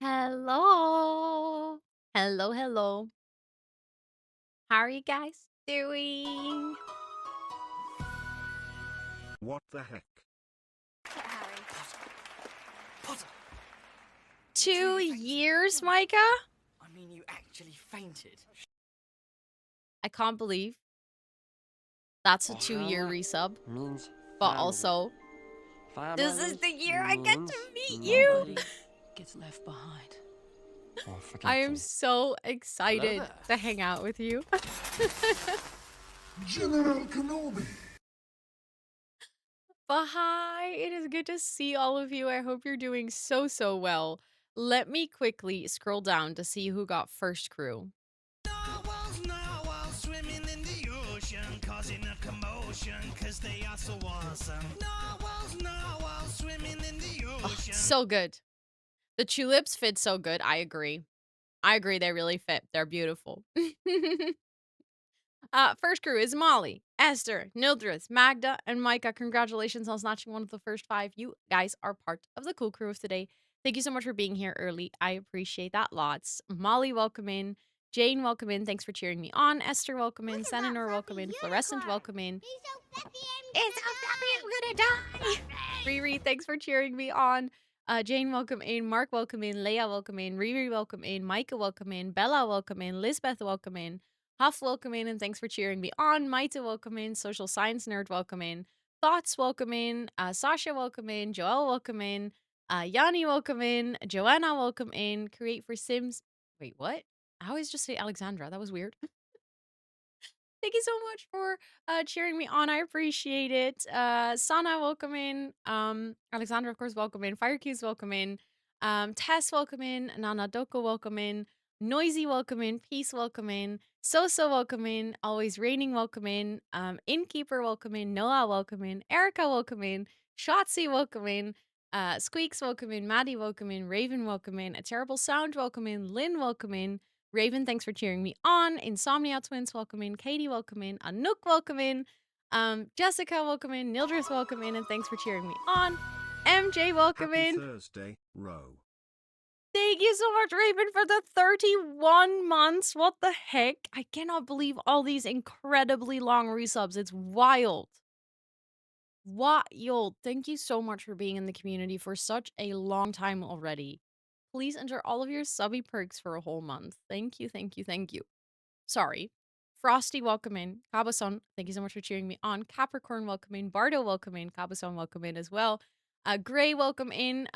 Hello. Hello, hello. How are you guys doing? What the heck? Yeah, Harry. Potter! You 2 truly fainted? years, Micah? I mean, you actually fainted. I can't believe that's a 2-year Ohana resub. means But family. also, this is Family the year I get to means meet you. nobody Gets left behind. or I am forgotten. so excited there. to hang out with you. General Kenobi! But hi, it is good to see all of you. I hope you're doing so well. Let me quickly scroll down to see who got first crew. Narwhals swimming in the ocean, causing a commotion, cause they are so awesome. Narwhals swimming in the Oh, ocean. so good. The tulips fit so good. I agree. They really fit. They're beautiful. First crew is Molly, Esther, Nildrith, Magda, and Micah. Congratulations on snatching one of the first 5. You guys are part of the cool crew of today. Thank you so much for being here early. I appreciate that lots. Molly, welcome in. Jane, welcome in. Thanks for cheering me on. Esther, welcome in. Senanor, welcome in. Fluorescent, welcome in. It's so fluffy, I'm gonna die. Riri, thanks for cheering me on. Jane, welcome in. Mark, welcome in. Leia, welcome in. Riri, welcome in. Micah, welcome in. Bella, welcome in. Lisbeth, welcome in. Huff, welcome in, and thanks for cheering me on. Maita, welcome in. Social Science Nerd, welcome in. Thoughts, welcome in. Sasha, welcome in. Joelle, welcome in. Yanni, welcome in. Joanna, welcome in. Create for Sims. Wait, what? I always just say Alexandra. That was weird. Thank you so much for cheering me on. I appreciate it. Sana, welcome in. Alexandra, of course, welcome in. Firekeys, welcome in. Tess, welcome in. Nana Doko, welcome in. Noisy, welcome in. Peace, welcome in. Soso, welcome in. Always Raining, welcome in. Innkeeper, welcome in. Noah, welcome in. Erica, welcome in. Shotzi, welcome in. Squeaks, welcome in. Maddie, welcome in. Raven, welcome in. A Terrible Sound, welcome in. Lynn, welcome in. Raven, thanks for cheering me on. Insomnia Twins, welcome in. Katie, welcome in. Anouk, welcome in. Jessica, welcome in. Nildris, welcome in. And thanks for cheering me on. MJ, welcome Happy in. Thursday, Ro. Thank you so much, Raven, for the 31 months. What the heck? I cannot believe all these incredibly long resubs. It's wild. Wild. Thank you so much for being in the community for such a long time already. Please enter all of your subby perks for a whole month. Thank you, thank you, thank you. Sorry. Frosty, welcome in. Cabazon, thank you so much for cheering me on. Capricorn, welcome in. Bardo, welcome in. Cabazon, welcome in as well. Gray, welcome in.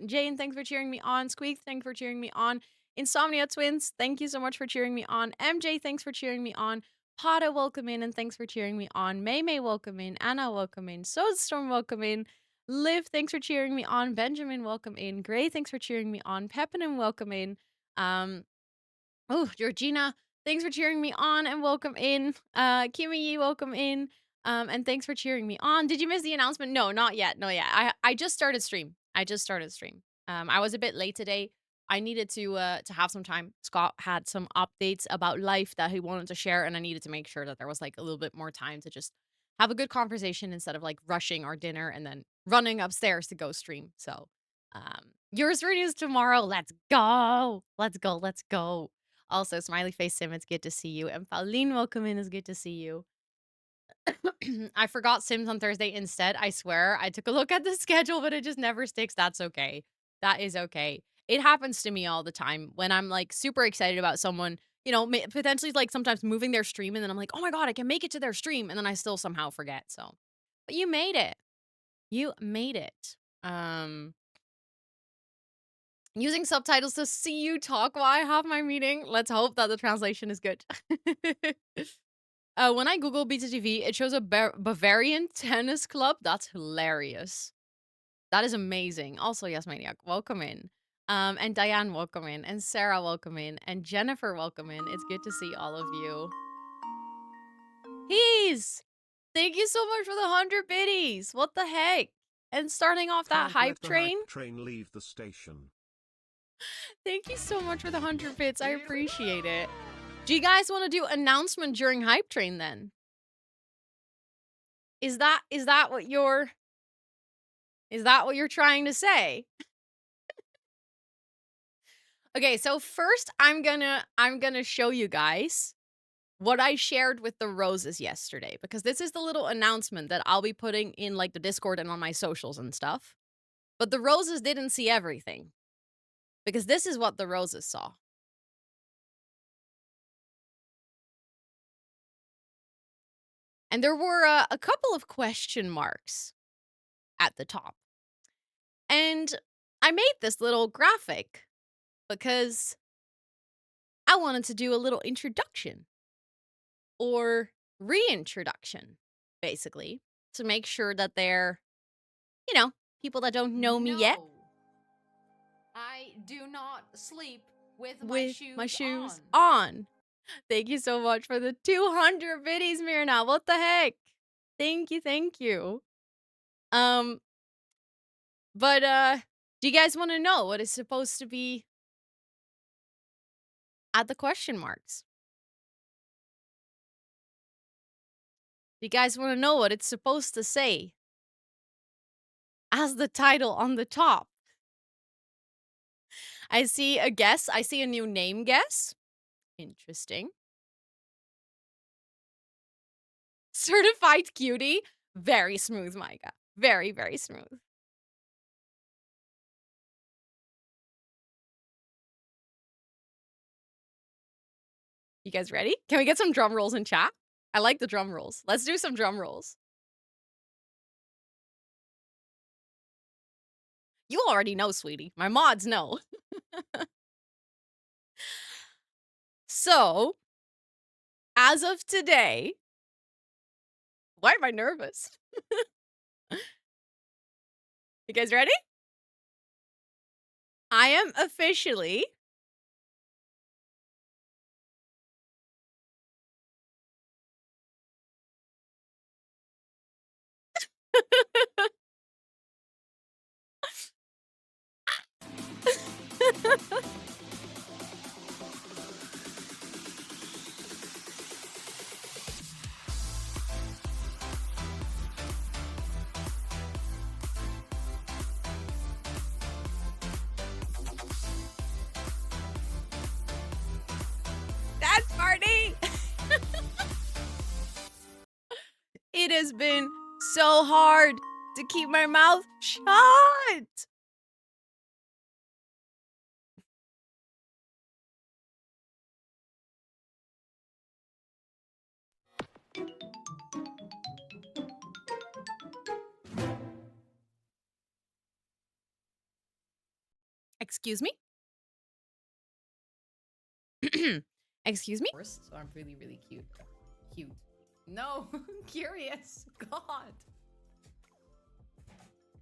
Jane, thanks for cheering me on. Squeak, thanks for cheering me on. Insomnia Twins, thank you so much for cheering me on. MJ, thanks for cheering me on. Pada, welcome in, and thanks for cheering me on. May May, welcome in. Anna, welcome in. Soulstorm, welcome in. Liv, thanks for cheering me on. Benjamin, welcome in. Gray, thanks for cheering me on. Pepinin, welcome in. Georgina, thanks for cheering me on and welcome in. Kimi, welcome in. And thanks for cheering me on. Did you miss the announcement? No, not yet. No, yeah. I just started stream. I was a bit late today. I needed to have some time. Scott had some updates about life that he wanted to share, and I needed to make sure that there was like a little bit more time to just have a good conversation instead of like rushing our dinner and then running upstairs to go stream. So yours renews tomorrow. Let's go. Let's go. Let's go. Also, Smiley Face Sim, it's good to see you. And Pauline, welcome in. It's good to see you. I forgot Sims on Thursday instead. I swear. I took a look at the schedule, but it just never sticks. That's okay. That is okay. It happens to me all the time when I'm like super excited about someone, potentially like sometimes moving their stream. And then I'm like, oh my God, I can make it to their stream. And then I still somehow forget. So, but you made it. You made it. Using subtitles to see you talk while I have my meeting. Let's hope that the translation is good. When I Google BTTV, it shows a Bavarian tennis club. That's hilarious. That is amazing. Also, yes, Maniac, welcome in. And Diane, welcome in. And Sarah, welcome in. And Jennifer, welcome in. It's good to see all of you. He's! Thank you so much for the 100 biddies. What the heck? And starting off that Can't hype let the train. hype train leave the station. Thank you so much for the 100 bits. I appreciate it. Do you guys want to do announcement during hype train then? Is that what you're trying to say? Okay, so first I'm gonna show you guys what I shared with the roses yesterday, because this is the little announcement that I'll be putting in like the Discord and on my socials and stuff. But the roses didn't see everything, because this is what the roses saw. And there were a couple of question marks at the top. And I made this little graphic because I wanted to do a little introduction or reintroduction, basically, to make sure that they're, you know, people that don't know me yet. I do not sleep with With my shoes on. Thank you so much for the 200 biddies, Mirna. What the heck? Thank you, thank you. Um, but do you guys want to know what is supposed to be at the question marks? Do you guys want to know what it's supposed to say as the title on the top? I see a guess. I see a new name guess. Interesting. Certified cutie. Very smooth, Micah. Very, very smooth. You guys ready? Can we get some drum rolls in chat? I like the drum rolls. Let's do some drum rolls. You already know, sweetie. My mods know. So, as of today, why am I nervous? You guys ready? I am officially dance party. It has been so hard to keep my mouth shut. Excuse me? Excuse me? So I'm really, really cute. Cute. No, curious. God.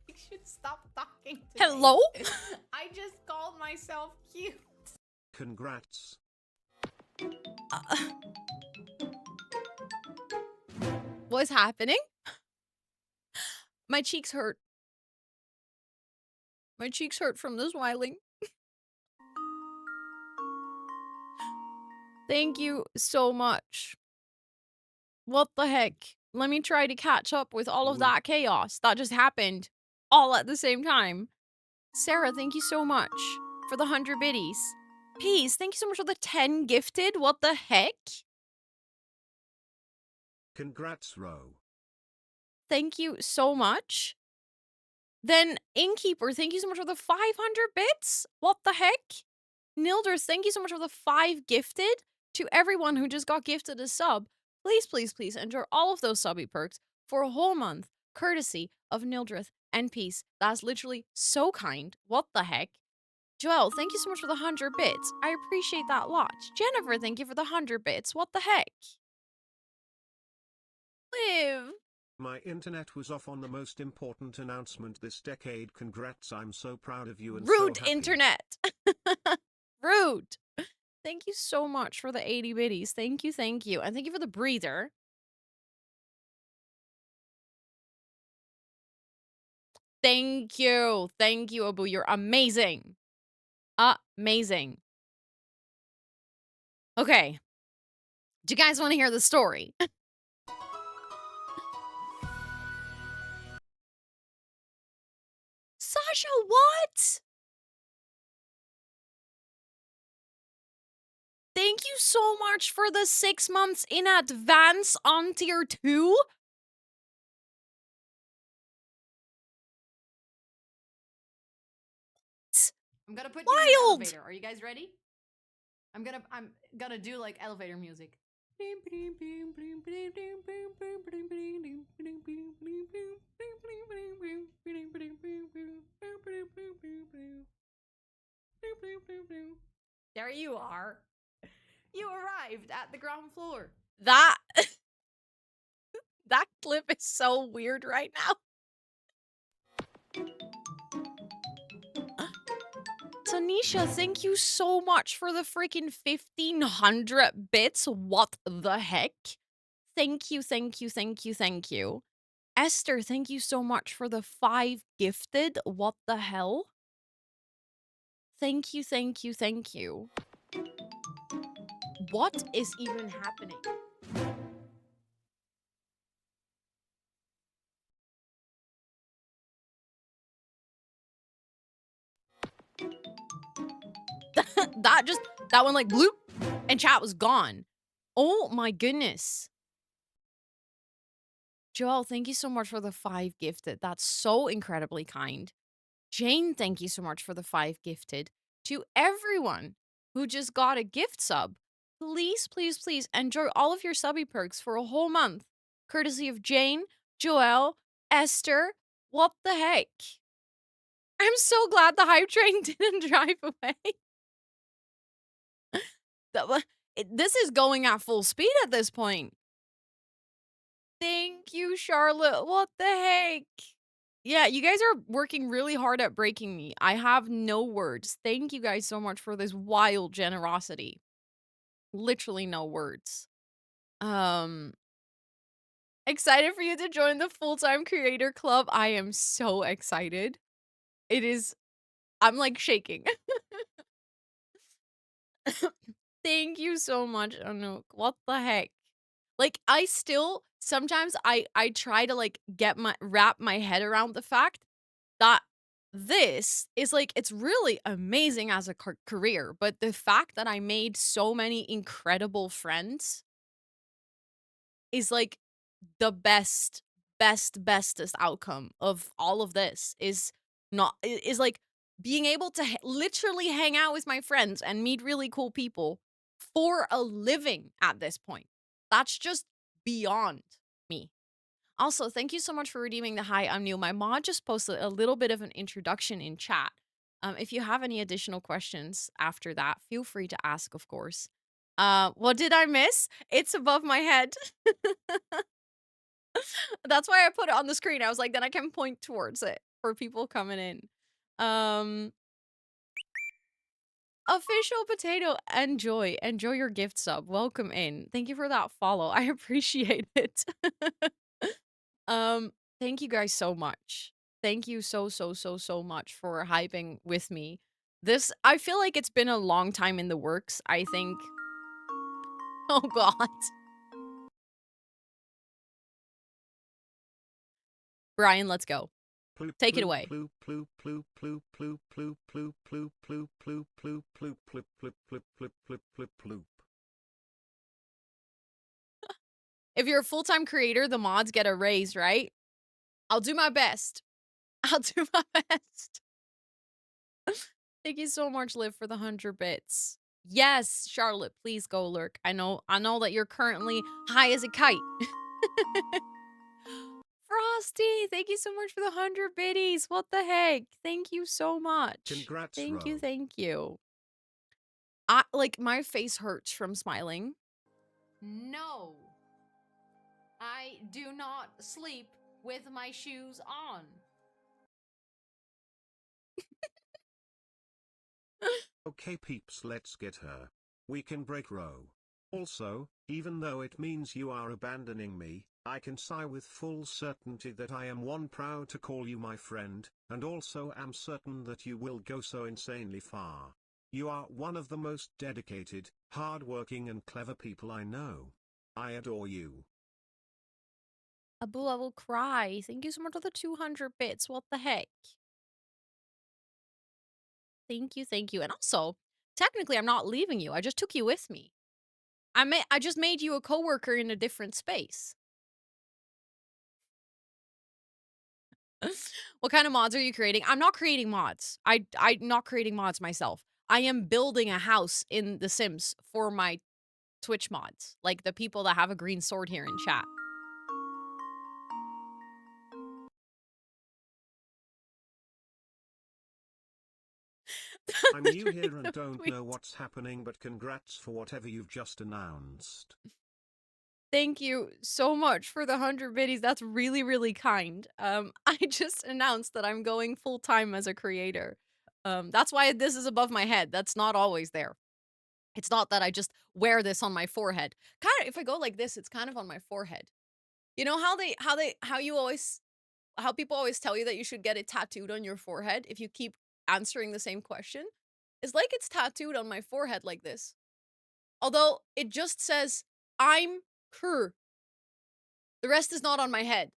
You should stop talking to Hello? me. I just called myself cute. Congrats. What's happening? My cheeks hurt. My cheeks hurt from the smiling. Thank you so much. What the heck? Let me try to catch up with all of that chaos that just happened all at the same time. Sarah, thank you so much for the 100 biddies. Peace, thank you so much for the 10 gifted. What the heck? Congrats, Ro. Thank you so much. Then Innkeeper, thank you so much for the 500 bits. What the heck? Nilders, thank you so much for the 5 gifted. To everyone who just got gifted a sub, please, please, please enjoy all of those subby perks for a whole month, courtesy of Nildrith and Peace. That's literally so kind. What the heck? Joel, thank you so much for the 100 bits. I appreciate that a lot. Jennifer, thank you for the 100 bits. What the heck? Liv. My internet was off on the most important announcement this decade. Congrats, I'm so proud of you and Rude so happy. internet. Rude. Thank you so much for the 80 biddies. Thank you, thank you. And thank you for the breather. Thank you. Thank you, Abu. You're amazing. Amazing. Okay. Do you guys want to hear the story? Sasha, what? you so much for the 6 months in advance on tier 2. I'm gonna put you in an Wild. elevator. Are you guys ready? I'm gonna do like elevator music. There you are. You arrived at the ground floor. That that clip is so weird right now. Tanisha, thank you so much for the freaking 1,500 bits. What the heck? Thank you, thank you, thank you, thank you. Esther, thank you so much for the 5 gifted. What the hell? Thank you, thank you, thank you. What is even happening? that one like bloop and chat was gone. Oh my goodness. Joel, thank you so much for the 5 gifted. That's so incredibly kind. Jane, thank you so much for the 5 gifted. To everyone who just got a gift sub, please, please, please enjoy all of your subby perks for a whole month, courtesy of Jane, Joelle, Esther. What the heck? I'm so glad the hype train didn't drive away. This is going at full speed at this point. Thank you, Charlotte. What the heck? Yeah, you guys are working really hard at breaking me. I have no words. Thank you guys so much for this wild generosity. Literally no words. Excited for you to join the full-time creator club. I am so excited. I'm like shaking. Thank you so much, Anouk. What the heck? Like, I still sometimes I try to like wrap my head around the fact that this is like it's really amazing as a career, but the fact that I made so many incredible friends is like the bestest outcome of all of this is like being able to literally hang out with my friends and meet really cool people for a living at this point. That's just beyond me. Also, thank you so much for redeeming the hi, I'm new. My mod just posted a little bit of an introduction in chat. If you have any additional questions after that, feel free to ask, of course. What did I miss? It's above my head. That's why I put it on the screen. I was like, then I can point towards it for people coming in. Official Potato, enjoy your gift sub. Welcome in. Thank you for that follow. I appreciate it. Thank you guys so much. Thank you so much for hyping with me. I feel like it's been a long time in the works. I think. Oh God. Brian, let's go. Take it away. If you're a full-time creator, the mods get a raise, right? I'll do my best. I'll do my best. Thank you so much, Liv, for the 100 bits. Yes, Charlotte, please go lurk. I know that you're currently high as a kite. Frosty, thank you so much for the 100 biddies. What the heck? Thank you so much. Congrats, thank Ro. you, thank you. My face hurts from smiling. No. I do not sleep with my shoes on. Okay peeps, let's get her. We can break Ro. Also, even though it means you are abandoning me, I can sigh with full certainty that I am one proud to call you my friend, and also am certain that you will go so insanely far. You are one of the most dedicated, hardworking and clever people I know. I adore you. Abu, I will cry. Thank you so much for the 200 bits. What the heck? Thank you, thank you. And also, technically, I'm not leaving you. I just took you with me. I just made you a coworker in a different space. What kind of mods are you creating? I'm not creating mods. I'm not creating mods myself. I am building a house in The Sims for my Twitch mods, like the people that have a green sword here in chat. I'm new here and Random don't tweet. know what's happening, but congrats for whatever you've just announced. Thank you so much for the 100 biddies. That's really, really kind. I just announced that I'm going full time as a creator. That's why this is above my head. That's not always there. It's not that I just wear this on my forehead. Kind of, if I go like this, it's kind of on my forehead. You know how people always tell you that you should get it tattooed on your forehead if you keep answering the same question? It's like it's tattooed on my forehead like this. Although it just says, I'm Kerr. The rest is not on my head.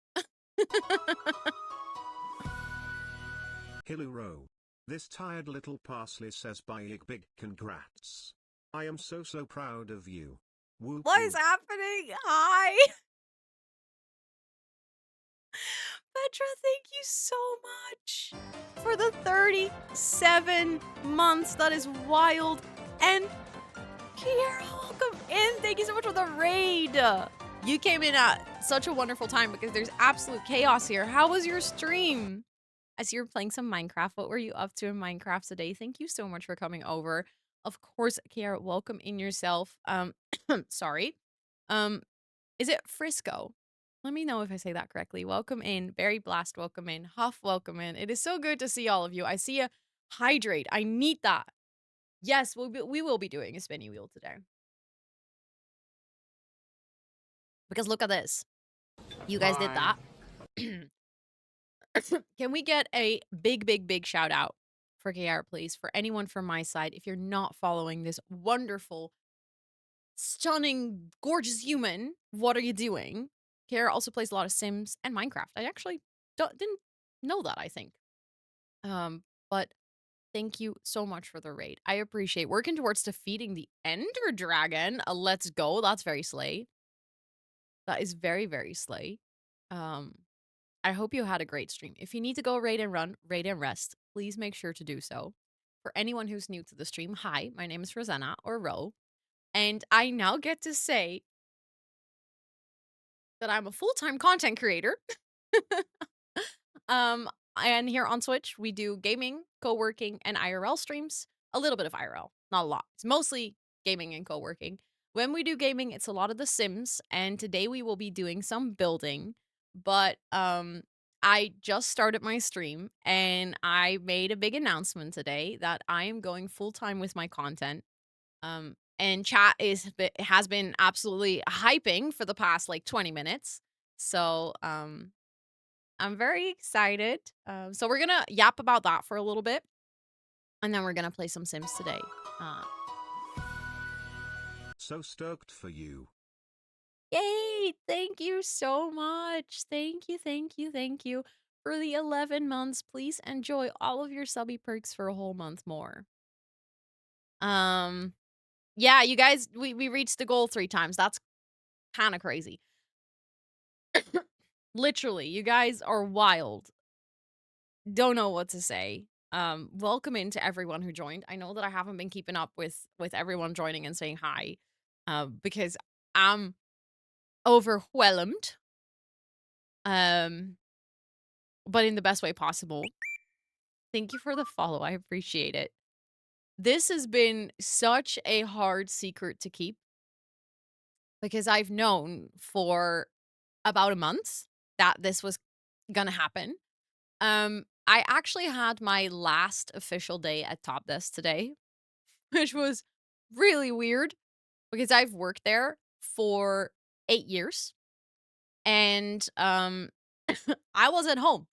Hiluro. This tired little parsley says big congrats. I am so proud of you. Whoop What is whoop. happening? Hi. Petra, thank you so much for the 37 months. That is wild. And Kiara, welcome in. Thank you so much for the raid. You came in at such a wonderful time because there's absolute chaos here. How was your stream? I see you're playing some Minecraft. What were you up to in Minecraft today? Thank you so much for coming over. Of course, Kiara, welcome in yourself. Sorry. Um, is it Frisco? Let me know if I say that correctly. Welcome in. Berry Blast, welcome in. Huff, welcome in. It is so good to see all of you. I see a hydrate. I need that. Yes, we will be doing a spinny wheel today. Because look at this. You guys did that. Can we get a big shout out for KR, please? For anyone from my side, if you're not following this wonderful, stunning, gorgeous human, what are you doing? KR also plays a lot of Sims and Minecraft. I actually didn't know that, I think. But thank you so much for the raid. I appreciate working towards defeating the Ender Dragon. Let's go. That's very slay. That is very slay. I hope you had a great stream. If you need to go raid and run, raid and rest, please make sure to do so. For anyone who's new to the stream, hi, my name is Rosanna or Ro, and I now get to say that I'm a full-time content creator. And here on Twitch, we do gaming, co-working, and IRL streams. A little bit of IRL, not a lot. It's mostly gaming and co-working. When we do gaming, it's a lot of The Sims, and today we will be doing some building. But I just started my stream, and I made a big announcement today that I am going full-time with my content. And chat has been absolutely hyping for the past like 20 minutes. So I'm very excited. So we're gonna yap about that for a little bit, and then we're gonna play some Sims today. Uh, So stoked for you. Yay! Thank you so much. Thank you for the 11 months. Please enjoy all of your subby perks for a whole month more. Um, yeah, you guys, we reached the goal 3 times. That's kind of crazy. Literally, you guys are wild. Don't know what to say. Welcome in to everyone who joined. I know that I haven't been keeping up with everyone joining and saying hi, because I'm overwhelmed. But in the best way possible. Thank you for the follow. I appreciate it. This has been such a hard secret to keep because I've known for about a month that this was gonna happen. I actually had my last official day at Top Desk today, which was really weird because I've worked there for 8 years and I was at home.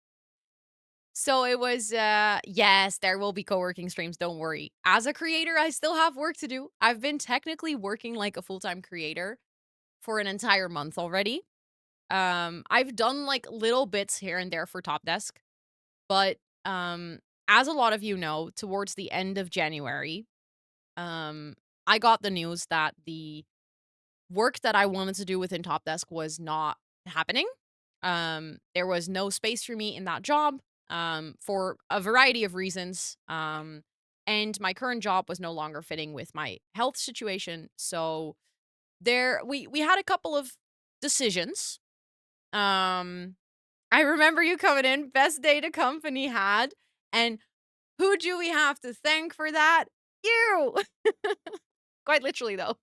So it was yes, there will be co-working streams, don't worry. As a creator, I still have work to do. I've been technically working like a full-time creator for an entire month already. I've done like little bits here and there for Top Desk, but as a lot of you know, towards the end of January, I got the news that the work that I wanted to do within Top Desk was not happening. There was no space for me in that job, for a variety of reasons. And my current job was no longer fitting with my health situation. So we had a couple of decisions. Um, I remember you coming in, best data company had, and who do we have to thank for that? You. Quite literally though.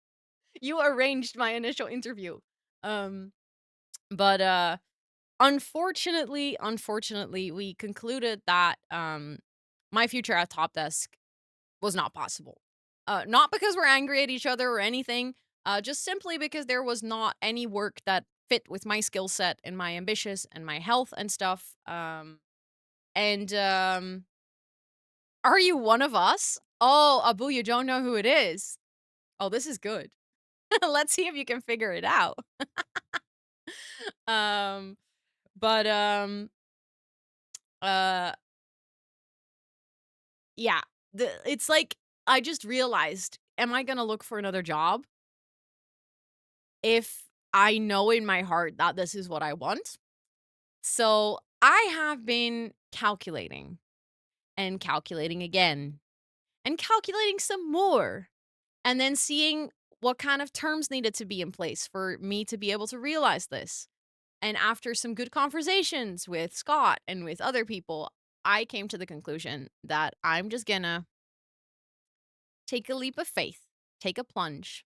You arranged my initial interview. Um, but unfortunately, we concluded that my future at Top Desk was not possible. Not because we're angry at each other or anything, just simply because there was not any work that fit with my skill set and my ambitions and my health and stuff. And Are you one of us? Oh, Abu, you don't know who it is. Oh, this is good. Let's see if you can figure it out. um, but uh, yeah, it's like I just realized, am I gonna look for another job if I know in my heart that this is what I want? So I have been calculating and calculating again and calculating some more and then seeing what kind of terms needed to be in place for me to be able to realize this. And after some good conversations with Scott and with other people, I came to the conclusion that I'm just gonna take a leap of faith, take a plunge.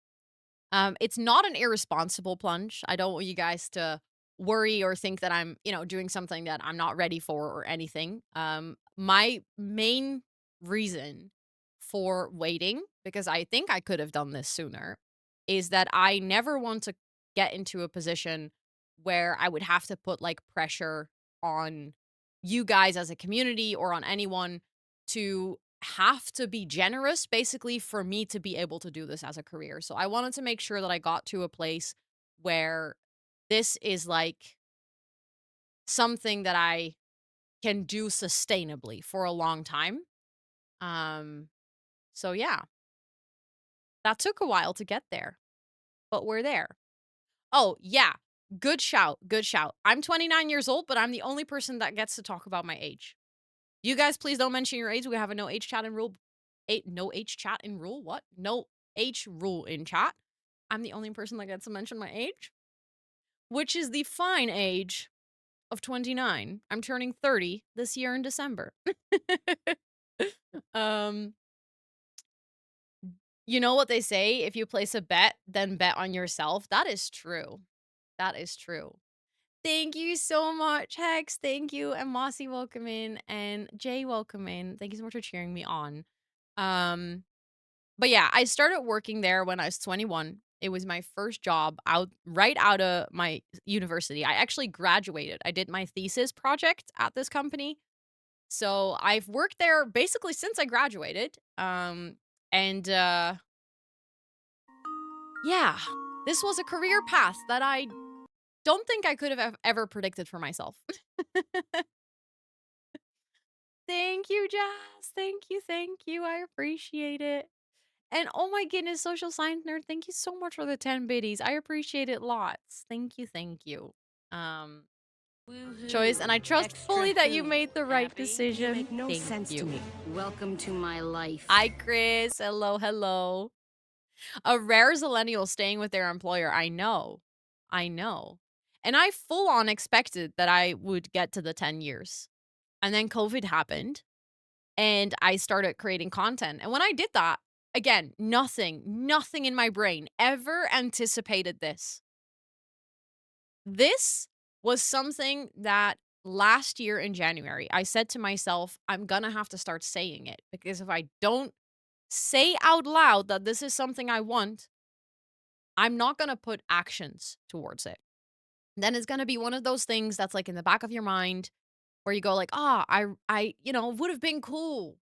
It's not an irresponsible plunge. I don't want you guys to worry or think that I'm, doing something that I'm not ready for or anything. My main reason for waiting, because I think I could have done this sooner, is that I never want to get into a position where I would have to put like pressure on you guys as a community or on anyone to have to be generous basically for me to be able to do this as a career. So I wanted to make sure that I got to a place where this is like something that I can do sustainably for a long time. Um so yeah, that took a while to get there, but we're there. Oh, yeah. Good shout. Good shout. I'm 29 years old, but I'm the only person that gets to talk about my age. You guys, please don't mention your age. We have a no age chat in rule. No age chat in rule. What? No age rule in chat. I'm the only person that gets to mention my age, which is the fine age of 29. I'm turning 30 this year in December. um, you know what they say? If you place a bet, then bet on yourself. That is true. That is true. Thank you so much, Hex. Thank you. And Mossy, welcome in. And Jay, welcome in. Thank you so much for cheering me on. Um, but yeah, I started working there when I was 21. It was my first job right out of my university. I actually graduated. I did my thesis project at this company. So I've worked there basically since I graduated. And yeah, this was a career path that I don't think I could have ever predicted for myself. Thank you, Jazz. Thank you. Thank you. I appreciate it. And oh my goodness, social science nerd, thank you so much for the 10 biddies. I appreciate it lots. Thank you. Thank you. Um, Choice, and I trust Extra fully that you who? made the right Happy? decision. Make no Thank sense you. to me. Welcome to my life. Hi, Chris. Hello, hello. A rare zillennial staying with their employer. I know. I know. And I full on expected that I would get to the 10 years. And then COVID happened and I started creating content. And when I did that, again, nothing in my brain ever anticipated this. This was something that last year in January, I said to myself, I'm gonna have to start saying it because if I don't say out loud that this is something I want, I'm not gonna put actions towards it. Then it's gonna be one of those things that's like in the back of your mind where you go like, "Ah, would have been cool.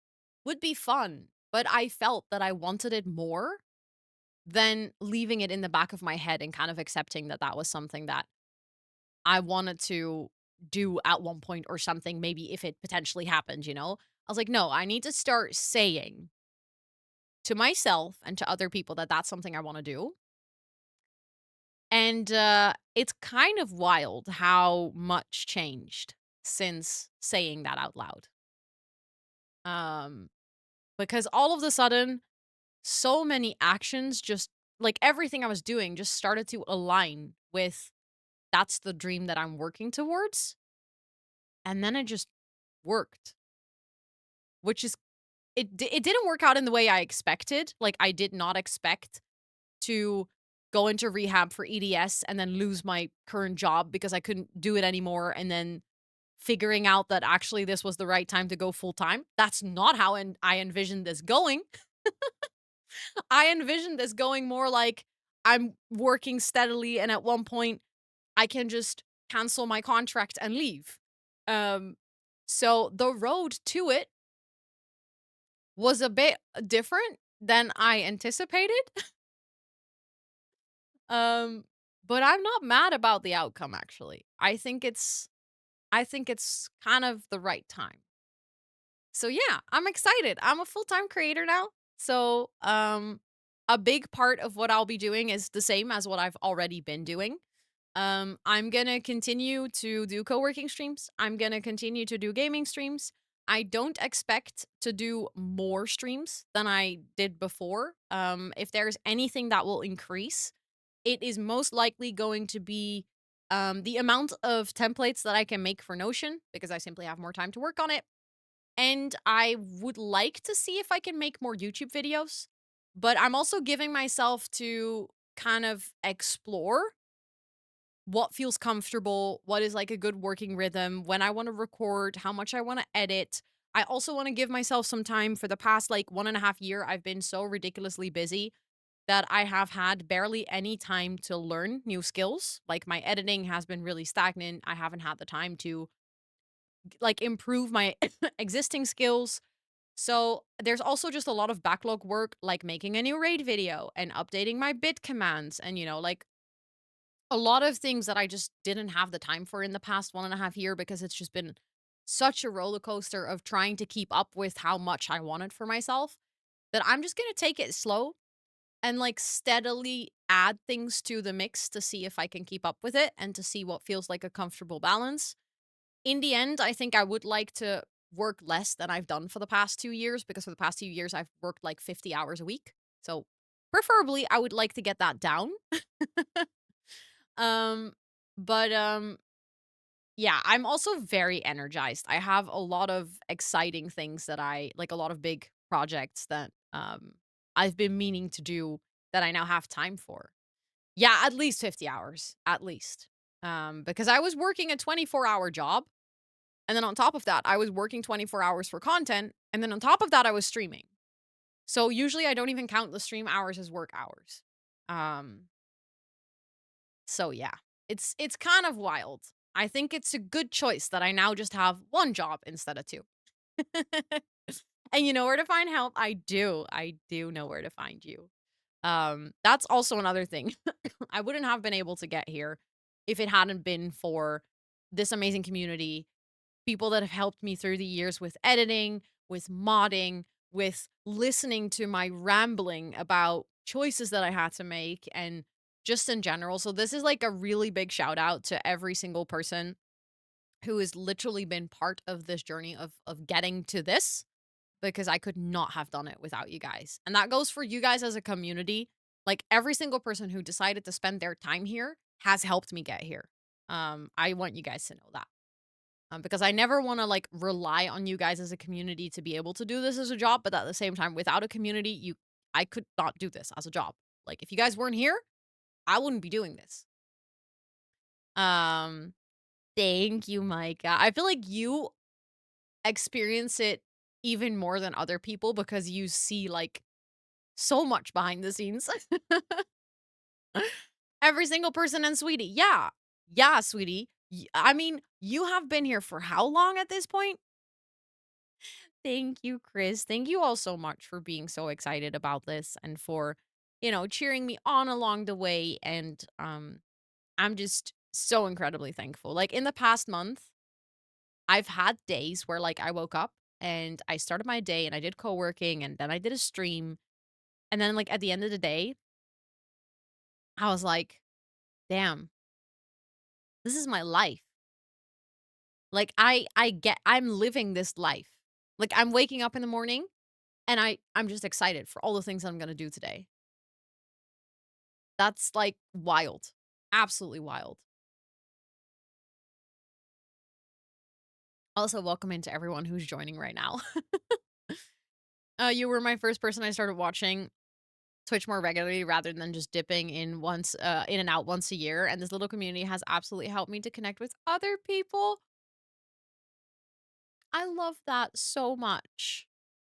Would be fun." But I felt that I wanted it more than leaving it in the back of my head and kind of accepting that that was something that I wanted to do at one point or something, maybe if it potentially happened, you know? I was like, "No, I need to start saying to myself and to other people that that's something I wanna do." And it's kind of wild how much changed since saying that out loud. Um, because all of a sudden, so many actions just like everything I was doing just started to align with that's the dream that I'm working towards. And then it just worked, which is it didn't work out in the way I expected. Like I did not expect to go into rehab for EDS and then lose my current job because I couldn't do it anymore and then figuring out that actually this was the right time to go full time. That's not how I envisioned this going. I envisioned this going more like I'm working steadily and at one point I can just cancel my contract and leave. Um so the road to it was a bit different than I anticipated. Um but I'm not mad about the outcome actually. I think it's kind of the right time. So yeah, I'm excited. I'm a full-time creator now. So, a big part of what I'll be doing is the same as what I've already been doing. I'm gonna continue to do co-working streams. I'm gonna continue to do gaming streams. I don't expect to do more streams than I did before. If there's anything that will increase, it is most likely going to be the amount of templates that I can make for Notion because I simply have more time to work on it. And I would like to see if I can make more YouTube videos, but I'm also giving myself to kind of explore what feels comfortable, what is like a good working rhythm, when I want to record, how much I want to edit. I also want to give myself some time. For the past like 1.5 year, I've been so ridiculously busy that I have had barely any time to learn new skills. Like my editing has been really stagnant. I haven't had the time to like improve my existing skills. So there's also just a lot of backlog work, like making a new raid video and updating my bit commands and, like a lot of things that I just didn't have the time for in the past 1.5 year because it's just been such a roller coaster of trying to keep up with how much I wanted for myself that I'm just going to take it slow and like steadily add things to the mix to see if I can keep up with it and to see what feels like a comfortable balance. In the end, I think I would like to work less than I've done for the past 2 years because for the past 2 years, I've worked like 50 hours a week. So preferably, I would like to get that down. um, but yeah, I'm also very energized. I have a lot of exciting things that I like, a lot of big projects that I've been meaning to do that I now have time for. Yeah, at least 50 hours, at least. Because I was working a 24-hour job. And then on top of that, I was working 24 hours for content. And then on top of that, I was streaming. So usually I don't even count the stream hours as work hours. Um, so yeah, it's kind of wild. I think it's a good choice that I now just have one job instead of two. And you know where to find help? I do. I do know where to find you. That's also another thing. I wouldn't have been able to get here if it hadn't been for this amazing community, people that have helped me through the years with editing, with modding, with listening to my rambling about choices that I had to make and just in general. So this is like a really big shout out to every single person who has literally been part of this journey of getting to this because I could not have done it without you guys. And that goes for you guys as a community. Like every single person who decided to spend their time here has helped me get here. I want you guys to know that. Because I never want to like rely on you guys as a community to be able to do this as a job, but at the same time, without a community, I could not do this as a job. Like if you guys weren't here, I wouldn't be doing this. Um, Thank you, Micah. I feel like you experience it even more than other people because you see like so much behind the scenes. Every single person in Sweetie. Yeah. Yeah, sweetie. I mean, you have been here for how long at this point? Thank you, Chris. Thank you all so much for being so excited about this and for, cheering me on along the way. And I'm just so incredibly thankful. Like in the past month, I've had days where like I woke up and I started my day and I did co-working and then I did a stream. And then like at the end of the day, I was like, Damn. This is my life. Like, I'm living this life. Like, I'm waking up in the morning, and I'm just excited for all the things I'm gonna do today. That's, like, wild. Absolutely wild. Also, welcome into everyone who's joining right now. You were my first person I started watching Twitch more regularly rather than just dipping in and out once a year, and this little community has absolutely helped me to connect with other people. I love that so much.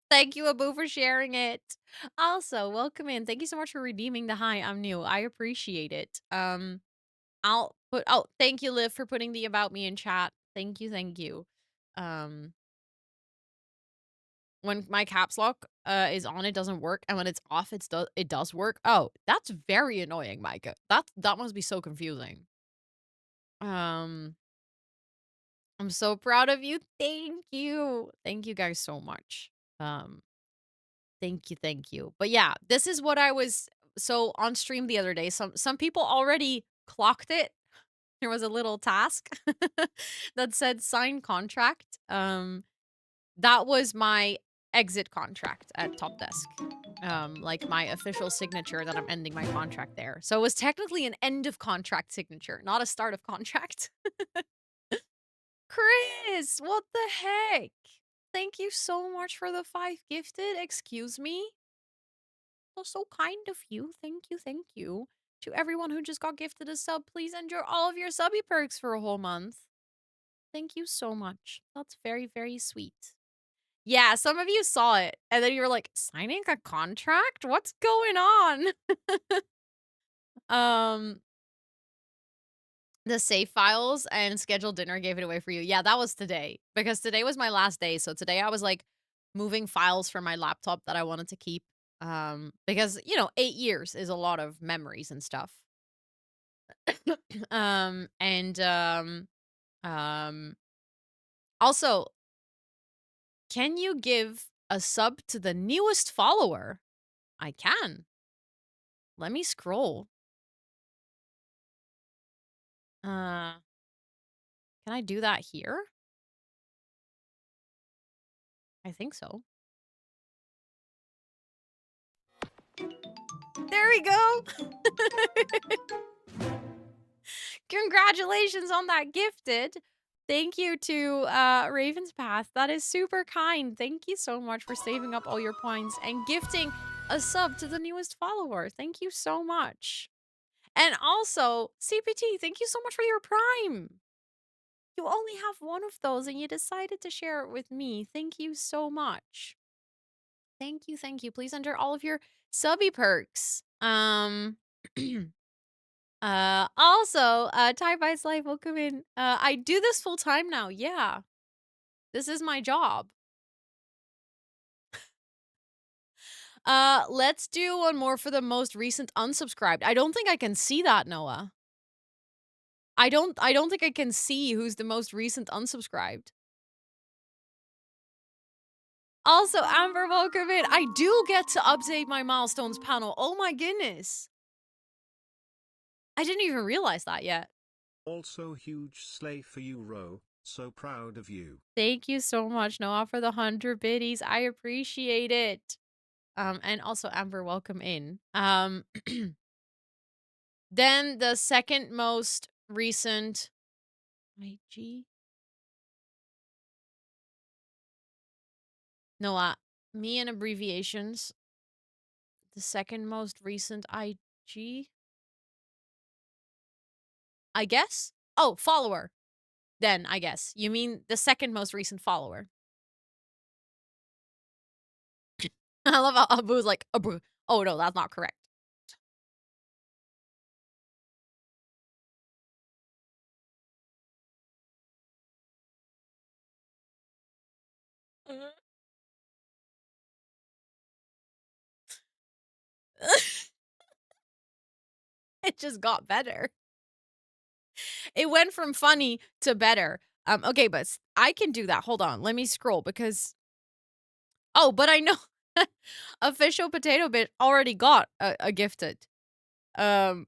Thank you, Abu, for sharing it. Also, welcome in. Thank you so much for redeeming the hi, I'm new. I appreciate it. Thank you, Liv, for putting the about me in chat. Thank you, thank you. When my caps lock is on, it doesn't work, and when it's off, it does work. Oh, that's very annoying, Micah. That must be so confusing. Um, I'm so proud of you. Thank you. Thank you guys so much. Um, thank you, thank you. But yeah, this is what I was so on stream the other day. Some people already clocked it. There was a little task that said sign contract. That was my exit contract at Top Desk. Like my official signature that I'm ending my contract there. So it was technically an end of contract signature, not a start of contract. Chris, what the heck? Thank you so much for the 5 gifted. Excuse me? That's so kind of you. Thank you, thank you. To everyone who just got gifted a sub, please enjoy all of your subby perks for a whole month. Thank you so much. That's very, very sweet. Yeah, some of you saw it, and then you were like, "Signing a contract? What's going on?" Um, the save files and scheduled dinner gave it away for you. Yeah, that was today, because today was my last day, so today I was, like, moving files from my laptop that I wanted to keep, because, 8 years is a lot of memories and stuff. Um, and, um, um, Also, can you give a sub to the newest follower? I can. Let me scroll. Can I do that here? I think so. There we go. Congratulations on that gifted. Thank you to Raven's Path. That is super kind. Thank you so much for saving up all your points and gifting a sub to the newest follower. Thank you so much. And also, CPT, thank you so much for your Prime. You only have one of those and you decided to share it with me. Thank you so much. Thank you, thank you. Please enter all of your subby perks. Tie Bites Life will come in. I do this full time now. Yeah. This is my job. Let's do one more for the most recent unsubscribed. I don't think I can see that, Noah. I don't think I can see who's the most recent unsubscribed. Also, Amber, welcome in. I do get to update my milestones panel. Oh my goodness. I didn't even realize that yet. Also huge slay for you, Ro. So proud of you. Thank you so much, Noah, for the 100 biddies. I appreciate it. And also Amber, welcome in. Then the second most recent IG. Noah, me and abbreviations. The second most recent IG. I guess? Oh, follower. Then, I guess. You mean the second most recent follower. I love how Abu's like, Abu. Oh, no, that's not correct. It just got better. It went from funny to better. Okay, but I can do that. Hold on. Let me scroll because oh, but I know official potato bit already got a gifted. Um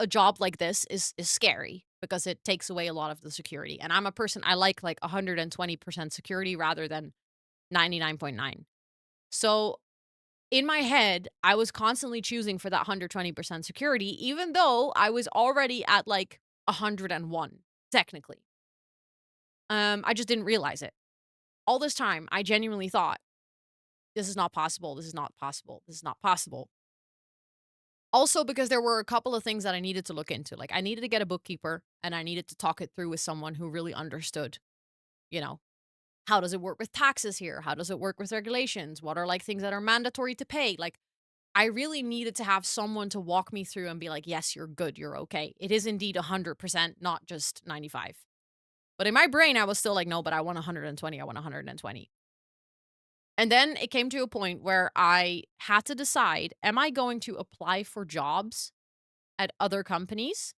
a job like this is scary because it takes away a lot of the security. And I'm a person, I like 120% security rather than 99.9. So in my head, I was constantly choosing for that 120% security, even though I was already at like 101, technically. I just didn't realize it. All this time, I genuinely thought, this is not possible. This is not possible. This is not possible. Also, because there were a couple of things that I needed to look into. Like, I needed to get a bookkeeper and I needed to talk it through with someone who really understood, you know, how does it work with taxes here? How does it work with regulations? What are like things that are mandatory to pay? Like, I really needed to have someone to walk me through and be like, yes, you're good. You're okay. It is indeed 100%, not just 95. But in my brain, I was still like, no, but I want 120. I want 120. And then it came to a point where I had to decide, am I going to apply for jobs at other companies?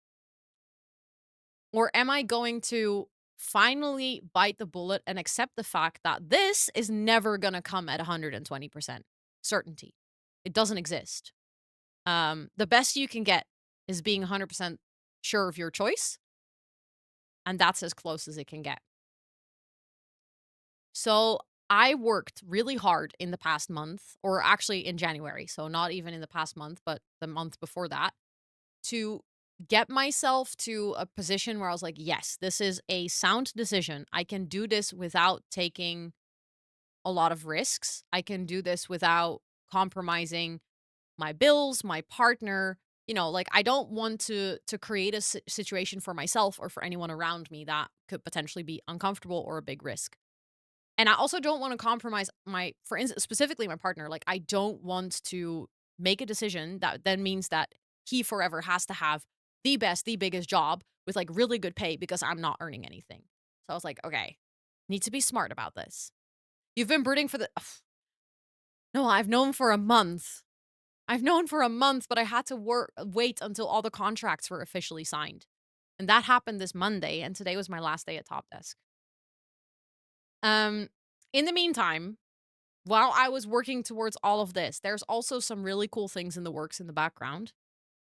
Or am I going to finally bite the bullet and accept the fact that this is never going to come at 120% certainty? It doesn't exist. The best you can get is being 100% sure of your choice. And that's as close as it can get. So I worked really hard in the past month, or actually in January. So not even in the past month, but the month before that, to get myself to a position where I was like, yes, this is a sound decision. I can do this without taking a lot of risks. I can do this without compromising my bills, my partner. Like I don't want to create a situation for myself or for anyone around me that could potentially be uncomfortable or a big risk. And I also don't want to compromise for instance, specifically my partner. Like, I don't want to make a decision that then means that he forever has to have the best, the biggest job with like really good pay because I'm not earning anything. So I was like, okay, need to be smart about this. You've been brooding for the. Ugh. No, I've known for a month. I've known for a month, but I had to wait until all the contracts were officially signed. And that happened this Monday, and today was my last day at Top Desk. Um, in the meantime, while I was working towards all of this, there's also some really cool things in the works in the background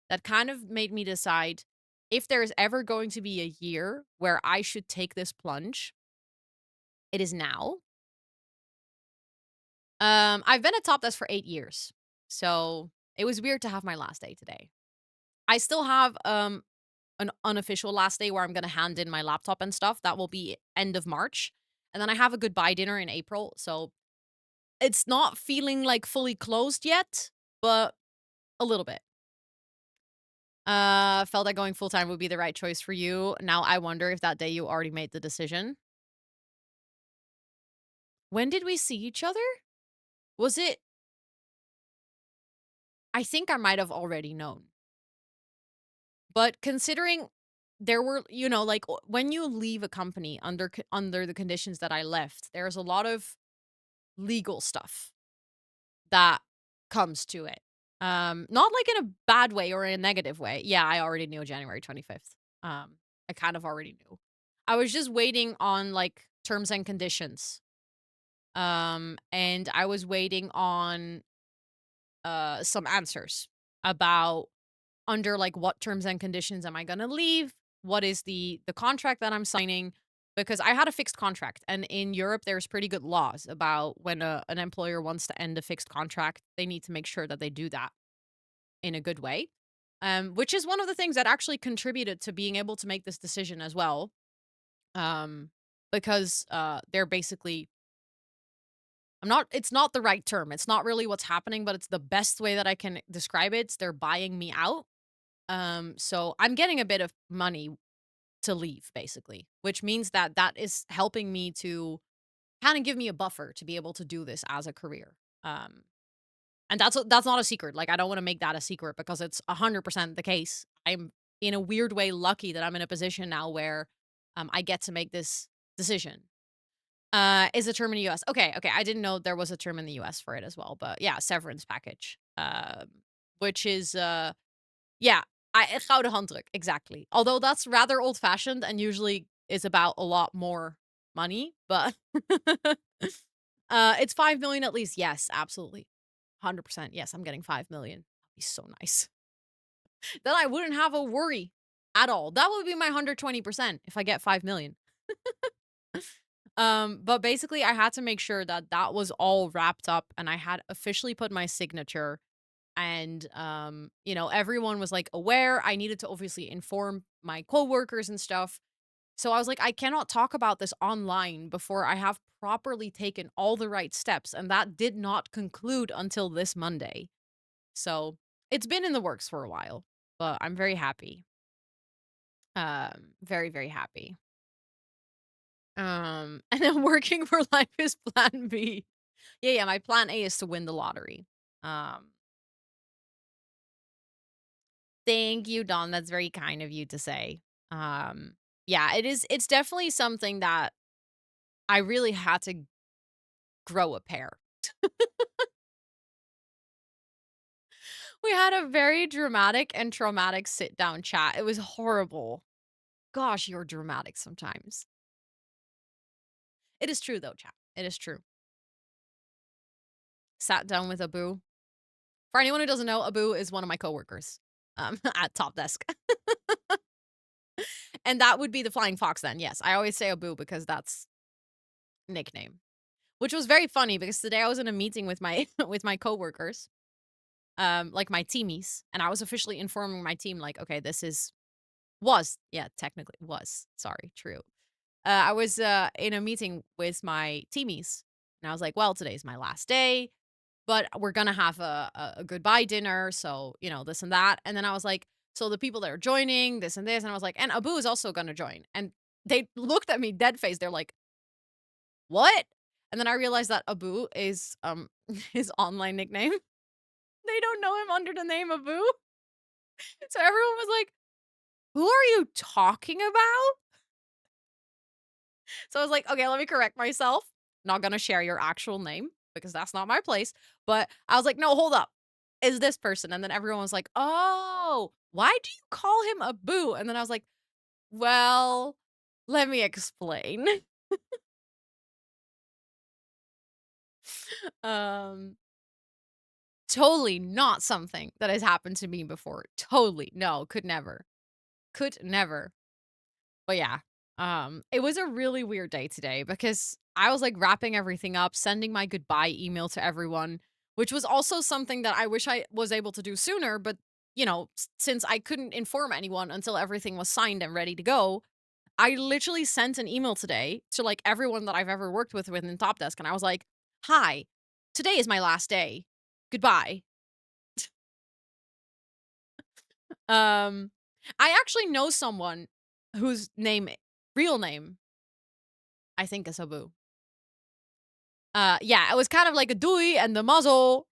that kind of made me decide if there's ever going to be a year where I should take this plunge, it is now. I've been at Top Desk for 8 years. So it was weird to have my last day today. I still have an unofficial last day where I'm going to hand in my laptop and stuff. That will be end of March. And then I have a goodbye dinner in April. So it's not feeling like fully closed yet, but a little bit. Felt that going full time would be the right choice for you. Now I wonder if that day you already made the decision. When did we see each other? Was it? I think I might have already known. But considering there were, like when you leave a company under the conditions that I left, there's a lot of legal stuff that comes to it. Not like in a bad way or in a negative way. Yeah, I already knew January 25th. I kind of already knew. I was just waiting on like terms and conditions. And I was waiting on some answers about under like what terms and conditions am I going to leave? What is the contract that I'm signing? Because I had a fixed contract, and in Europe there's pretty good laws about when an employer wants to end a fixed contract, they need to make sure that they do that in a good way. Which is one of the things that actually contributed to being able to make this decision as well. Because they're basically it's not the right term. It's not really what's happening, but it's the best way that I can describe it. They're buying me out. So I'm getting a bit of money to leave, basically, which means that is helping me to kind of give me a buffer to be able to do this as a career. And that's not a secret. Like, I don't want to make that a secret because it's 100% the case. I'm in a weird way lucky that I'm in a position now where I get to make this decision. Is a term in the US? Okay, I didn't know there was a term in the US for it as well, but yeah, severance package. Which is yeah, gouden handdruk, exactly. Although that's rather old-fashioned and usually is about a lot more money, but it's 5 million at least. Yes, absolutely. 100%. Yes, I'm getting 5 million. That'd be so nice. Then I wouldn't have a worry at all. That would be my 120% if I get 5 million. But basically I had to make sure that that was all wrapped up and I had officially put my signature and everyone was like aware. I needed to obviously inform my coworkers and stuff. So I was like, I cannot talk about this online before I have properly taken all the right steps. And that did not conclude until this Monday. So it's been in the works for a while, but I'm very happy. Very, very happy. And then working for life is plan B. Yeah, my plan A is to win the lottery. Um, Thank you, Don. That's very kind of you to say. Um, yeah, it's definitely something that I really had to grow a pair. We had a very dramatic and traumatic sit down chat. It was horrible. Gosh, you're dramatic sometimes. It is true though, chat. It is true. Sat down with Abu. For anyone who doesn't know, Abu is one of my coworkers at Top Desk. And that would be the Flying Fox then. Yes, I always say Abu because that's nickname. Which was very funny because today I was in a meeting with my with my coworkers, like my teamies, and I was officially informing my team like, okay, yeah, technically was. Sorry, true. I was in a meeting with my teamies, and I was like, well, today's my last day, but we're gonna have a goodbye dinner, so this and that. And then I was like, so the people that are joining, this and this, and I was like, and Abu is also gonna join. And they looked at me dead face. They're like, what? And then I realized that Abu is his online nickname. They don't know him under the name Abu. So everyone was like, who are you talking about? So I was like, okay, let me correct myself. Not gonna share your actual name because that's not my place. But I was like, no, hold up. Is this person? And then everyone was like, oh, why do you call him Abu? And then I was like, well, let me explain. um Totally not something that has happened to me before. Totally. No, could never. Could never. But yeah, it was a really weird day today because I was like wrapping everything up, sending my goodbye email to everyone, which was also something that I wish I was able to do sooner. But, since I couldn't inform anyone until everything was signed and ready to go, I literally sent an email today to like everyone that I've ever worked with within Top Desk. And I was like, hi, today is my last day. Goodbye. Um, I actually know someone whose real name, I think is Abu. Yeah, it was kind of like a doei and the muzzle.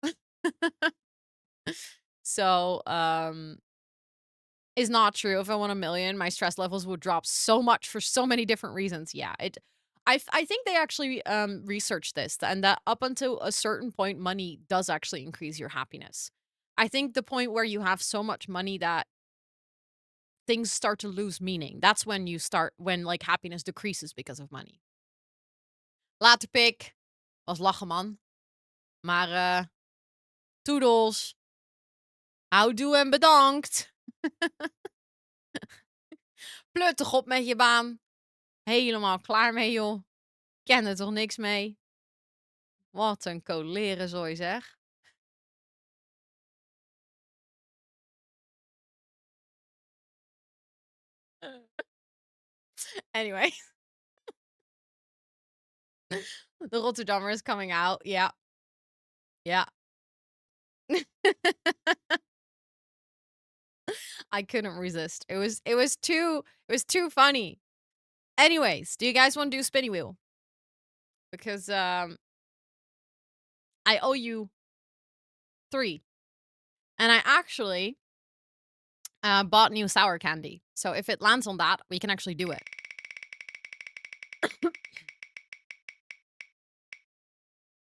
So, is not true. If I won a million, my stress levels would drop so much for so many different reasons. Yeah, I think they actually researched this and that up until a certain point, money does actually increase your happiness. I think the point where you have so much money that things start to lose meaning. That's when like happiness decreases because of money. Later pik. Was lachen man. Maar toedels. Houdoe en bedankt. Pleut toch op met je baan. Helemaal klaar mee joh. Ken er toch niks mee. Wat een kolerenzooi zeg. Anyway. The Rotterdammer is coming out. Yeah. Yeah. I couldn't resist. It was too funny. Anyways, do you guys want to do spinny wheel? Because I owe you 3. And I actually bought new sour candy. So if it lands on that, we can actually do it.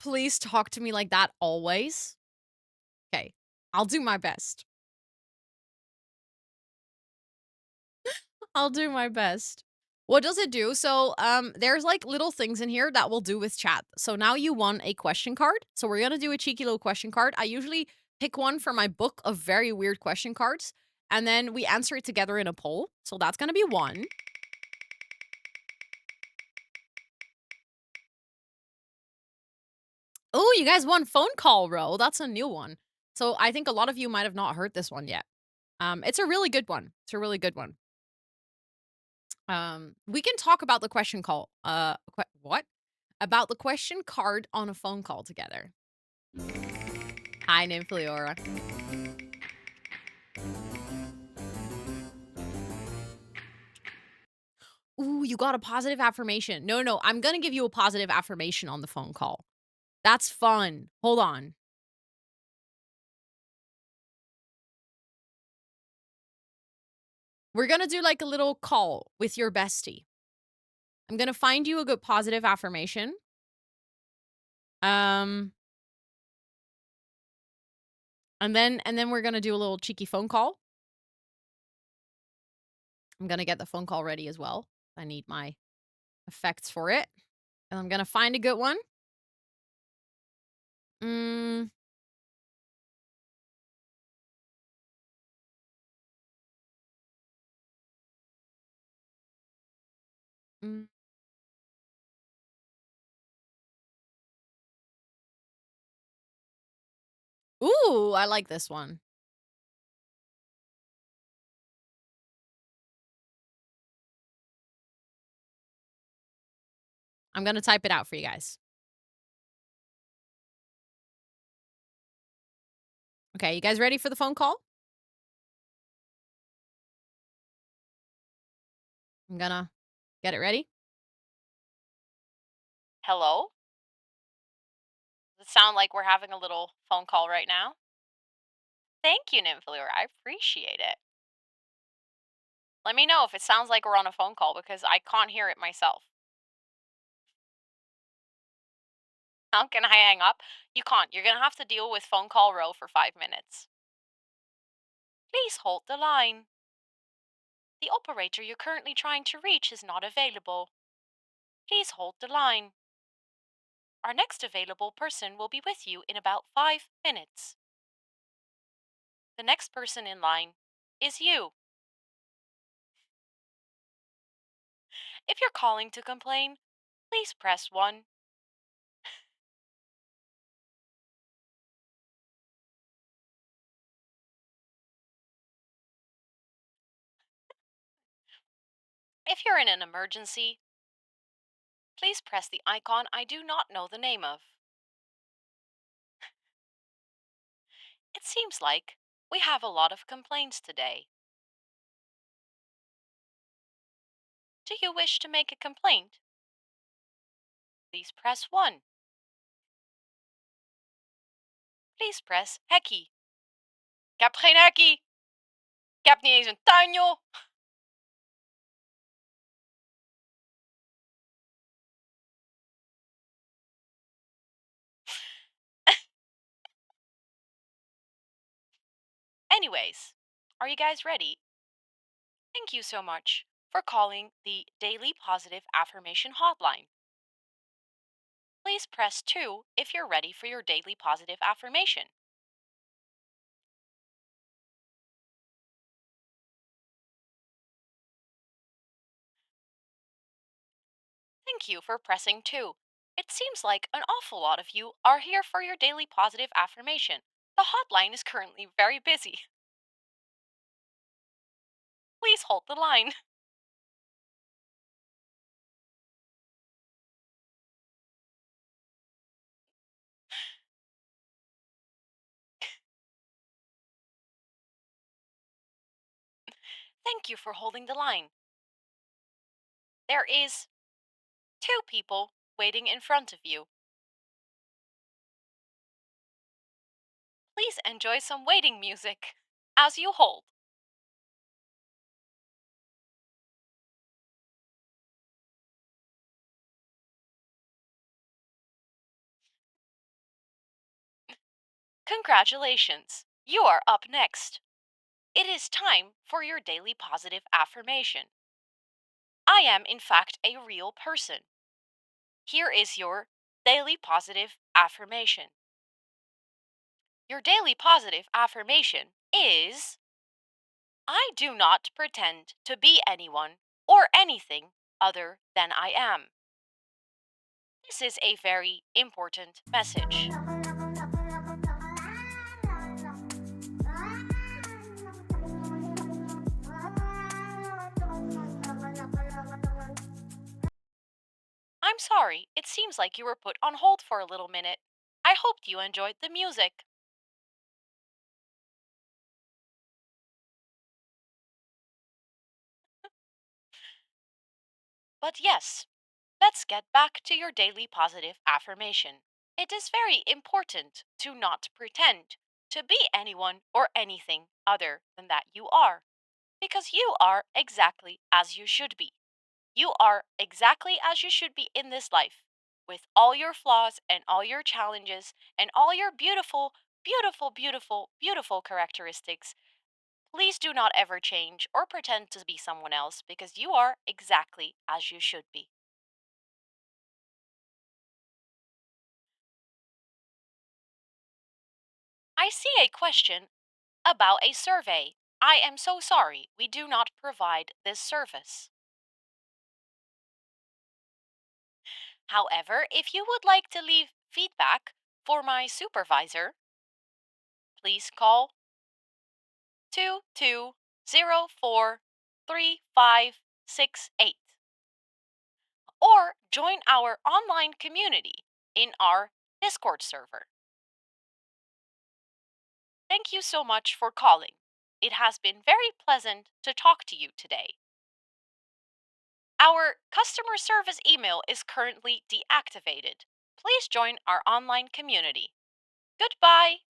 Please talk to me like that always. Okay, I'll do my best. I'll do my best. What does it do? So, there's like little things in here that will do with chat. So now you won a question card. So we're gonna do a cheeky little question card. I usually pick one for my book of very weird question cards. and then we answer it together in a poll. So that's going to be 1. Oh, you guys won phone call row. That's a new one. So I think a lot of you might have not heard this one yet. It's a really good one. It's a really good one. We can talk about the question call. What? About the question card on a phone call together. Hi, Nymphleora. Ooh, you got a positive affirmation. No, I'm gonna give you a positive affirmation on the phone call. That's fun. Hold on. We're gonna do like a little call with your bestie. I'm gonna find you a good positive affirmation. Um, and then we're gonna do a little cheeky phone call. I'm gonna get the phone call ready as well. I need my effects for it. And I'm gonna find a good one. Mm, mm. Ooh, I like this one. I'm gonna type it out for you guys. Okay, you guys ready for the phone call? I'm gonna get it ready. Hello? Does it sound like we're having a little phone call right now? Thank you, Nymphleer. I appreciate it. Let me know if it sounds like we're on a phone call because I can't hear it myself. How can I hang up? You can't. You're gonna have to deal with phone call row for 5 minutes. Please hold the line. The operator you're currently trying to reach is not available. Please hold the line. Our next available person will be with you in about 5 minutes. The next person in line is you. If you're calling to complain, please press 1. If you're in an emergency, please press the icon I do not know the name of. It seems like we have a lot of complaints today. Do you wish to make a complaint? Please press 1. Please press hekkie. Ik heb geen hekkie. Ik heb niet eens een tuin, joh. Anyways, are you guys ready? Thank you so much for calling the Daily Positive Affirmation Hotline. Please press 2 if you're ready for your daily positive affirmation. Thank you for pressing 2. It seems like an awful lot of you are here for your daily positive affirmation. The hotline is currently very busy. Please hold the line. Thank you for holding the line. There is 2 people waiting in front of you. Please enjoy some waiting music as you hold. Congratulations! You are up next. It is time for your daily positive affirmation. I am, in fact, a real person. Here is your daily positive affirmation. Your daily positive affirmation is I do not pretend to be anyone or anything other than I am. This is a very important message. I'm sorry, it seems like you were put on hold for a little minute. I hoped you enjoyed the music. But yes, let's get back to your daily positive affirmation. It is very important to not pretend to be anyone or anything other than that you are, because you are exactly as you should be. You are exactly as you should be in this life, with all your flaws and all your challenges and all your beautiful, beautiful, beautiful, beautiful characteristics. Please do not ever change or pretend to be someone else because you are exactly as you should be. I see a question about a survey. I am so sorry, we do not provide this service. However, if you would like to leave feedback for my supervisor, please call 22043568 or join our online community in our Discord server. Thank you so much for calling. It has been very pleasant to talk to you today. Our customer service email is currently deactivated. Please join our online community. Goodbye.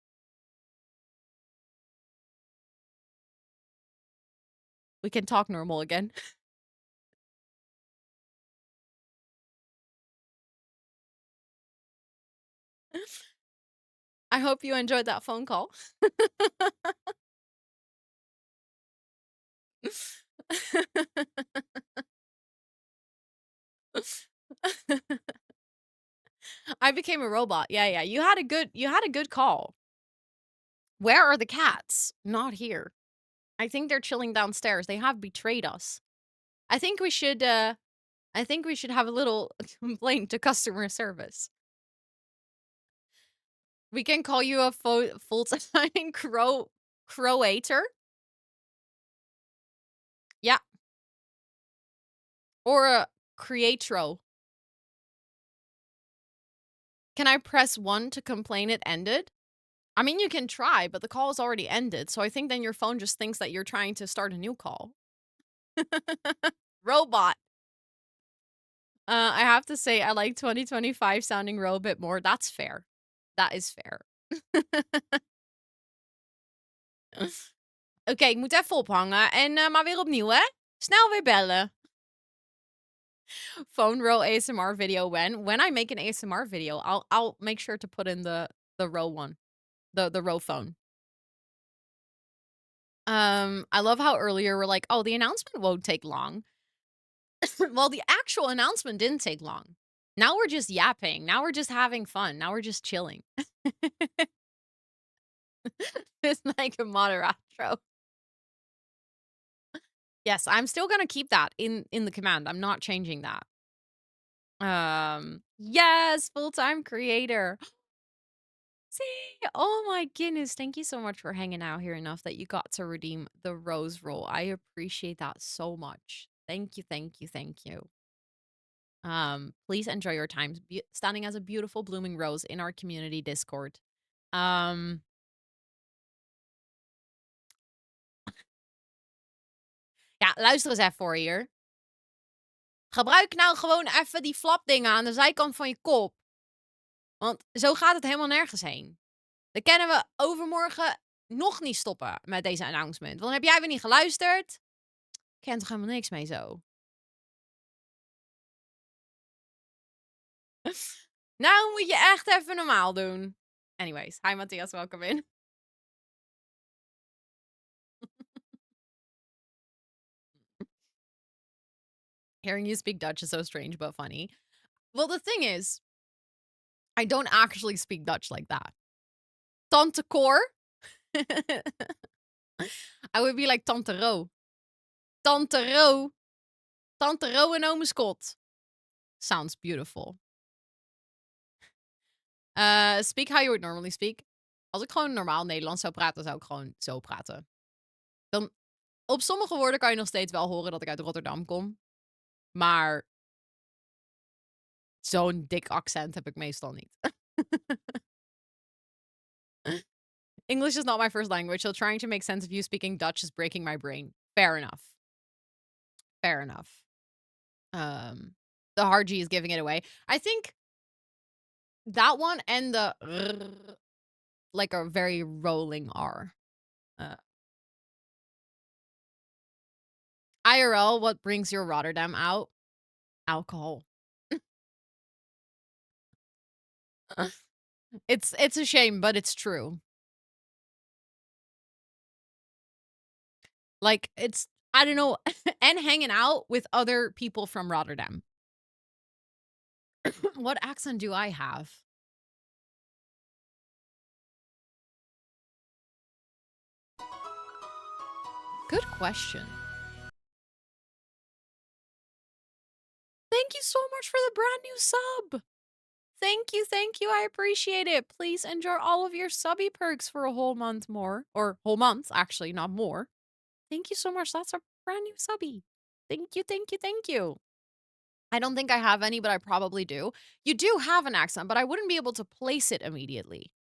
We can talk normal again. I hope you enjoyed that phone call. I became a robot. Yeah, yeah. You had a good call. Where are the cats? Not here. I think they're chilling downstairs. They have betrayed us. I think we should have a little complaint to customer service. We can call you a full-time croater. Yeah. Or a creatro. Can I press 1 to complain it ended? I mean, you can try, but the call is already ended. So I think then your phone just thinks that you're trying to start a new call. Robot. I have to say, I like 2025 sounding Ro a bit more. That's fair. Dat is fair. Oké, ik moet even ophangen. En, maar weer opnieuw, hè? Snel weer bellen. Phone row ASMR video when I make an ASMR video, I'll make sure to put in the row one. The row phone. I love how earlier we're like, "Oh, the announcement won't take long." Well, the actual announcement didn't take long. Now we're just yapping. Now we're just having fun. Now we're just chilling. It's like a moderatro. Yes, I'm still gonna keep that in the command. I'm not changing that. Yes, full-time creator. See? Oh my goodness. Thank you so much for hanging out here enough that you got to redeem the rose roll. I appreciate that so much. Thank you, thank you, thank you. Please enjoy your time standing as a beautiful blooming rose in our community Discord. Um, ja, luister eens even voor hier. Gebruik nou gewoon even die flapdingen aan de zijkant van je kop. Want zo gaat het helemaal nergens heen. Dan kunnen we overmorgen nog niet stoppen met deze announcement. Want dan heb jij weer niet geluisterd. Kent toch helemaal niks mee zo. Nou moet je echt even normaal doen. Anyways, hi Matthias, welcome in. Hearing you speak Dutch is so strange but funny. Well, the thing is, I don't actually speak Dutch like that. Tante Cor. I would be like Tante Ro. Tante Ro. Tante Ro en Ome Scott. Sounds beautiful. Speak how you would normally speak. Als ik gewoon normaal Nederlands zou praten, zou ik gewoon zo praten. Dan, op sommige woorden kan je nog steeds wel horen dat ik uit Rotterdam kom. Maar zo'n dik accent heb ik meestal niet. English is not my first language, so trying to make sense of you speaking Dutch is breaking my brain. Fair enough. Fair enough. The hard G is giving it away. I think that one and the like a very rolling R. IRL, what brings your Rotterdam out? Alcohol. It's a shame, but it's true. Like, it's I don't know, and hanging out with other people from Rotterdam. What accent do I have? Good question. Thank you so much for the brand new sub. Thank you. I appreciate it. Please enjoy all of your subby perks for a whole month more. Or whole month, actually, not more. Thank you so much. That's a brand new subby. Thank you. I don't think I have any, but I probably do. You do have an accent, but I wouldn't be able to place it immediately.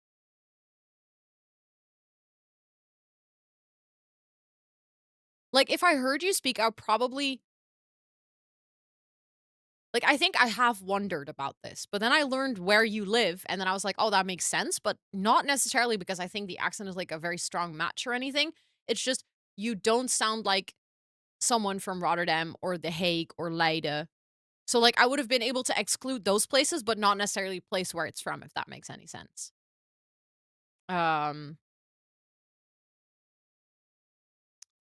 Like, if I heard you speak, I'll probably like, I think I have wondered about this, but then I learned where you live, and then I was like, "Oh, that makes sense," but not necessarily because I think the accent is, like, a very strong match or anything. It's just you don't sound like someone from Rotterdam or The Hague or Leiden. So, like, I would have been able to exclude those places, but not necessarily place where it's from, if that makes any sense. Um,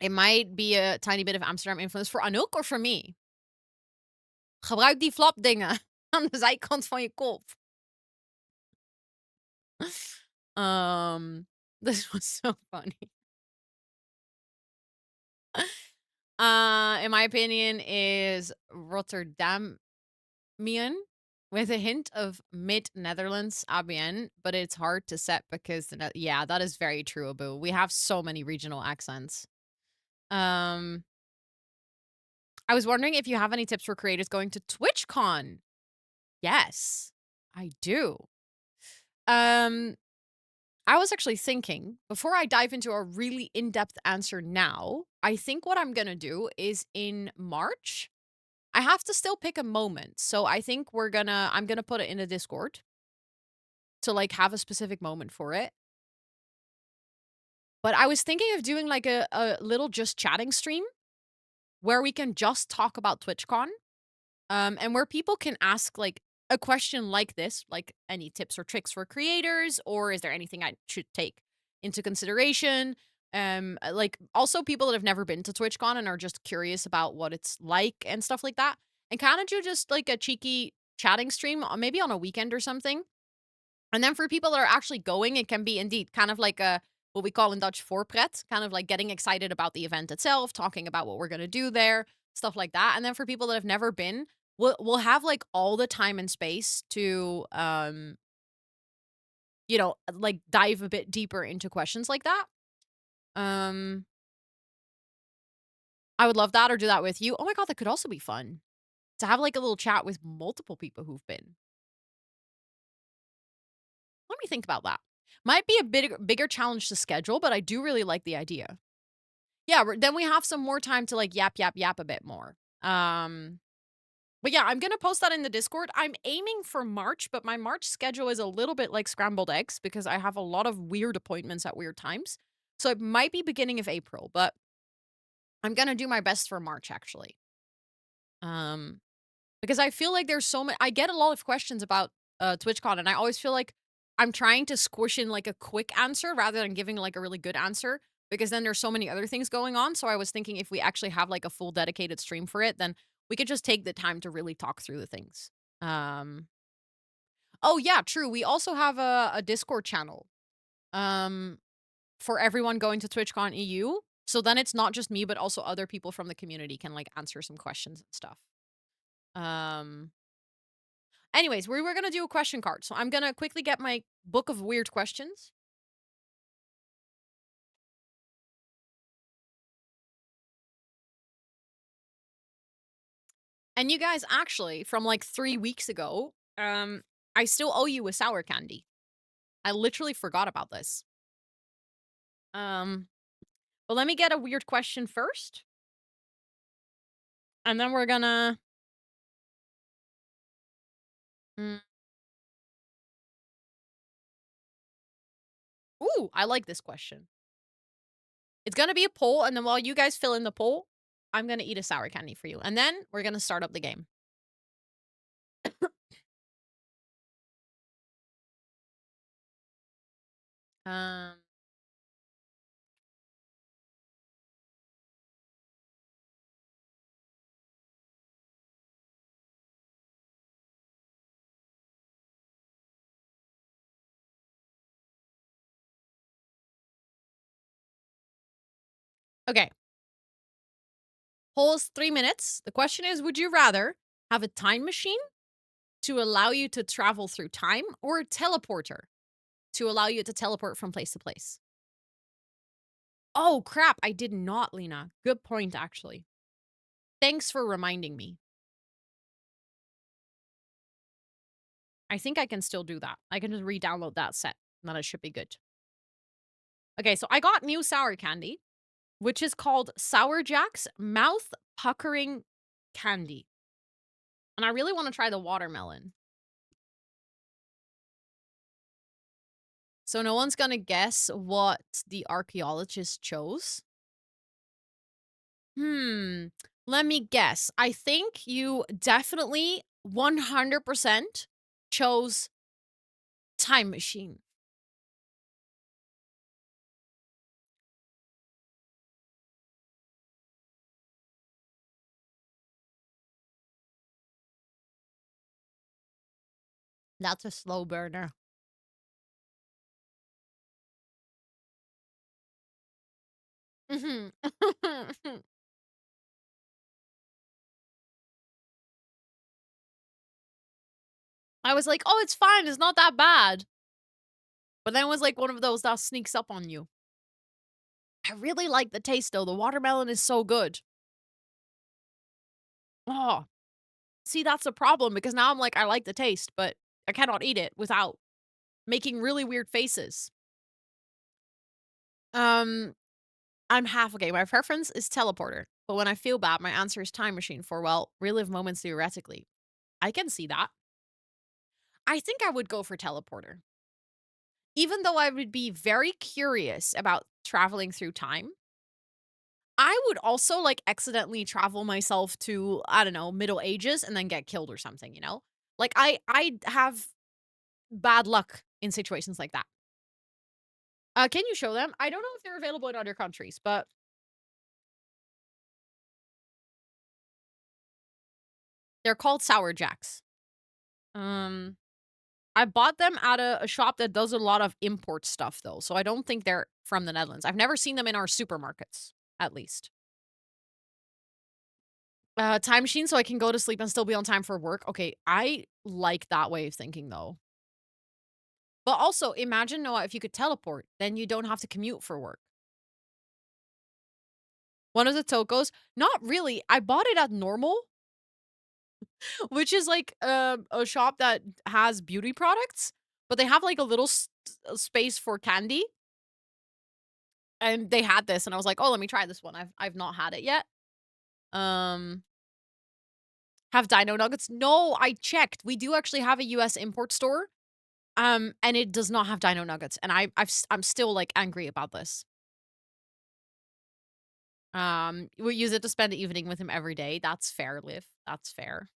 it might be a tiny bit of Amsterdam influence for Anouk or for me. Gebruik die flapdingen aan de zijkant van je kop. This was so funny. In my opinion, is Rotterdamian with a hint of mid-Netherlands ABN, but it's hard to set because yeah, that is very true, Abu. We have so many regional accents. I was wondering if you have any tips for creators going to TwitchCon. Yes, I do. I was actually thinking, before I dive into a really in-depth answer now, I think what I'm gonna do is in March, I have to still pick a moment. So I think I'm gonna put it in the Discord to like have a specific moment for it. But I was thinking of doing like a little just chatting stream where we can just talk about TwitchCon. And where people can ask like a question like this, like any tips or tricks for creators, or is there anything I should take into consideration? Like also people that have never been to TwitchCon and are just curious about what it's like and stuff like that. And kind of do just like a cheeky chatting stream, maybe on a weekend or something. And then for people that are actually going, it can be indeed kind of like a what we call in Dutch voorpret, kind of like getting excited about the event itself, talking about what we're gonna do there, stuff like that. And then for people that have never been, we'll have like all the time and space to like dive a bit deeper into questions like that. Um I would love that or do that with you. Oh my god, that could also be fun. To have like a little chat with multiple people who've been. Let me think about that. Might be a bigger challenge to schedule, but I do really like the idea. Yeah, then we have some more time to like yap a bit more. But yeah, I'm gonna post that in the Discord. I'm aiming for March, but my March schedule is a little bit like scrambled eggs because I have a lot of weird appointments at weird times. So it might be beginning of April, but I'm gonna do my best for March actually. Because I feel like there's so many. I get a lot of questions about TwitchCon, and I always feel like I'm trying to squish in like a quick answer rather than giving like a really good answer. Because then there's so many other things going on. So I was thinking if we actually have like a full dedicated stream for it, then we could just take the time to really talk through the things. Oh yeah, true. We also have a Discord channel. For everyone going to TwitchCon EU. So then it's not just me, but also other people from the community can like answer some questions and stuff. Um Anyways, we were gonna do a question card. So I'm gonna quickly get my book of weird questions. And you guys actually, from like 3 weeks ago, I still owe you a sour candy. I literally forgot about this. Um, but let me get a weird question first. And then we're gonna mm. Ooh, I like this question. It's gonna be a poll, and then while you guys fill in the poll, I'm gonna eat a sour candy for you. And then we're gonna start up the game. Um Okay. Poll is 3 minutes. The question is, would you rather have a time machine to allow you to travel through time or a teleporter to allow you to teleport from place to place? Oh, crap. I did not, Lena. Good point, actually. Thanks for reminding me. I think I can still do that. I can just re-download that set, and then it should be good. Okay, so I got new sour candy, which is called Sour Jack's Mouth Puckering Candy. And I really want to try the watermelon. So no one's gonna guess what the archaeologist chose. Let me guess. I think you definitely 100% chose time machine. That's a slow burner. Mhm. I was like, "Oh, it's fine. It's not that bad." But then it was like one of those that sneaks up on you. I really like the taste though. The watermelon is so good. Oh, see, that's a problem because now I'm like, I like the taste, but I cannot eat it without making really weird faces. Um, I'm half okay. My preference is teleporter, but when I feel bad, my answer is time machine for, well, relive moments theoretically. I can see that. I think I would go for teleporter. Even though I would be very curious about traveling through time, I would also like accidentally travel myself to, I don't know, Middle Ages and then get killed or something, you know? Like I have bad luck in situations like that. Can you show them? I don't know if they're available in other countries, but they're called Sour Jacks. Um I bought them at a shop that does a lot of import stuff though, so I don't think they're from the Netherlands. I've never seen them in our supermarkets, at least. Time machine so I can go to sleep and still be on time for work. Okay, I like that way of thinking though. But also, imagine, Noah, if you could teleport, then you don't have to commute for work. One of the tokos, not really. I bought it at Normal, which is like a shop that has beauty products, but they have like a little space for candy. And they had this, and I was like, "Oh, let me try this one." I've not had it yet. Um, have Dino Nuggets? No, I checked. We do actually have a US import store, and it does not have Dino Nuggets, and I'm still like angry about this. We use it to spend the evening with him every day. That's fair, Liv. That's fair.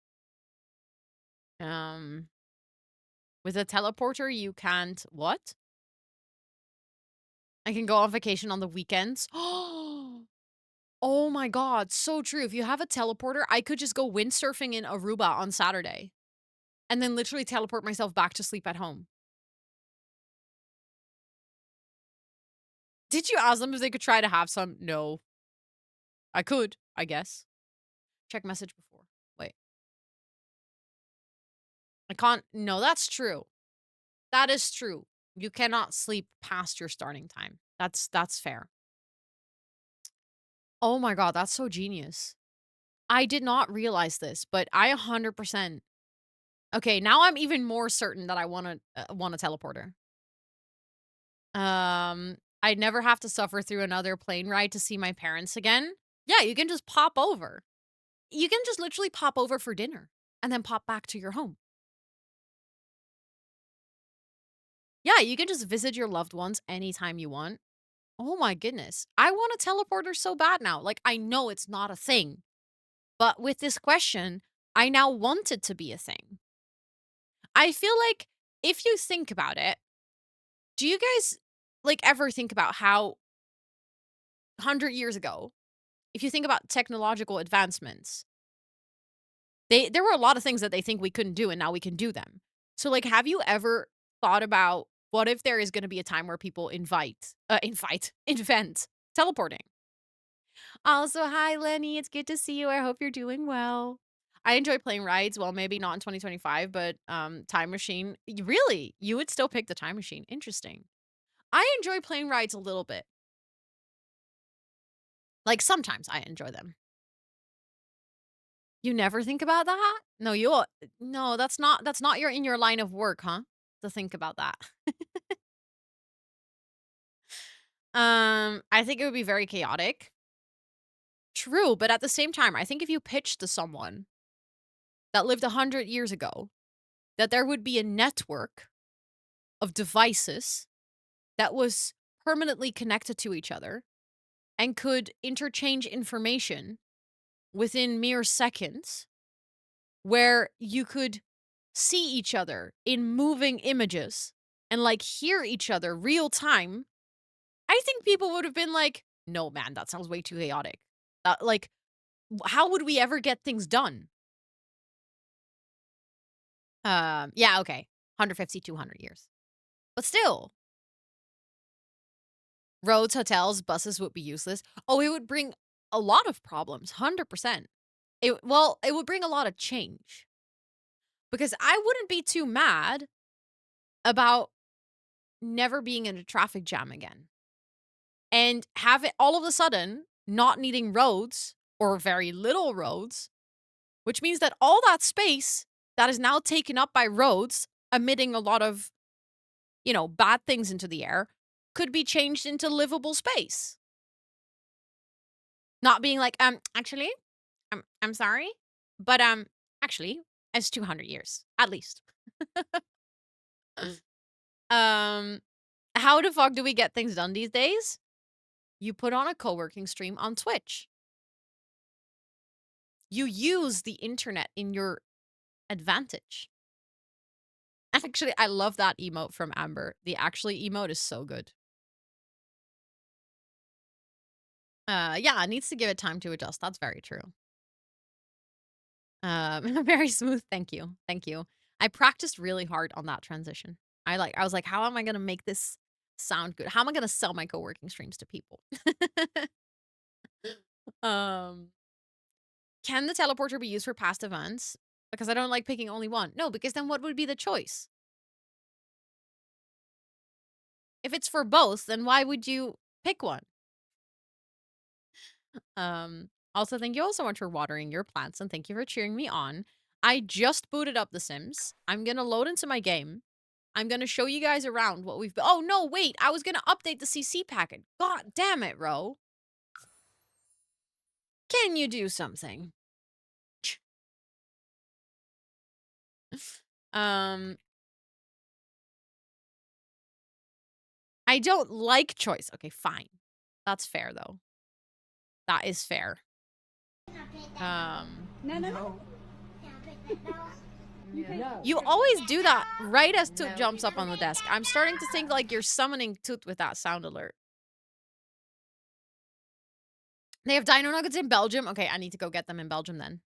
Um, with a teleporter, you can't what? I can go on vacation on the weekends. Oh my god, so true. If you have a teleporter, I could just go windsurfing in Aruba on Saturday and then literally teleport myself back to sleep at home. Did you ask them if they could try to have some? No. I could, I guess. Check message before. Wait. I can't. No, that's true. That is true. You cannot sleep past your starting time. That's fair. Oh my god, that's so genius. I did not realize this, but I 100%. Okay, now I'm even more certain that I want a teleporter. I'd never have to suffer through another plane ride to see my parents again. Yeah, you can just pop over. You can just literally pop over for dinner and then pop back to your home. Yeah, you can just visit your loved ones anytime you want. Oh my goodness. I want a teleporter so bad now. Like, I know it's not a thing, but with this question, I now want it to be a thing. I feel like if you think about it, do you guys like ever think about how 100 years ago, if you think about technological advancements, there were a lot of things that they think we couldn't do and now we can do them. So like have you ever thought about what if there is going to be a time where people invent teleporting? Also, hi Lenny, it's good to see you. I hope you're doing well. I enjoy playing rides. Well, maybe not in 2025, but time machine. Really? You would still pick the time machine. Interesting. I enjoy playing rides a little bit. Like sometimes I enjoy them. You never think about that? No, no, that's not your in your line of work, huh? To think about that. I think it would be very chaotic. True, but at the same time, I think if you pitch to someone that lived 100 years ago that there would be a network of devices that was permanently connected to each other and could interchange information within mere seconds, where you could see each other in moving images and like hear each other real time, I think people would have been like, no, man, that sounds way too chaotic. Like, how would we ever get things done? Yeah, okay. 150, 200 years. But still, roads, hotels, buses would be useless. Oh, it would bring a lot of problems, 100%. It would bring a lot of change. Because I wouldn't be too mad about never being in a traffic jam again. And have it all of a sudden not needing roads or very little roads, which means that all that space that is now taken up by roads emitting a lot of, bad things into the air could be changed into livable space. Not being like, actually, I'm sorry, but actually, it's 200 years at least. um how the fuck do we get things done these days? You put on a co-working stream on Twitch. You use the internet in your advantage. Actually, I love that emote from Amber. The actually emote is so good. Yeah, it needs to give it time to adjust. That's very true. Very smooth. Thank you. Thank you. I practiced really hard on that transition. I was like, how am I gonna make this sound good? How am I gonna sell my co-working streams to people? um, can the teleporter be used for past events? Because I don't like picking only one. No, because then what would be the choice? If it's for both, then why would you pick one? Also, thank you all so much for watering your plants and thank you for cheering me on. I just booted up The Sims. I'm gonna load into my game. I'm gonna show you guys around what we've. Oh no, wait! I was gonna update the CC packet. God damn it, Ro! Can you do something? um, I don't like choice. Okay, fine. That's fair though. That is fair. No. You always do that right as Toot jumps up on the desk. I'm starting to think like you're summoning Toot with that sound alert. They have dino nuggets in Belgium. Okay, I need to go get them in Belgium then.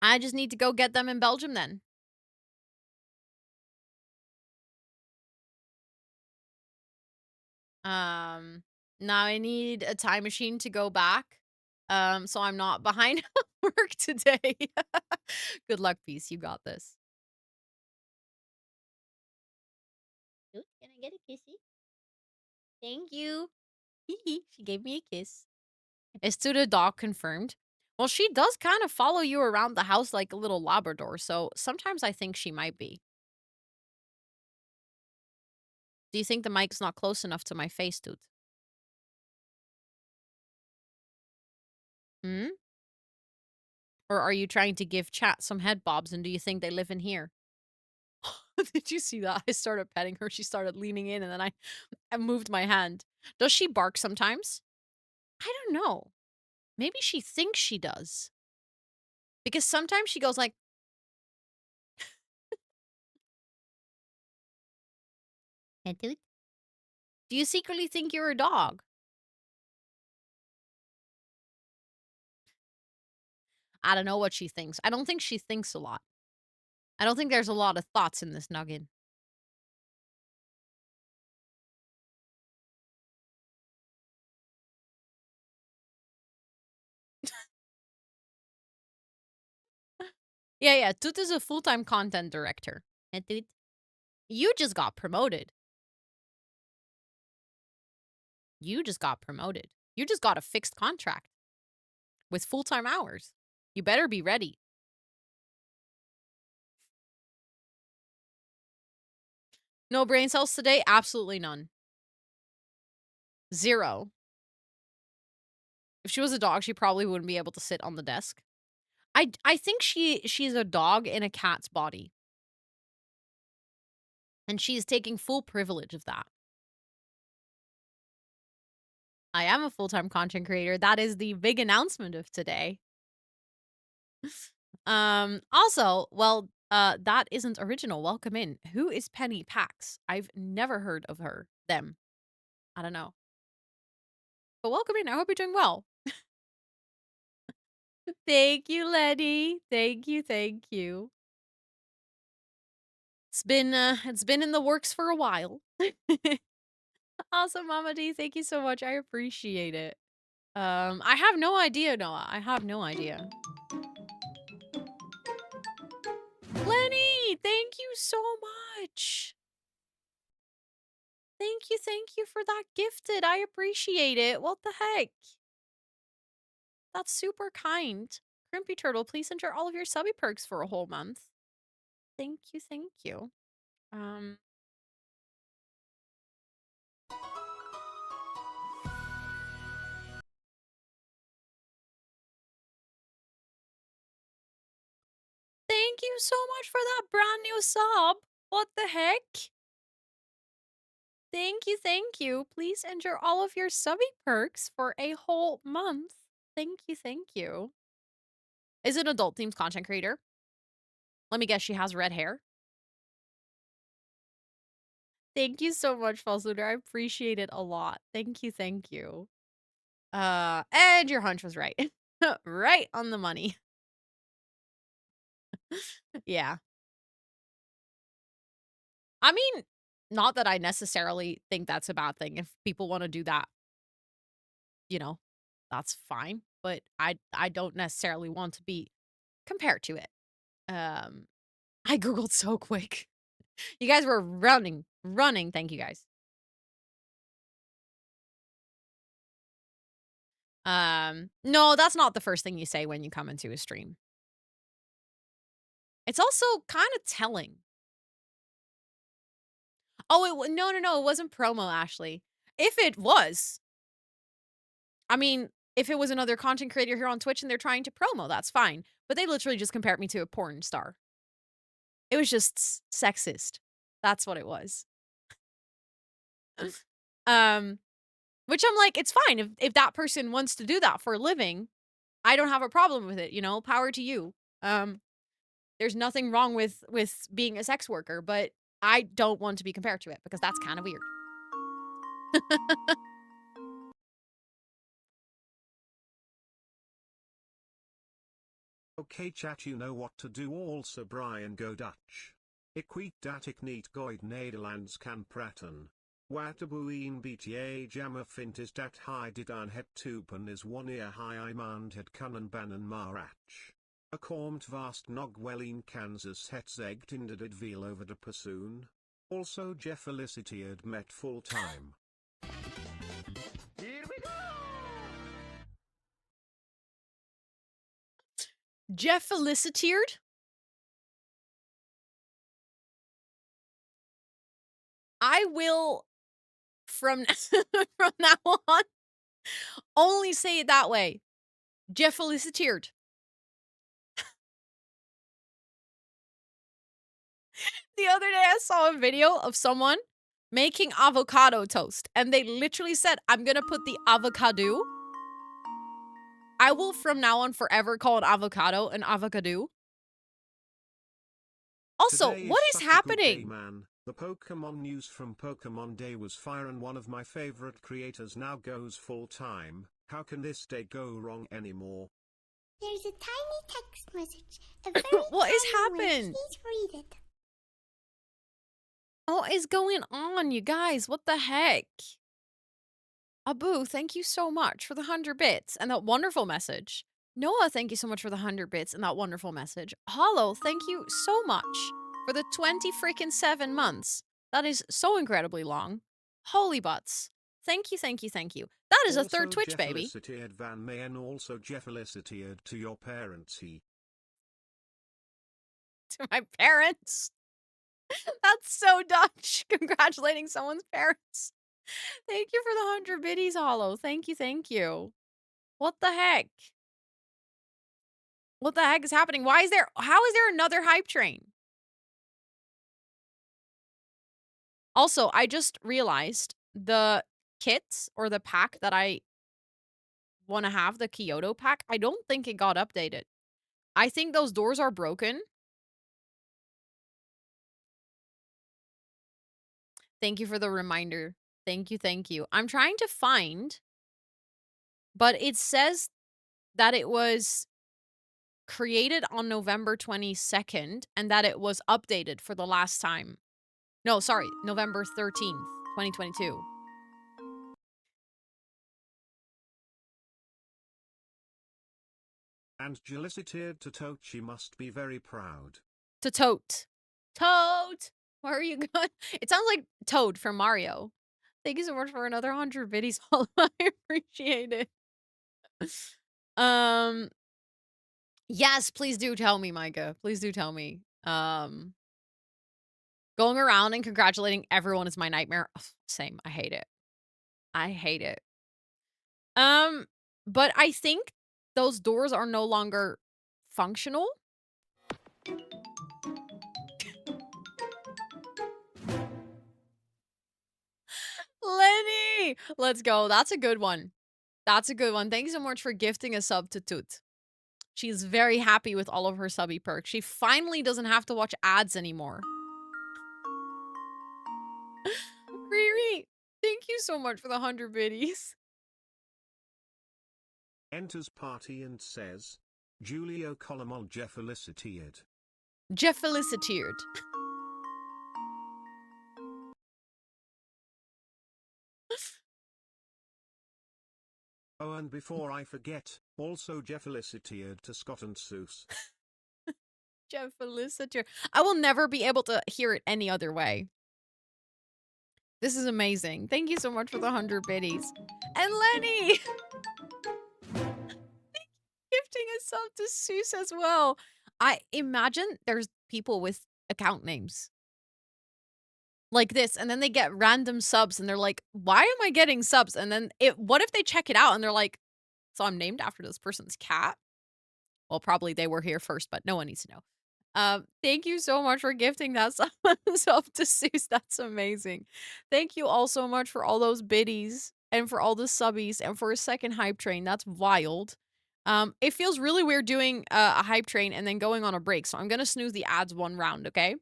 I just need to go get them in Belgium then. Now I need a time machine to go back. So I'm not behind work today. Good luck, Peace. You got this. Ooh, can I get a kissy? Thank you. She gave me a kiss. Is to the dog confirmed? Well, she does kind of follow you around the house like a little Labrador, so sometimes I think she might be. Do you think the mic's not close enough to my face, dude? Hmm? Or are you trying to give chat some head bobs and do you think they live in here? Did you see that? I started petting her. She started leaning in and then I moved my hand. Does she bark sometimes? I don't know. Maybe she thinks she does. Because sometimes she goes like, "Hey, dude. Do you secretly think you're a dog?" I don't know what she thinks. I don't think she thinks a lot. I don't think there's a lot of thoughts in this noggin. Yeah. Toot is a full-time content director. Hey, Toot. You just got promoted. You just got promoted. You just got a fixed contract with full-time hours. You better be ready. No brain cells today? Absolutely none. Zero. If she was a dog, she probably wouldn't be able to sit on the desk. I think she's a dog in a cat's body. And she's taking full privilege of that. I am a full-time content creator. That is the big announcement of today. Also, well, that isn't original. Welcome in. Who is Penny Pax? I've never heard of her. Them. I don't know. But welcome in. I hope you're doing well. Thank you, Letty. Thank you, thank you. It's been in the works for a while. Awesome, Mama D. Thank you so much. I appreciate it. I have no idea, Noah. I have no idea. Lenny, thank you so much. Thank you for that gifted. I appreciate it. What the heck? That's super kind. Crimpy Turtle, please enter all of your subby perks for a whole month. Thank you, thank you. Um, Thank you so much for that brand new sub. What the heck? Thank you, thank you. Please enter all of your subby perks for a whole month. Thank you, thank you. Is an adult themed content creator. Let me guess, she has red hair. Thank you so much, False Lunar. I appreciate it a lot. Thank you, thank you. And your hunch was right. Right on the money. Yeah. I mean, not that I necessarily think that's a bad thing. If people want to do that, you know, that's fine. But I don't necessarily want to be compared to it. Um, I Googled so quick. You guys were running. Thank you guys. No, that's not the first thing you say when you come into a stream. It's also kind of telling. Oh, no, it wasn't promo, Ashley. If it was, I mean, if it was another content creator here on Twitch and they're trying to promo, that's fine. But they literally just compared me to a porn star. It was just sexist. That's what it was. Which I'm like, it's fine if that person wants to do that for a living. I don't have a problem with it, power to you. There's nothing wrong with being a sex worker, but I don't want to be compared to it because that's kind of weird. Okay chat, you know what to do. Also Brian go Dutch. Ik weet dat ik niet gooit Nederlands kan praten. Watabuin bta jammer fint is dat high did an het tupen is 1 year high iemand het kunnen bannen marach. A kormt vast nog welin Kansas het zegt in de veel over de persoon. Also Jeff feliciteerd met full time. Here we go! Jeff feliciteerd? I will, from, from now on, only say it that way. Jeff feliciteerd. The other day I saw a video of someone making avocado toast, and they literally said, I'm gonna put the avocado. I will from now on forever call it avocado an avocado. Also, Today what is such a good day, happening? man. The Pokemon news from Pokemon Day was fire and one of my favorite creators now goes full time. How can this day go wrong anymore? There's a tiny text message. A very What has tiny one. happened? Please read it. What is going on, you guys? What the heck? Abu, thank you so much for the 100 bits and that wonderful message. Noah, thank you so much for the 100 bits and that wonderful message. Hollow, thank you so much for the 20 freaking 7 months. That is so incredibly long. Holy butts. Thank you, thank you, thank you. That is a third Also Twitch, baby. Feliciteerd Van Mayen also feliciteerd to your parents he. To my parents. That's so Dutch. Congratulating someone's parents. Thank you for the 100 biddies, Hollow. Thank you, thank you. What the heck? What the heck is happening? How is there another hype train? Also, I just realized the kit or the pack that I want to have, the Kyoto pack, I don't think it got updated. I think those doors are broken. Thank you for the reminder. Thank you, thank you. I'm trying to find, but it says that it was created on November 22nd and that it was updated for the last time. No, sorry, November 13th, 2022. And feliciteerd to Tochi must be very proud. To Tote. Tote! Where are you going? It sounds like Toad from Mario. Thank you so much for another 100 biddies. I appreciate it. Yes, please do tell me, Micah. Please do tell me. Going around and congratulating everyone is my nightmare. Ugh, same. I hate it. I hate it. But I think those doors are no longer functional. Lenny! Let's go. That's a good one. That's a good one. Thank you so much for gifting a sub to Toot. She's very happy with all of her subby perks. She finally doesn't have to watch ads anymore. Riri, thank you so much for the 100 biddies. Enters party and says, Julio Colomol feliciteerd. Jeff feliciteerd. Oh, and before I forget, also feliciteerd to Scott and Seuss. Jeff feliciteerd. I will never be able to hear it any other way. This is amazing. Thank you so much for the 100 biddies. And Lenny! Gifting a sub to Seuss as well. I imagine there's people with account names like this, and then they get random subs, and they're like, why am I getting subs? And then what if they check it out, and they're like, so I'm named after this person's cat? Well, probably they were here first, but no one needs to know. Thank you so much for gifting that sub to Seuss. That's amazing. Thank you all so much for all those biddies, and for all the subbies, and for a second hype train. That's wild. It feels really weird doing a hype train and then going on a break, so I'm gonna snooze the ads one round, okay?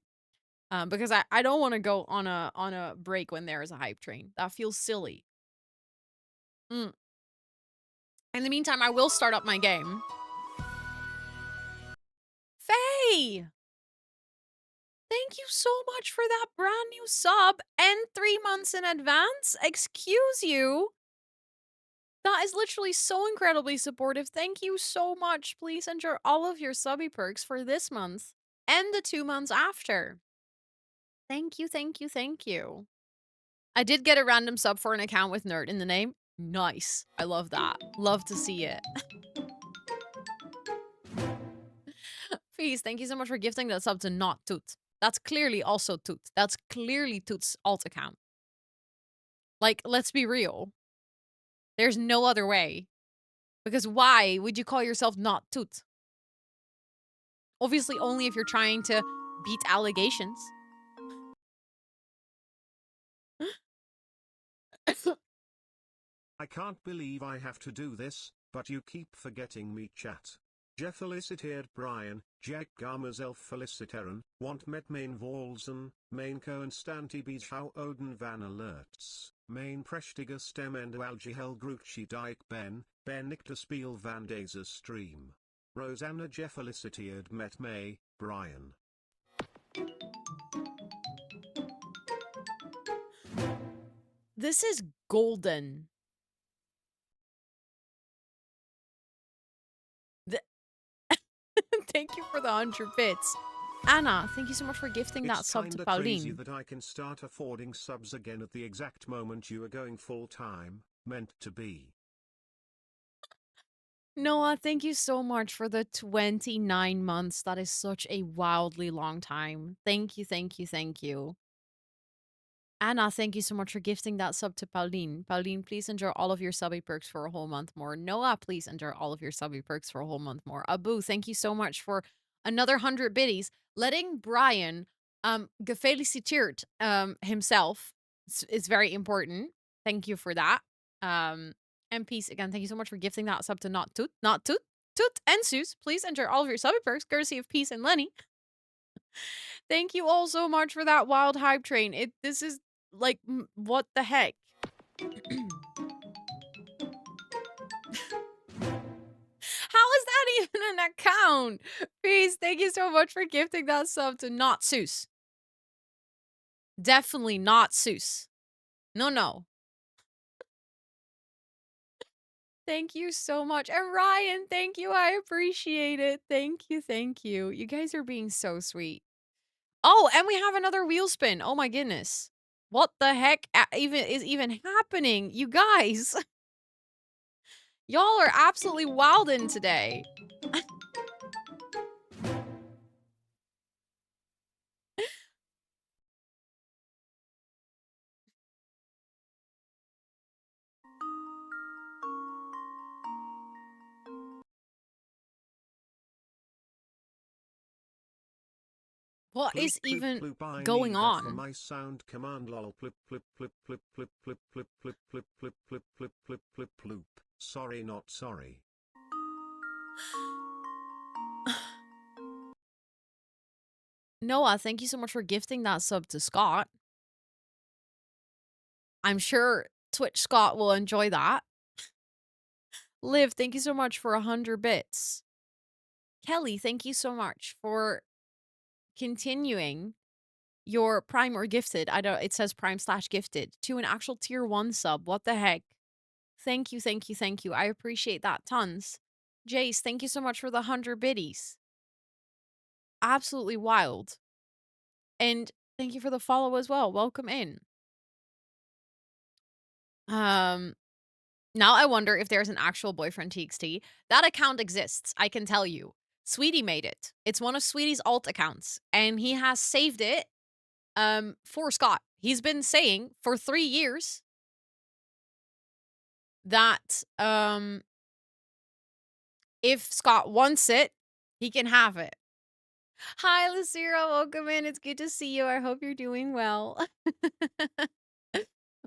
Because I don't want to go on a break when there is a hype train. That feels silly. In the meantime, I will start up my game. Faye! Thank you so much for that brand new sub and 3 months in advance. Excuse you. That is literally so incredibly supportive. Thank you so much. Please enjoy all of your subby perks for this month and the 2 months after. Thank you, thank you, thank you. I did get a random sub for an account with nerd in the name. Nice. I love that. Love to see it. Feast, thank you so much for gifting that sub to Not Toot. That's clearly also Toot. That's clearly Toot's alt account. Like, let's be real. There's no other way. Because why would you call yourself Not Toot? Obviously, only if you're trying to beat allegations. I can't believe I have to do this, but you keep forgetting me, chat. Je feliciteerd Brian, Jack Gamer zelf feliciteren, want met mijn volzen, mijn constantie bijhou Odin van alerts, mijn prachtige stem en algehel grootje dijk ben ik de speel van deze stream. Rosanna je feliciteerd met mij, Brian. This is golden. Thank you for the 100 bits. Anna, thank you so much for gifting that sub to It's kinda crazy Pauline. that I can start affording subs again at the exact moment you are going full time, meant to be. Noah, thank you so much for the 29 months. That is such a wildly long time. Thank you, thank you, thank you. Anna, thank you so much for gifting that sub to Pauline. Pauline, please enjoy all of your subby perks for a whole month more. Noah, please enjoy all of your subby perks for a whole month more. Abu, thank you so much for another 100 biddies. Letting Brian gefeliciteerd himself is very important. Thank you for that. And peace again. Thank you so much for gifting that sub to Not Toot. Not Toot. Toot and Seuss. Please enjoy all of your subby perks, courtesy of Peace and Lenny. Thank you all so much for that wild hype train. This is like, what the heck? How is that even an account? Peace, thank you so much for gifting that sub to Not Seuss. Definitely not Seuss. No. Thank you so much. And Ryan, thank you. I appreciate it. Thank you, thank you. You guys are being so sweet. Oh, and we have another wheel spin. Oh my goodness. What the heck is even happening? You guys. Y'all are absolutely wildin' today. What Ploop, is ploop, even ploop, I going need that for on? my sound command lol plip plip plip plip plip plip plip plip plip plip plip plip plip plip ploop. Sorry not sorry. Noah, thank you so much for gifting that sub to Scott. I'm sure Twitch Scott will enjoy that. Liv, thank you so much for 100 bits. Kelly, thank you so much for continuing your Prime or Gifted. It says Prime/Gifted to an actual tier 1 sub. What the heck? Thank you, thank you, thank you. I appreciate that tons. Jace, thank you so much for the 100 biddies. Absolutely wild. And thank you for the follow as well. Welcome in. Now I wonder if there's an actual boyfriend TXT. That account exists, I can tell you. Sweetie made it. It's one of Sweetie's alt accounts, and he has saved it for Scott. He's been saying for 3 years that if Scott wants it, he can have it. Hi, Lucira. Welcome in. It's good to see you. I hope you're doing well.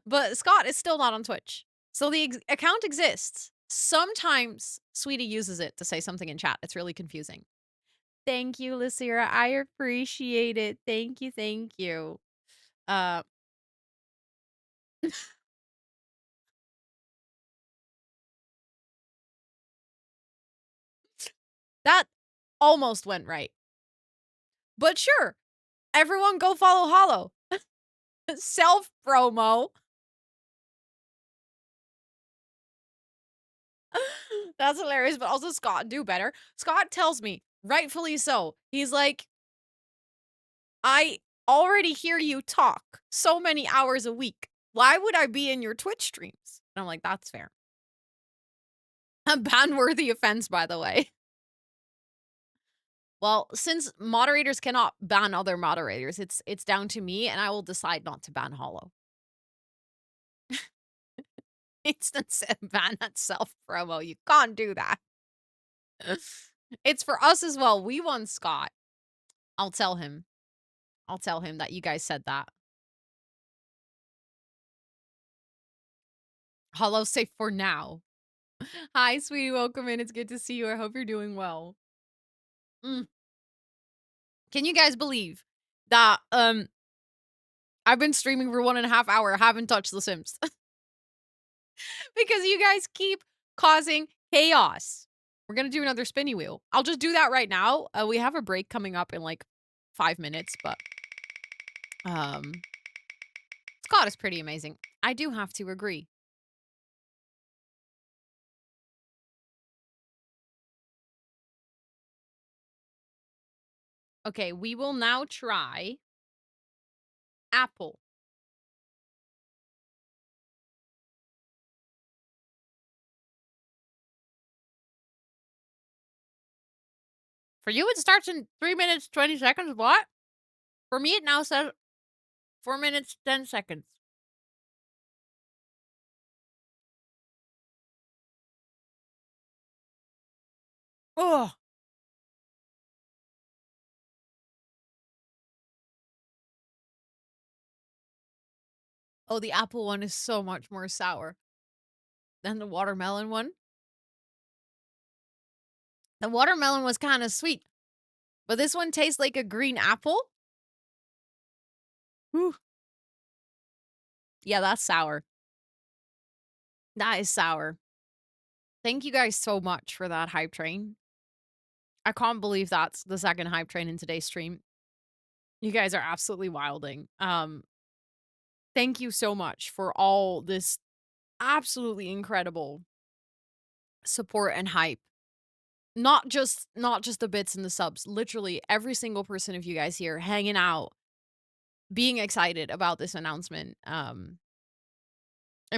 But Scott is still not on Twitch. So the account exists. Sometimes Sweetie uses it to say something in chat. It's really confusing. Thank you, Lucira. I appreciate it. Thank you, thank you. That almost went right. But sure, Everyone go follow Hollow. Self promo. That's hilarious, but also Scott, do better. Scott tells me, rightfully so. He's like, I already hear you talk so many hours a week. Why would I be in your Twitch streams? And I'm like, that's fair. A ban-worthy offense, by the way. Well, since moderators cannot ban other moderators, it's down to me, and I will decide not to ban Hollow. Instant ban at self-promo. You can't do that. It's for us as well. We won Scott. I'll tell him. I'll tell him that you guys said that. Hollow safe for now. Hi, sweetie. Welcome in. It's good to see you. I hope you're doing well. Can you guys believe that I've been streaming for 1.5 hours, haven't touched The Sims? Because you guys keep causing chaos. We're gonna do another spinny wheel. I'll just do that right now. We have a break coming up in like 5 minutes, but Scott is pretty amazing. I do have to agree. Okay, we will now try apple. For you, it starts in 3 minutes, 20 seconds. What? For me, it now says 4 minutes, 10 seconds. Ugh. Oh, the apple one is so much more sour than the watermelon one. The watermelon was kind of sweet, but this one tastes like a green apple. Whew. Yeah, that's sour. That is sour. Thank you guys so much for that hype train. I can't believe that's the second hype train in today's stream. You guys are absolutely wilding. Thank you so much for all this absolutely incredible support and hype. Not just the bits and the subs. Literally every single person of you guys here hanging out, being excited about this announcement. It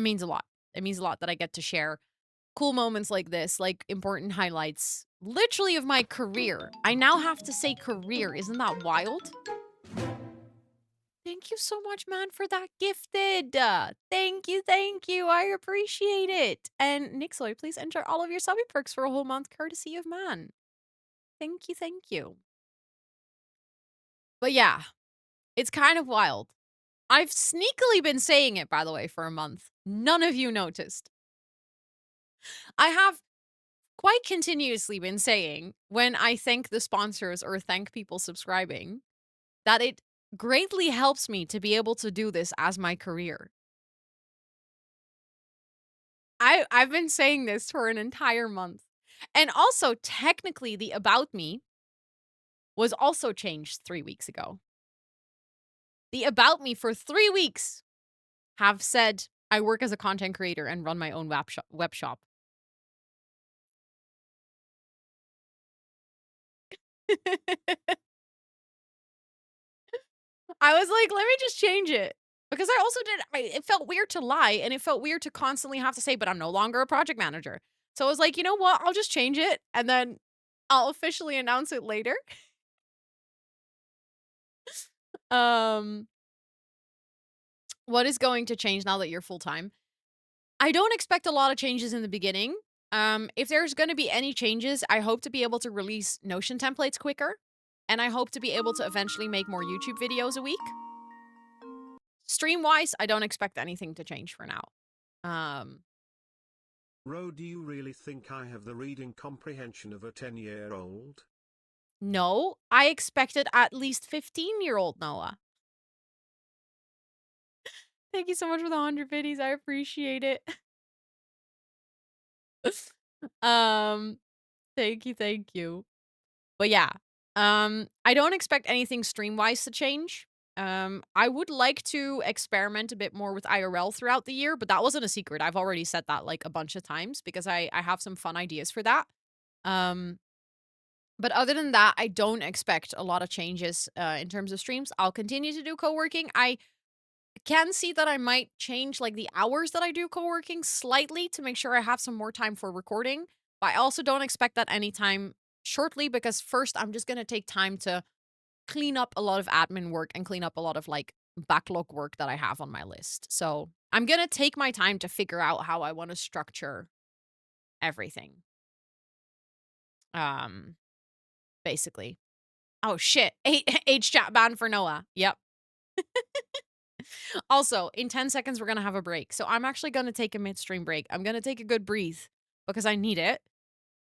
means a lot. It means a lot that I get to share cool moments like this, like important highlights, literally of my career. I now have to say career. Isn't that wild? Thank you so much, man, for that gifted. Thank you, thank you. I appreciate it. And Nixoy, please enter all of your subby perks for a whole month, courtesy of man. Thank you, thank you. But yeah, it's kind of wild. I've sneakily been saying it, by the way, for a month. None of you noticed. I have quite continuously been saying when I thank the sponsors or thank people subscribing that it greatly helps me to be able to do this as my career. I've been saying this for an entire month. And also, technically, the About Me was also changed 3 weeks ago. The About Me for 3 weeks have said I work as a content creator and run my own web shop. I was like, let me just change it. Because I also it felt weird to lie, and it felt weird to constantly have to say, but I'm no longer a project manager. So I was like, you know what? I'll just change it, and then I'll officially announce it later. What is going to change now that you're full-time? I don't expect a lot of changes in the beginning. If there's going to be any changes, I hope to be able to release Notion templates quicker, and I hope to be able to eventually make more YouTube videos a week. Stream-wise, I don't expect anything to change for now. Ro, do you really think I have the reading comprehension of a 10-year-old? No, I expected at least 15-year-old Noah. Thank you so much for the 100 biddies. I appreciate it. Thank you, thank you. But yeah, I don't expect anything stream-wise to change. I would like to experiment a bit more with IRL throughout the year, but that wasn't a secret. I've already said that like a bunch of times because I have some fun ideas for that. Um, but other than that, I don't expect a lot of changes in terms of streams. I'll continue to do co-working. I can see that I might change like the hours that I do co-working slightly to make sure I have some more time for recording. But I also don't expect that anytime shortly because first I'm just gonna take time to clean up a lot of admin work and clean up a lot of like backlog work that I have on my list. So I'm gonna take my time to figure out how I want to structure everything. Um, basically. Oh shit. H chat ban for Noah. Yep. Also, in 10 seconds, we're gonna have a break. So I'm actually gonna take a midstream break. I'm gonna take a good breathe because I need it.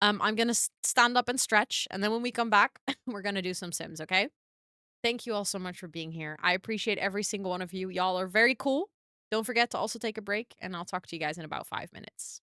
I'm gonna stand up and stretch, and then when we come back, we're gonna do some Sims, okay? Thank you all so much for being here. I appreciate every single one of you. Y'all are very cool. Don't forget to also take a break, and I'll talk to you guys in about 5 minutes.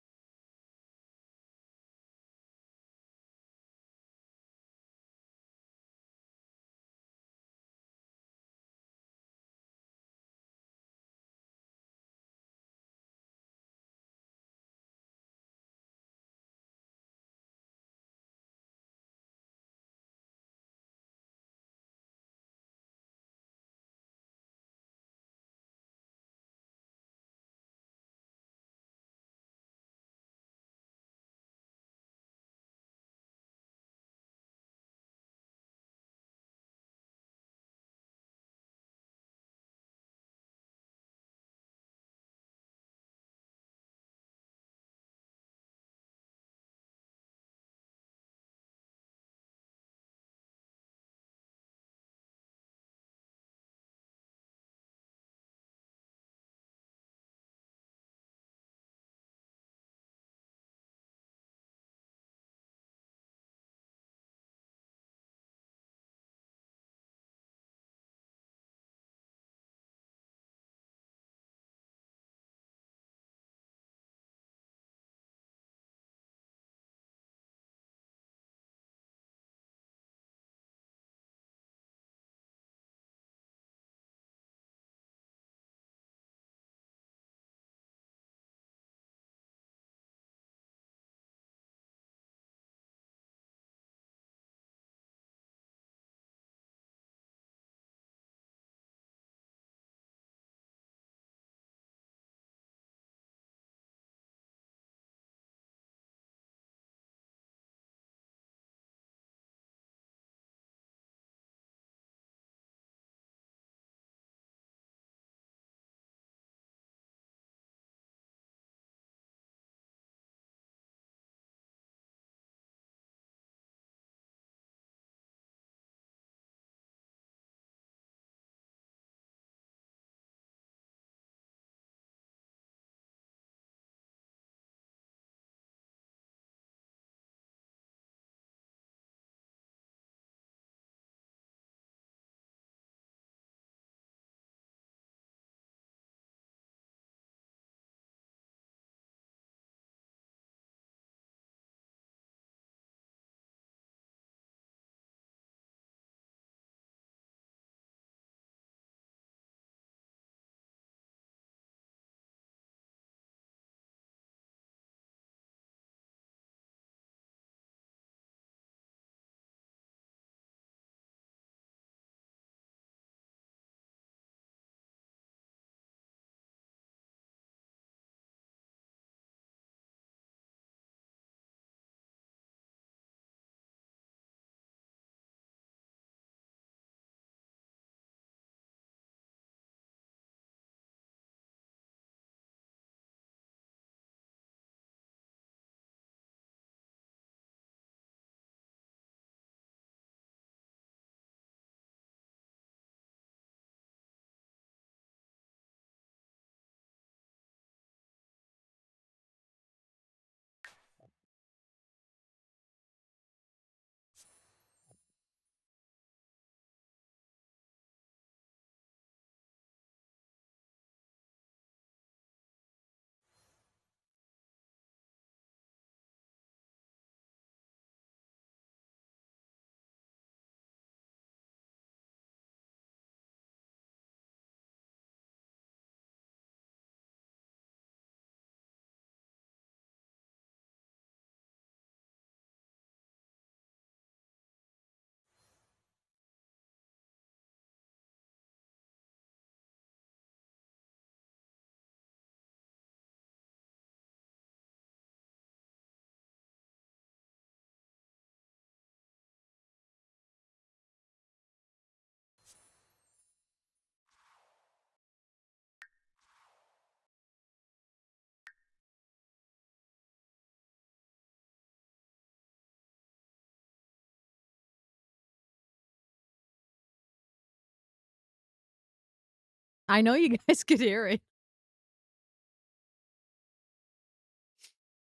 I know you guys could hear it.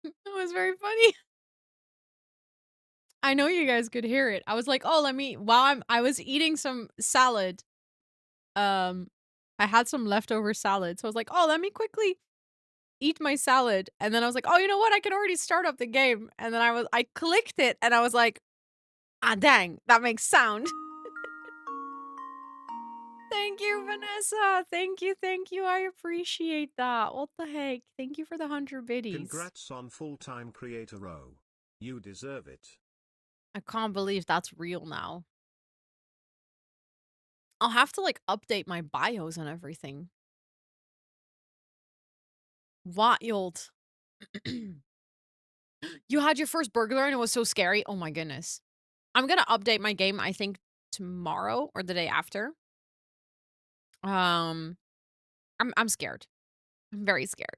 That was very funny. I know you guys could hear it. I was like, "Oh, let me," while I was eating some salad, um, I had some leftover salad, so I was like, "Oh, let me quickly eat my salad," and then I was like, "Oh, you know what? I can already start up the game," and then I clicked it, and I was like, "Ah, dang, that makes sound." Thank you, Vanessa. Thank you. I appreciate that. What the heck? Thank you for the 100 biddies. Congrats on full-time creator Ro. You deserve it. I can't believe that's real now. I'll have to, like, update my bios and everything. Wild. You had your first burglar and it was so scary? Oh my goodness. I'm gonna update my game, I think, tomorrow or the day after. Um, I'm scared. I'm very scared.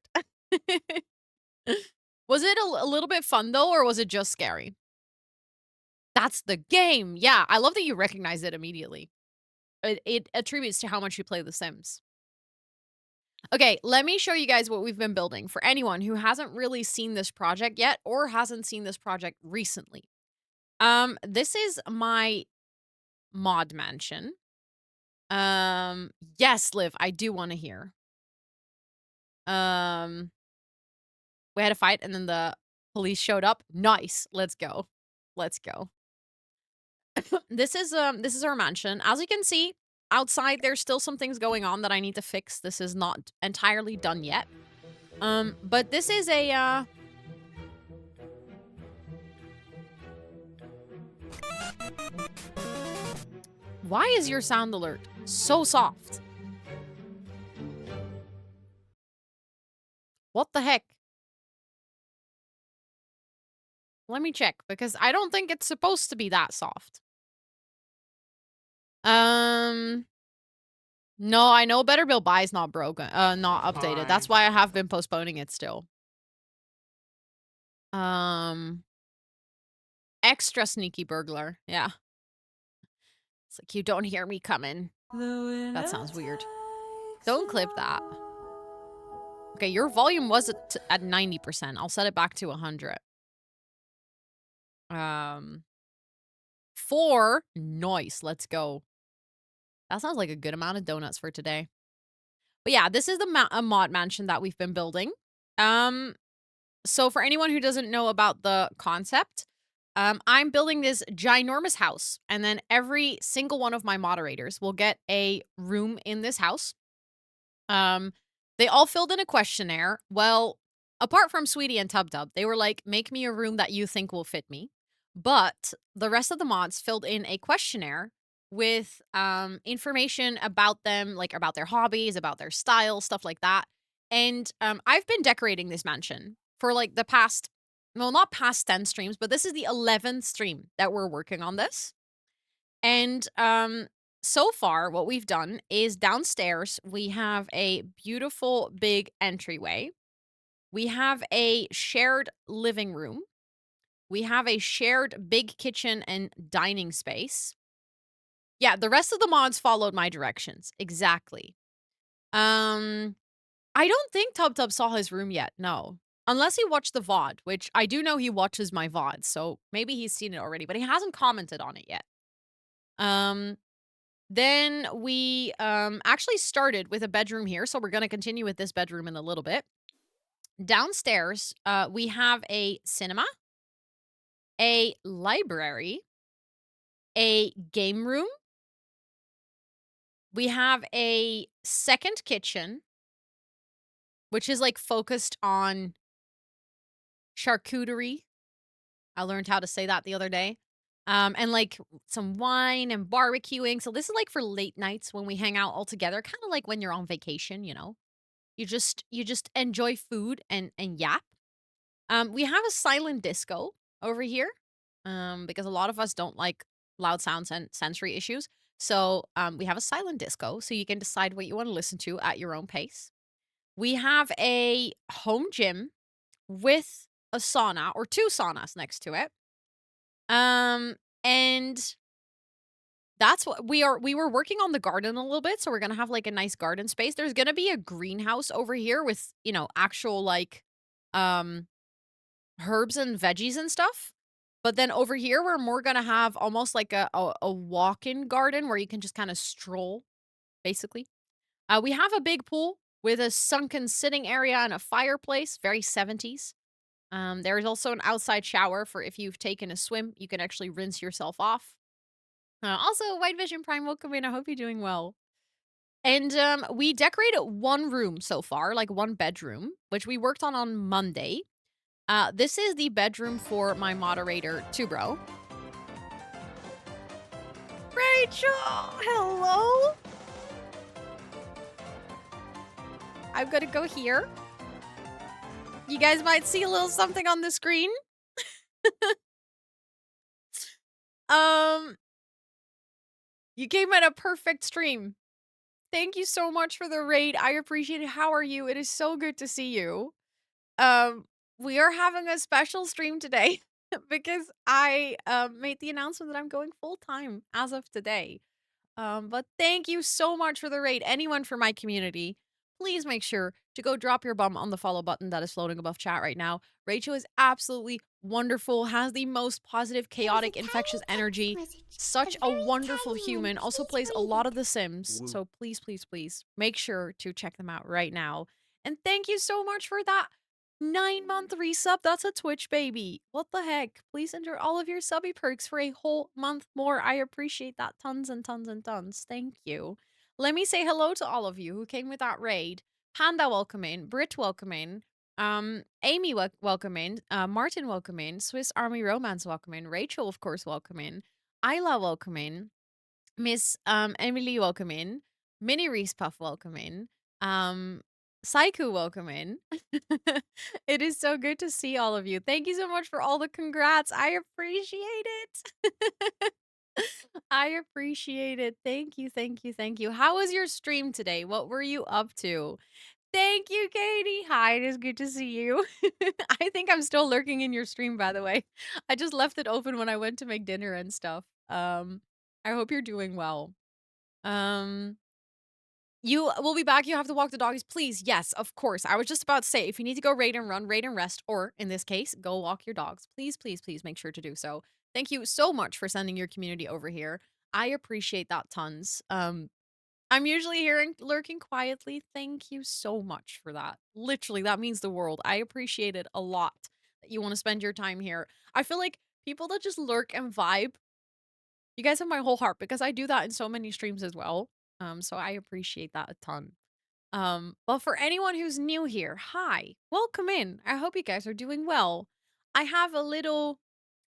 Was it a little bit fun, though, or was it just scary? That's the game! Yeah, I love that you recognize it immediately. It attributes to how much you play The Sims. Okay, let me show you guys what we've been building for anyone who hasn't really seen this project yet or hasn't seen this project recently. This is my mod mansion. Yes, Liv, I do want to hear. Um, we had a fight and then the police showed up. Nice. Let's go. Let's go. This is our mansion. As you can see, outside there's still some things going on that I need to fix. This is not entirely done yet. But this is a why is your sound alert so soft? What the heck? Let me check, because I don't think it's supposed to be that soft. No, I know Better Build Buy is not broken, not updated. That's why I have been postponing it still. Extra sneaky burglar. Yeah. It's like, you don't hear me coming. That sounds weird. Don't clip that. Okay, your volume was at 90%. I'll set it back to 100. 4. Nice. Let's go. That sounds like a good amount of donuts for today. But yeah, this is a mod mansion that we've been building. So for anyone who doesn't know about the concept, I'm building this ginormous house, and then every single one of my moderators will get a room in this house. They all filled in a questionnaire. Well, apart from Sweetie and Tub Tub, they were like, make me a room that you think will fit me. But the rest of the mods filled in a questionnaire with information about them, like about their hobbies, about their style, stuff like that. And I've been decorating this mansion for like the past, well, not past 10 streams, but this is the 11th stream that we're working on this. And so far, what we've done is downstairs, we have a beautiful big entryway. We have a shared living room. We have a shared big kitchen and dining space. Yeah, the rest of the mods followed my directions. Exactly. I don't think Tub Tub saw his room yet. No. Unless he watched the VOD, which I do know he watches my VOD, so maybe he's seen it already, but he hasn't commented on it yet. Then we actually started with a bedroom here, so we're going to continue with this bedroom in a little bit. Downstairs, we have a cinema, a library, a game room. We have a second kitchen, which is like focused on charcuterie. I learned how to say that the other day. And like some wine and barbecuing. So this is like for late nights when we hang out all together, kind of like when you're on vacation, you know. You just enjoy food and yap. We have a silent disco over here. Because a lot of us don't like loud sounds and sensory issues. So, we have a silent disco so you can decide what you want to listen to at your own pace. We have a home gym with a sauna or 2 saunas next to it. And that's what we were working on the garden a little bit, so we're gonna have like a nice garden space. There's gonna be a greenhouse over here with, you know, actual like um herbs and veggies and stuff. But then over here we're more gonna have almost like a walk-in garden where you can just kind of stroll, basically. We have a big pool with a sunken sitting area and a fireplace, very 70s. There is also an outside shower for if you've taken a swim, you can actually rinse yourself off. Also, White Vision Prime, welcome in. I hope you're doing well. And we decorated one room so far, like one bedroom, which we worked on Monday. This is the bedroom for my moderator, Tubro. Rachel, hello. I'm gonna go here. You guys might see a little something on the screen. um, you came at a perfect stream. Thank you so much for the raid. I appreciate it. How are you? It is so good to see you. Um, we are having a special stream today because I made the announcement that I'm going full time as of today. But thank you so much for the raid. Anyone from my community, please make sure to go drop your bum on the follow button that is floating above chat right now. Rachel is absolutely wonderful, has the most positive, chaotic, infectious energy. Such a wonderful human. Also plays a lot of The Sims. So please, please, please make sure to check them out right now. And thank you so much for that 9-month resub. That's a Twitch baby. What the heck? Please enjoy all of your subby perks for a whole month more. I appreciate that tons and tons and tons. Thank you. Let me say hello to all of you who came with that raid. Panda, welcome in. Brit, welcome in. Amy, welcome in. Martin, welcome in. Swiss Army Romance, welcome in. Rachel, of course, welcome in. Isla, welcome in. Miss Emily, welcome in. Mini Reese Puff, welcome in. Saiku, welcome in. It is so good to see all of you. Thank you so much for all the congrats. I appreciate it. I appreciate it. Thank you, thank you, thank you. How was your stream today? What were you up to? Thank you, Katie. Hi, it is good to see you. I think I'm still lurking in your stream, by the way. I just left it open when I went to make dinner and stuff. I hope you're doing well. You will be back. You have to walk the doggies. Please, yes, of course. I was just about to say, if you need to go raid and run, raid and rest, or in this case, go walk your dogs. Please, please, please make sure to do so. Thank you so much for sending your community over here. I appreciate that tons. I'm usually here and lurking quietly. Thank you so much for that. Literally, that means the world. I appreciate it a lot that you want to spend your time here. I feel like people that just lurk and vibe, you guys have my whole heart because I do that in so many streams as well. So I appreciate that a ton. But for anyone who's new here, hi, welcome in. I hope you guys are doing well. I have a little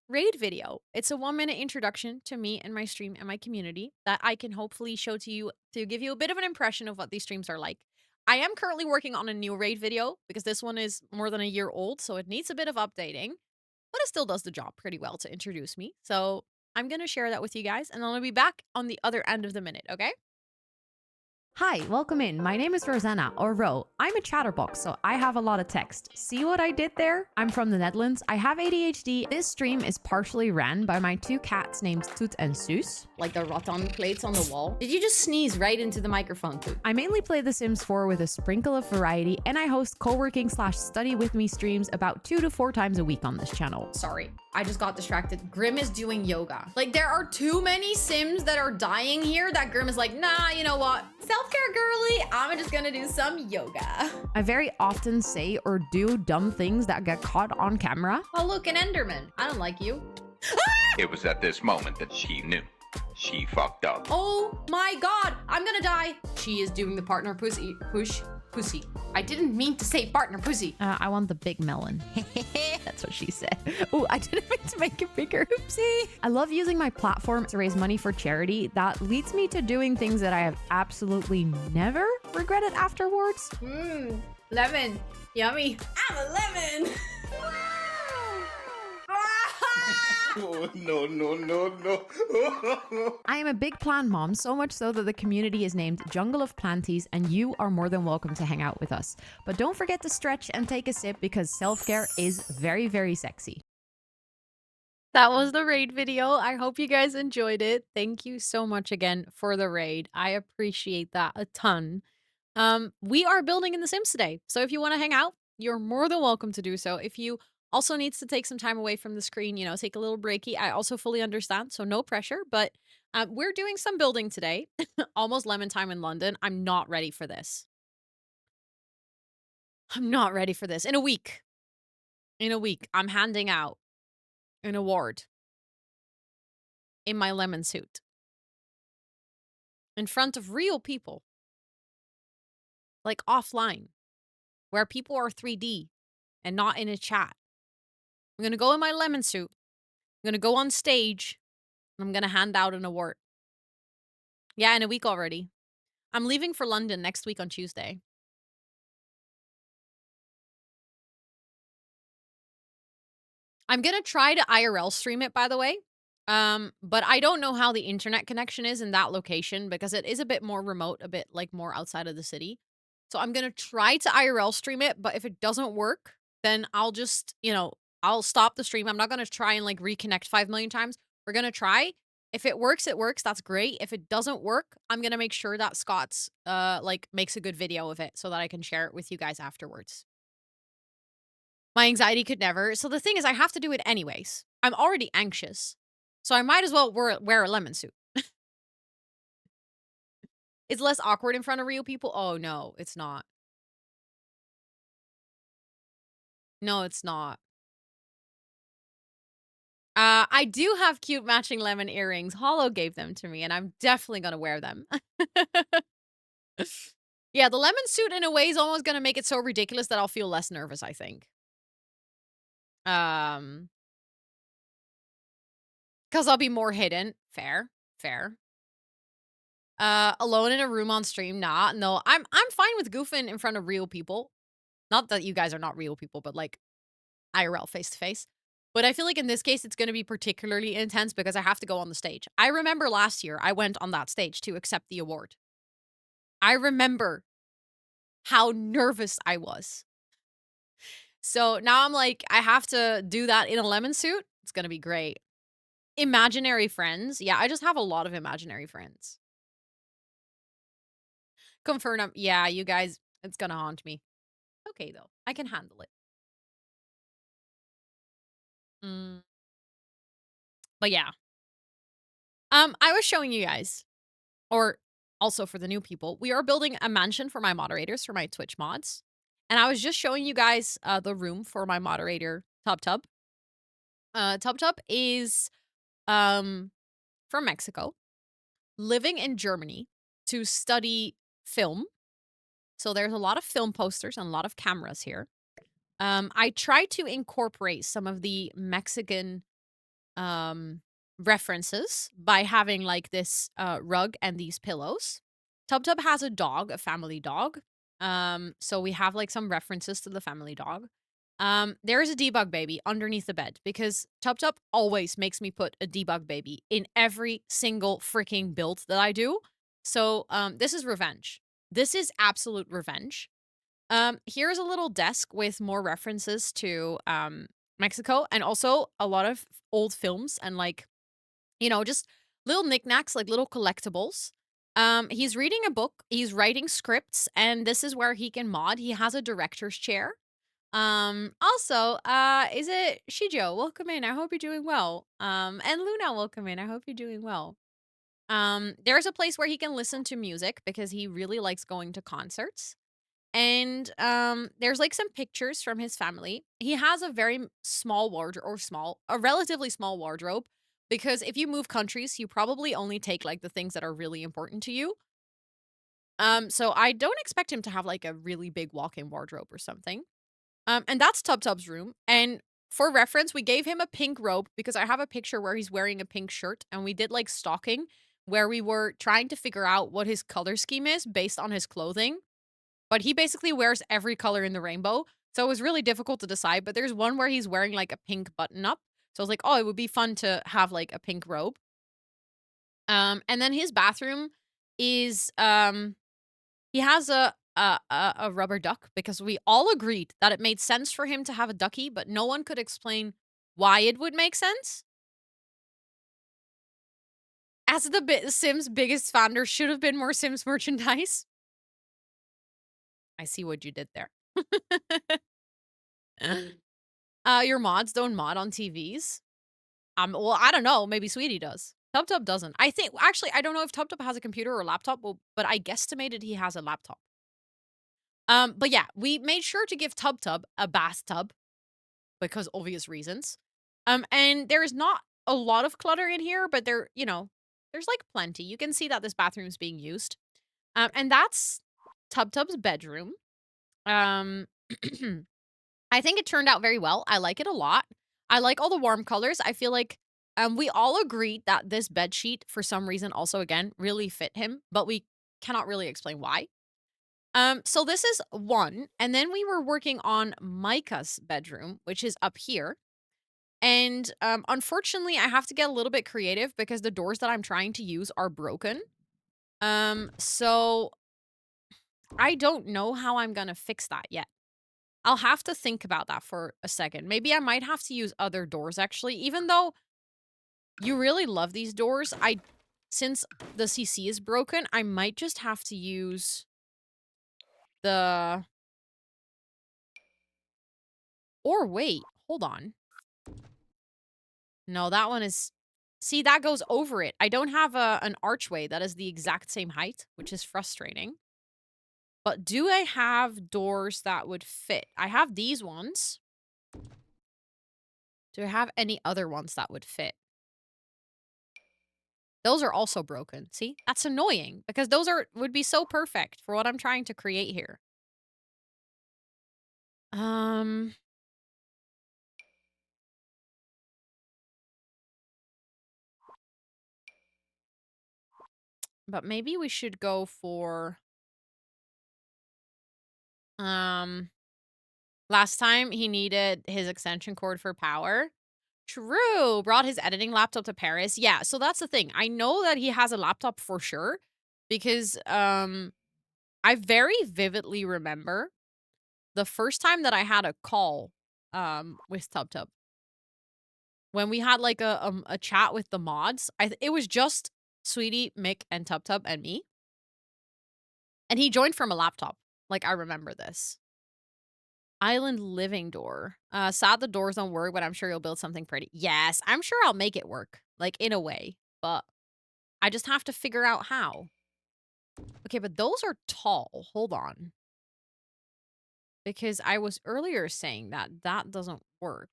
raid video. It's a 1-minute introduction to me and my stream and my community that I can hopefully show to you to give you a bit of an impression of what these streams are like. I am currently working on a new raid video because this one is more than a year old, so it needs a bit of updating, but it still does the job pretty well to introduce me. So I'm going to share that with you guys, and I'll be back on the other end of the minute, okay? Hi, welcome in. My name is Rosanna, or Ro. I'm a chatterbox, so I have a lot of text. See what I did there? I'm from the Netherlands. I have ADHD. This stream is partially ran by my 2 cats named Toet and Soos. Like the rattan plates on the wall. Did you just sneeze right into the microphone, Toet? I mainly play The Sims 4 with a sprinkle of variety, and I host co-working/study with me streams about 2 to 4 times a week on this channel. Sorry, I just got distracted. Grim is doing yoga. Like, there are too many Sims that are dying here that Grim is like, nah, you know what? Self-care girly, I'm just gonna do some yoga. I very often say or do dumb things that get caught on camera. Oh, look, an Enderman. I don't like you. It was at this moment that she knew. She fucked up. Oh my god, I'm gonna die. She is doing the partner pussy. Pussy. I didn't mean to say partner pussy. I want the big melon. That's what she said. Oh, I didn't mean to make it bigger. Oopsie. I love using my platform to raise money for charity. That leads me to doing things that I have absolutely never regretted afterwards. Lemon. Yummy. I'm a lemon. Oh, no, no, no, no. I am a big plant mom, so much so that the community is named Jungle of Planties, and you are more than welcome to hang out with us. But don't forget to stretch and take a sip because self-care is very, very sexy. That was the raid video. I hope you guys enjoyed it. Thank you so much again for the raid. I appreciate that a ton. We are building in The Sims today. So if you want to hang out, you're more than welcome to do so. If you also needs to take some time away from the screen, you know, take a little breaky, I also fully understand. So no pressure, but we're doing some building today. Almost lemon time in London. I'm not ready for this. I'm not ready for this. In a week, I'm handing out an award in my lemon suit in front of real people, like offline, where people are 3D and not in a chat. I'm gonna go in my lemon suit. I'm gonna go on stage. And I'm gonna hand out an award. Yeah, in a week already. I'm leaving for London next week on Tuesday. I'm gonna try to IRL stream it, by the way. But I don't know how the internet connection is in that location because it is a bit more remote, a bit like more outside of the city. So I'm gonna try to IRL stream it, but if it doesn't work, then I'll just, you know, I'll stop the stream. I'm not gonna try and like reconnect 5 million times. We're gonna try. If it works, it works. That's great. If it doesn't work, I'm gonna make sure that Scott's like makes a good video of it so that I can share it with you guys afterwards. My anxiety could never. So the thing is, I have to do it anyways. I'm already anxious. So I might as well wear a lemon suit. It's less awkward in front of real people. Oh, no, it's not. No, it's not. I do have cute matching lemon earrings. Hollow gave them to me, and I'm definitely gonna wear them. Yeah, the lemon suit in a way is almost gonna make it so ridiculous that I'll feel less nervous, I think. Um, because I'll be more hidden. Fair, fair. Alone in a room on stream, nah, no. I'm fine with goofing in front of real people. Not that you guys are not real people, but like IRL face to face. But I feel like in this case, it's going to be particularly intense because I have to go on the stage. I remember last year I went on that stage to accept the award. I remember how nervous I was. So now I'm like, I have to do that in a lemon suit. It's going to be great. Imaginary friends. Yeah, I just have a lot of imaginary friends. Confirm. Yeah, you guys, it's going to haunt me. Okay, though. I can handle it. Mm. But yeah. I was showing you guys, or also for the new people, we are building a mansion for my moderators, for my Twitch mods. And I was just showing you guys the room for my moderator, Tub Tub. Tub Tub is from Mexico, living in Germany to study film. So there's a lot of film posters and a lot of cameras here. I try to incorporate some of the Mexican references by having like this rug and these pillows. Tub Tub has a dog, a family dog. So we have like some references to the family dog. There is a debug baby underneath the bed because Tub Tub always makes me put a debug baby in every single freaking build that I do. So this is revenge. This is absolute revenge. Here's a little desk with more references to Mexico and also a lot of old films and like, you know, just little knickknacks, like little collectibles. He's reading a book, he's writing scripts, and this is where he can mod. He has a director's chair. Also, is it Shijo? Welcome in. I hope you're doing well. And Luna, welcome in. I hope you're doing well. There's a place where he can listen to music because he really likes going to concerts. And there's like some pictures from his family. He has a very small wardrobe, or a relatively small wardrobe, because if you move countries, you probably only take like the things that are really important to you. So I don't expect him to have like a really big walk-in wardrobe or something. And that's Tub Tub's room. And for reference, we gave him a pink robe because I have a picture where he's wearing a pink shirt, and we did like stalking where we were trying to figure out what his color scheme is based on his clothing. But he basically wears every color in the rainbow. So it was really difficult to decide. But there's one where he's wearing like a pink button up. So I was like, oh, it would be fun to have like a pink robe. And then his bathroom is he has a rubber duck because we all agreed that it made sense for him to have a ducky, but no one could explain why it would make sense. As the Sims biggest fan, there should have been more Sims merchandise. I see what you did there. Your mods don't mod on TVs? Well, I don't know. Maybe Sweetie does. TubTub doesn't. I think actually I don't know if TubTub has a computer or a laptop, but I guesstimated he has a laptop. But yeah, we made sure to give TubTub a bathtub because obvious reasons. And there's not a lot of clutter in here, but there's like plenty. You can see that this bathroom is being used. And that's TubTub's bedroom. Um I think it turned out very well. I like it a lot. I like all the warm colors. I feel like we all agreed that this bed sheet, for some reason, also again, really fit him, but we cannot really explain why. So this is one, and then we were working on Micah's bedroom, which is up here. And unfortunately, I have to get a little bit creative because the doors that I'm trying to use are broken. So I don't know how I'm gonna fix that yet. I'll have to think about that for a second. Maybe I might have to use other doors actually, even though you really love these doors. Since the CC is broken, I might just have to use the or wait, hold on. No, that one is see, that goes over it. I don't have an archway that is the exact same height, which is frustrating. But do I have doors that would fit? I have these ones. Do I have any other ones that would fit? Those are also broken. See? That's annoying because those would be so perfect for what I'm trying to create here. But maybe we should go for last time he needed his extension cord for power. True. Brought his editing laptop to Paris. Yeah, so that's the thing. I know that he has a laptop for sure because I very vividly remember the first time that I had a call with TubTub. When we had like a chat with the mods. It was just Sweetie, Mick, and TubTub and me. And he joined from a laptop. Like I remember this. Island living door. Sad the doors don't work, but I'm sure you'll build something pretty. Yes, I'm sure I'll make it work. Like in a way. But I just have to figure out how. Okay, but those are tall. Hold on. Because I was earlier saying that that doesn't work.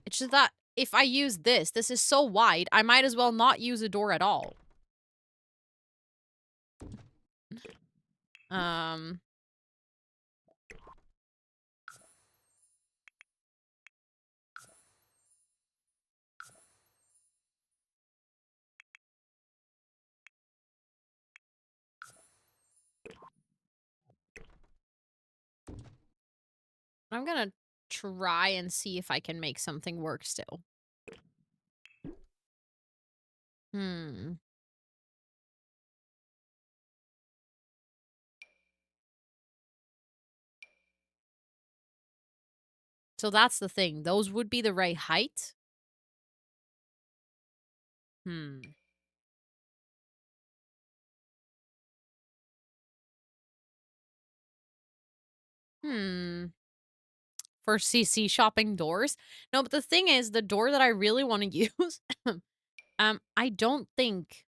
It's just that if I use this is so wide, I might as well not use a door at all. I'm gonna try and see if I can make something work still. So that's the thing. Those would be the right height. For CC shopping doors. No, but the thing is, the door that I really want to use, I don't think,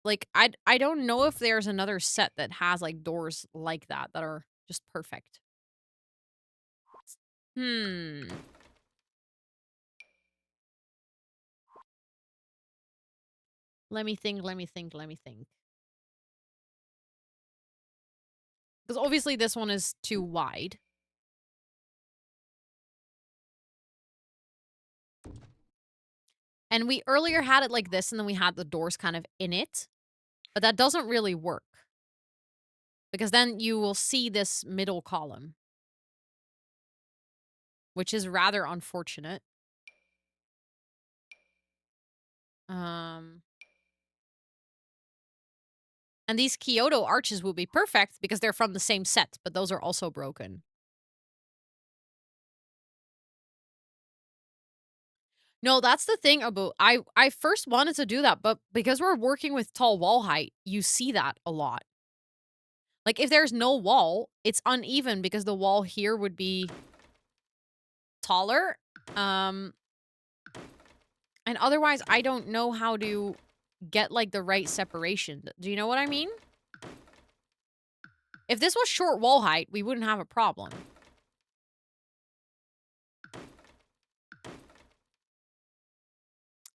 like, I don't know if there's another set that has, like, doors like that are just perfect. Let me think. Because obviously this one is too wide. And we earlier had it like this, and then we had the doors kind of in it. But that doesn't really work. Because then you will see this middle column. Which is rather unfortunate. And these Kyoto arches will be perfect because they're from the same set, but those are also broken. No, that's the thing about I first wanted to do that, but because we're working with tall wall height, you see that a lot. Like, if there's no wall, it's uneven because the wall here would be taller. Um, and otherwise, I don't know how to get, like, the right separation. Do you know what I mean? If this was short wall height, we wouldn't have a problem.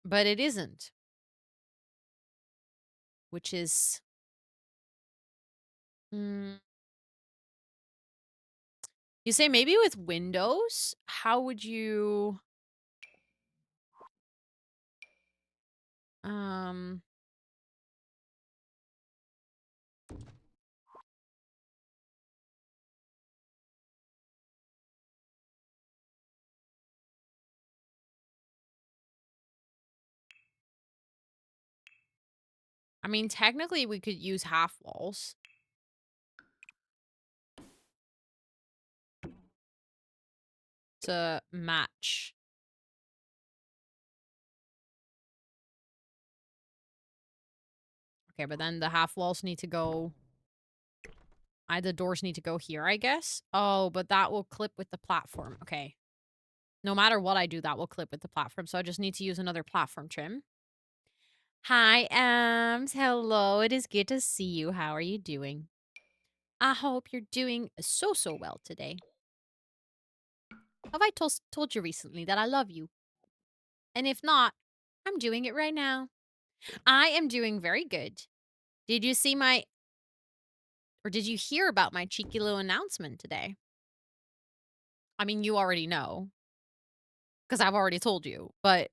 But it isn't. Which is... Mm, you say maybe with windows? How would you... Um... I mean, technically, we could use half walls. To match. Okay, but then the half walls need to go... the doors need to go here, I guess. Oh, but that will clip with the platform. Okay. No matter what I do, that will clip with the platform. So I just need to use another platform trim. Hi, Ams. Hello. It is good to see you. How are you doing? I hope you're doing so well today. Have I told you recently that I love you? And if not, I'm doing it right now. I am doing very good. Did you see my... or did you hear about my cheeky little announcement today? I mean, you already know. Because I've already told you, but...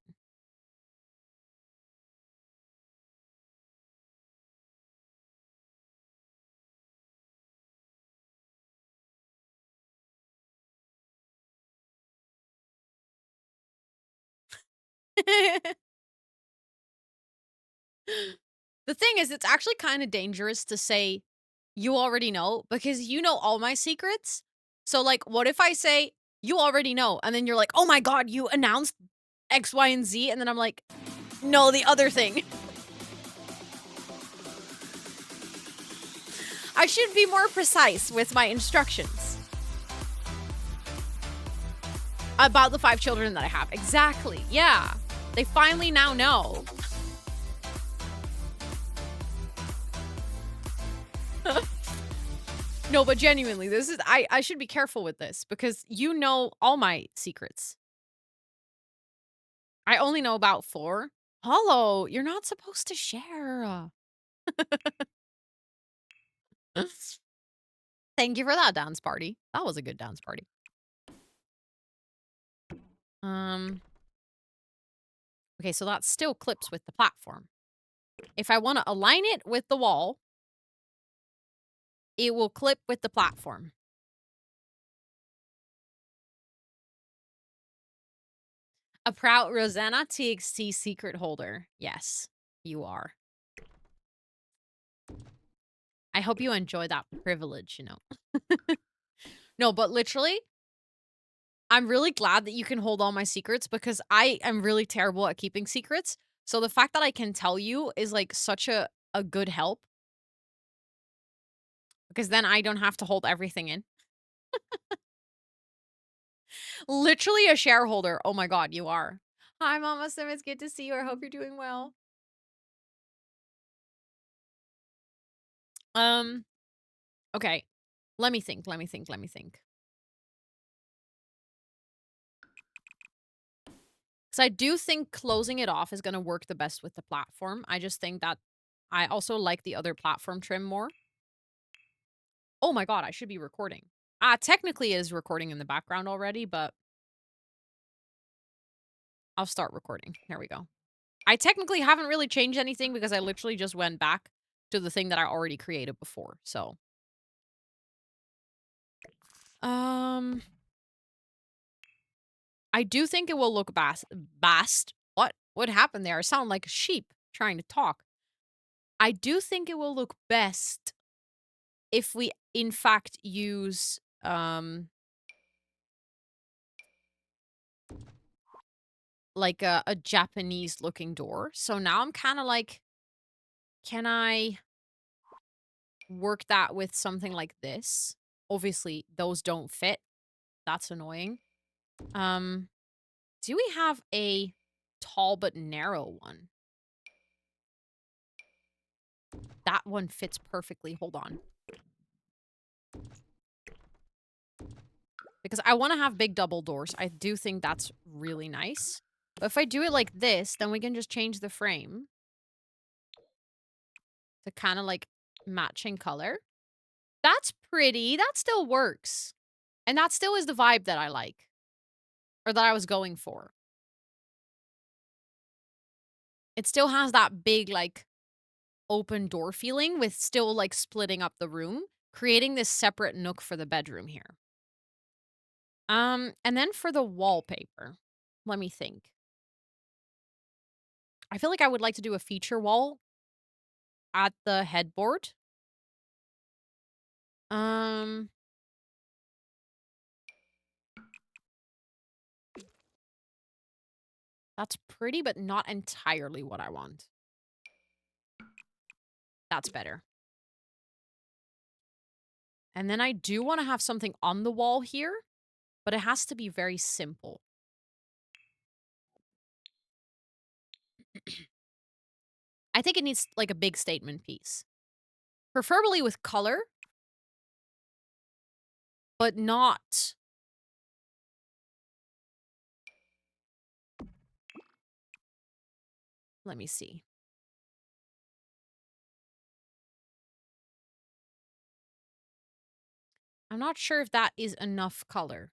The thing is, it's actually kind of dangerous to say, you already know, because you know all my secrets. So, like, what if I say, you already know, and then you're like, oh my god, you announced X, Y, and Z, and then I'm like, no, the other thing. I should be more precise with my instructions. About the 5 children that I have. Exactly, yeah. They finally now know. No, but genuinely, this is... I should be careful with this because you know all my secrets. I only know about 4. Hollow, you're not supposed to share. Thank you for that dance party. That was a good dance party. Okay, so that still clips with the platform. If I want to align it with the wall, it will clip with the platform. A proud Rosannatxt secret holder. Yes, you are. I hope you enjoy that privilege, you know. No, but literally, I'm really glad that you can hold all my secrets because I am really terrible at keeping secrets. So the fact that I can tell you is like such a good help. Because then I don't have to hold everything in. Literally a shareholder. Oh my god, you are. Hi, Mama Sim. It's good to see you. I hope you're doing well. Okay. Let me think. Because I do think closing it off is going to work the best with the platform. I just think that I also like the other platform trim more. Oh my god, I should be recording. Technically it is recording in the background already, but I'll start recording. There we go. I technically haven't really changed anything because I literally just went back to the thing that I already created before. So, I do think it will look bast. What happened there? I sound like a sheep trying to talk. I do think it will look best if we, in fact, use, like a Japanese looking door. So now I'm kind of like, can I work that with something like this? Obviously, those don't fit. That's annoying. Do we have a tall but narrow one? That one fits perfectly. Hold on. Because I want to have big double doors. I do think that's really nice. But if I do it like this, then we can just change the frame to kind of like matching color. That's pretty. That still works. And that still is the vibe that I like. Or that I was going for. It still has that big, like, open door feeling with still, like, splitting up the room, creating this separate nook for the bedroom here. And then for the wallpaper, let me think. I feel like I would like to do a feature wall at the headboard. Um, that's pretty, but not entirely what I want. That's better. And then I do want to have something on the wall here, but it has to be very simple. I think it needs like a big statement piece. Preferably with color, but not. Let me see. I'm not sure if that is enough color.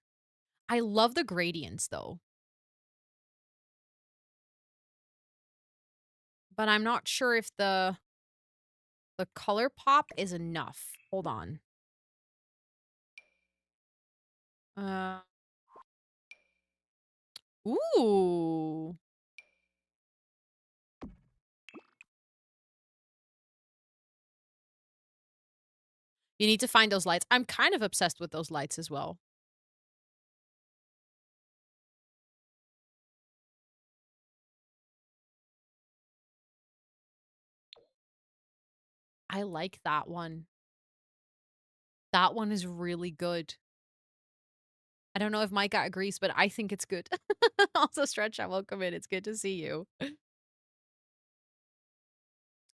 I love the gradients though. But I'm not sure if the color pop is enough. Hold on. Uh Ooh. You need to find those lights. I'm kind of obsessed with those lights as well. I like that one. That one is really good. I don't know if Micah agrees, but I think it's good. Also, Stretch, welcome in. It's good to see you.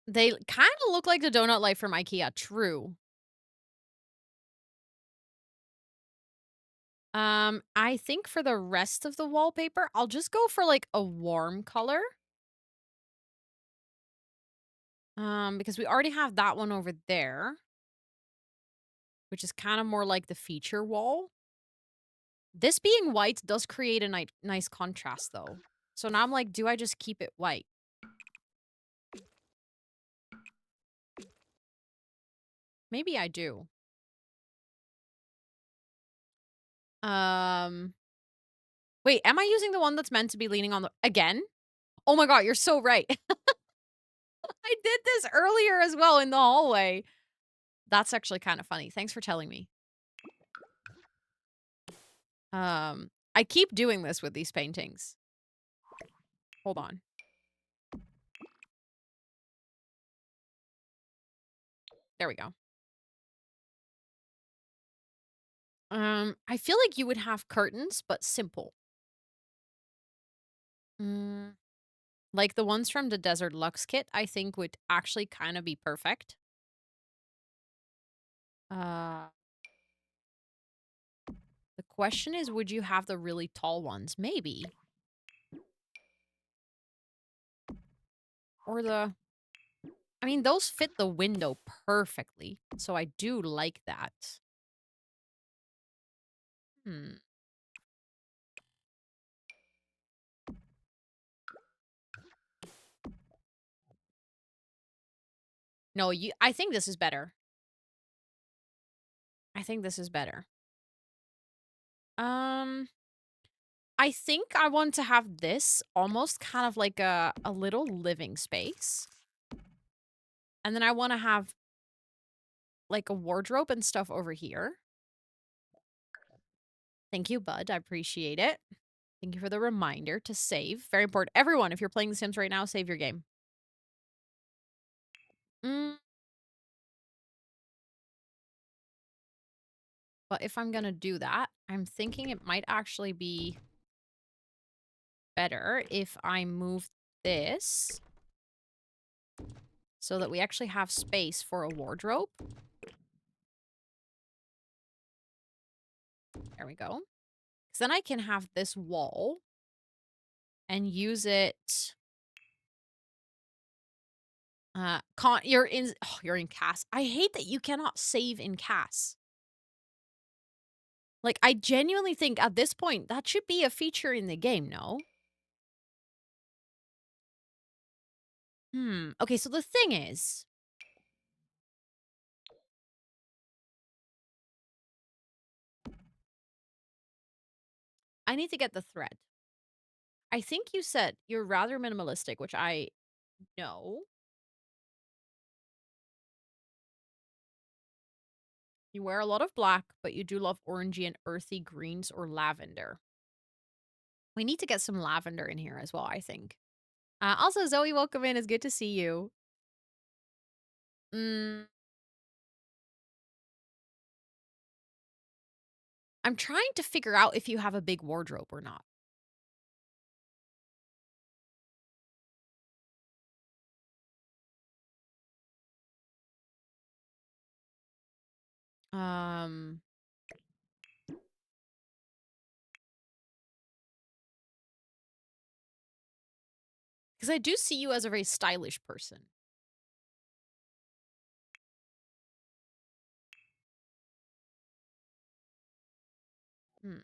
They kind of look like the donut light from IKEA. True. I think for the rest of the wallpaper, I'll just go for like a warm color. Because we already have that one over there, which is kind of more like the feature wall. This being white does create a nice contrast though. So now I'm like, do I just keep it white? Maybe I do. Wait, am I using the one that's meant to be leaning on the again? Oh my god, you're so right. I did this earlier as well in the hallway. That's actually kind of funny. Thanks for telling me. I keep doing this with these paintings. Hold on. There we go. I feel like you would have curtains, but simple. Like the ones from the Desert Luxe kit, I think would actually kind of be perfect. The question is, would you have the really tall ones? Maybe. Or I mean, those fit the window perfectly. So I do like that. Hmm. No, I think this is better. I think this is better. I think I want to have this almost kind of like a little living space. And then I want to have like a wardrobe and stuff over here. Thank you, bud. I appreciate it. Thank you for the reminder to save. Very important. Everyone, if you're playing The Sims right now, save your game. Mm. But if I'm gonna do that, I'm thinking it might actually be better if I move this so that we actually have space for a wardrobe. There we go. Because then I can have this wall and use it. You're in CAS. I hate that you cannot save in CAS. Like, I genuinely think at this point that should be a feature in the game, no? Okay, so the thing is, I need to get the thread. I think you said you're rather minimalistic, which I know. You wear a lot of black, but you do love orangey and earthy greens or lavender. We need to get some lavender in here as well, I think. Also, Zoe, welcome in. It's good to see you. Mm, I'm trying to figure out if you have a big wardrobe or not. Um, because I do see you as a very stylish person. Hmm.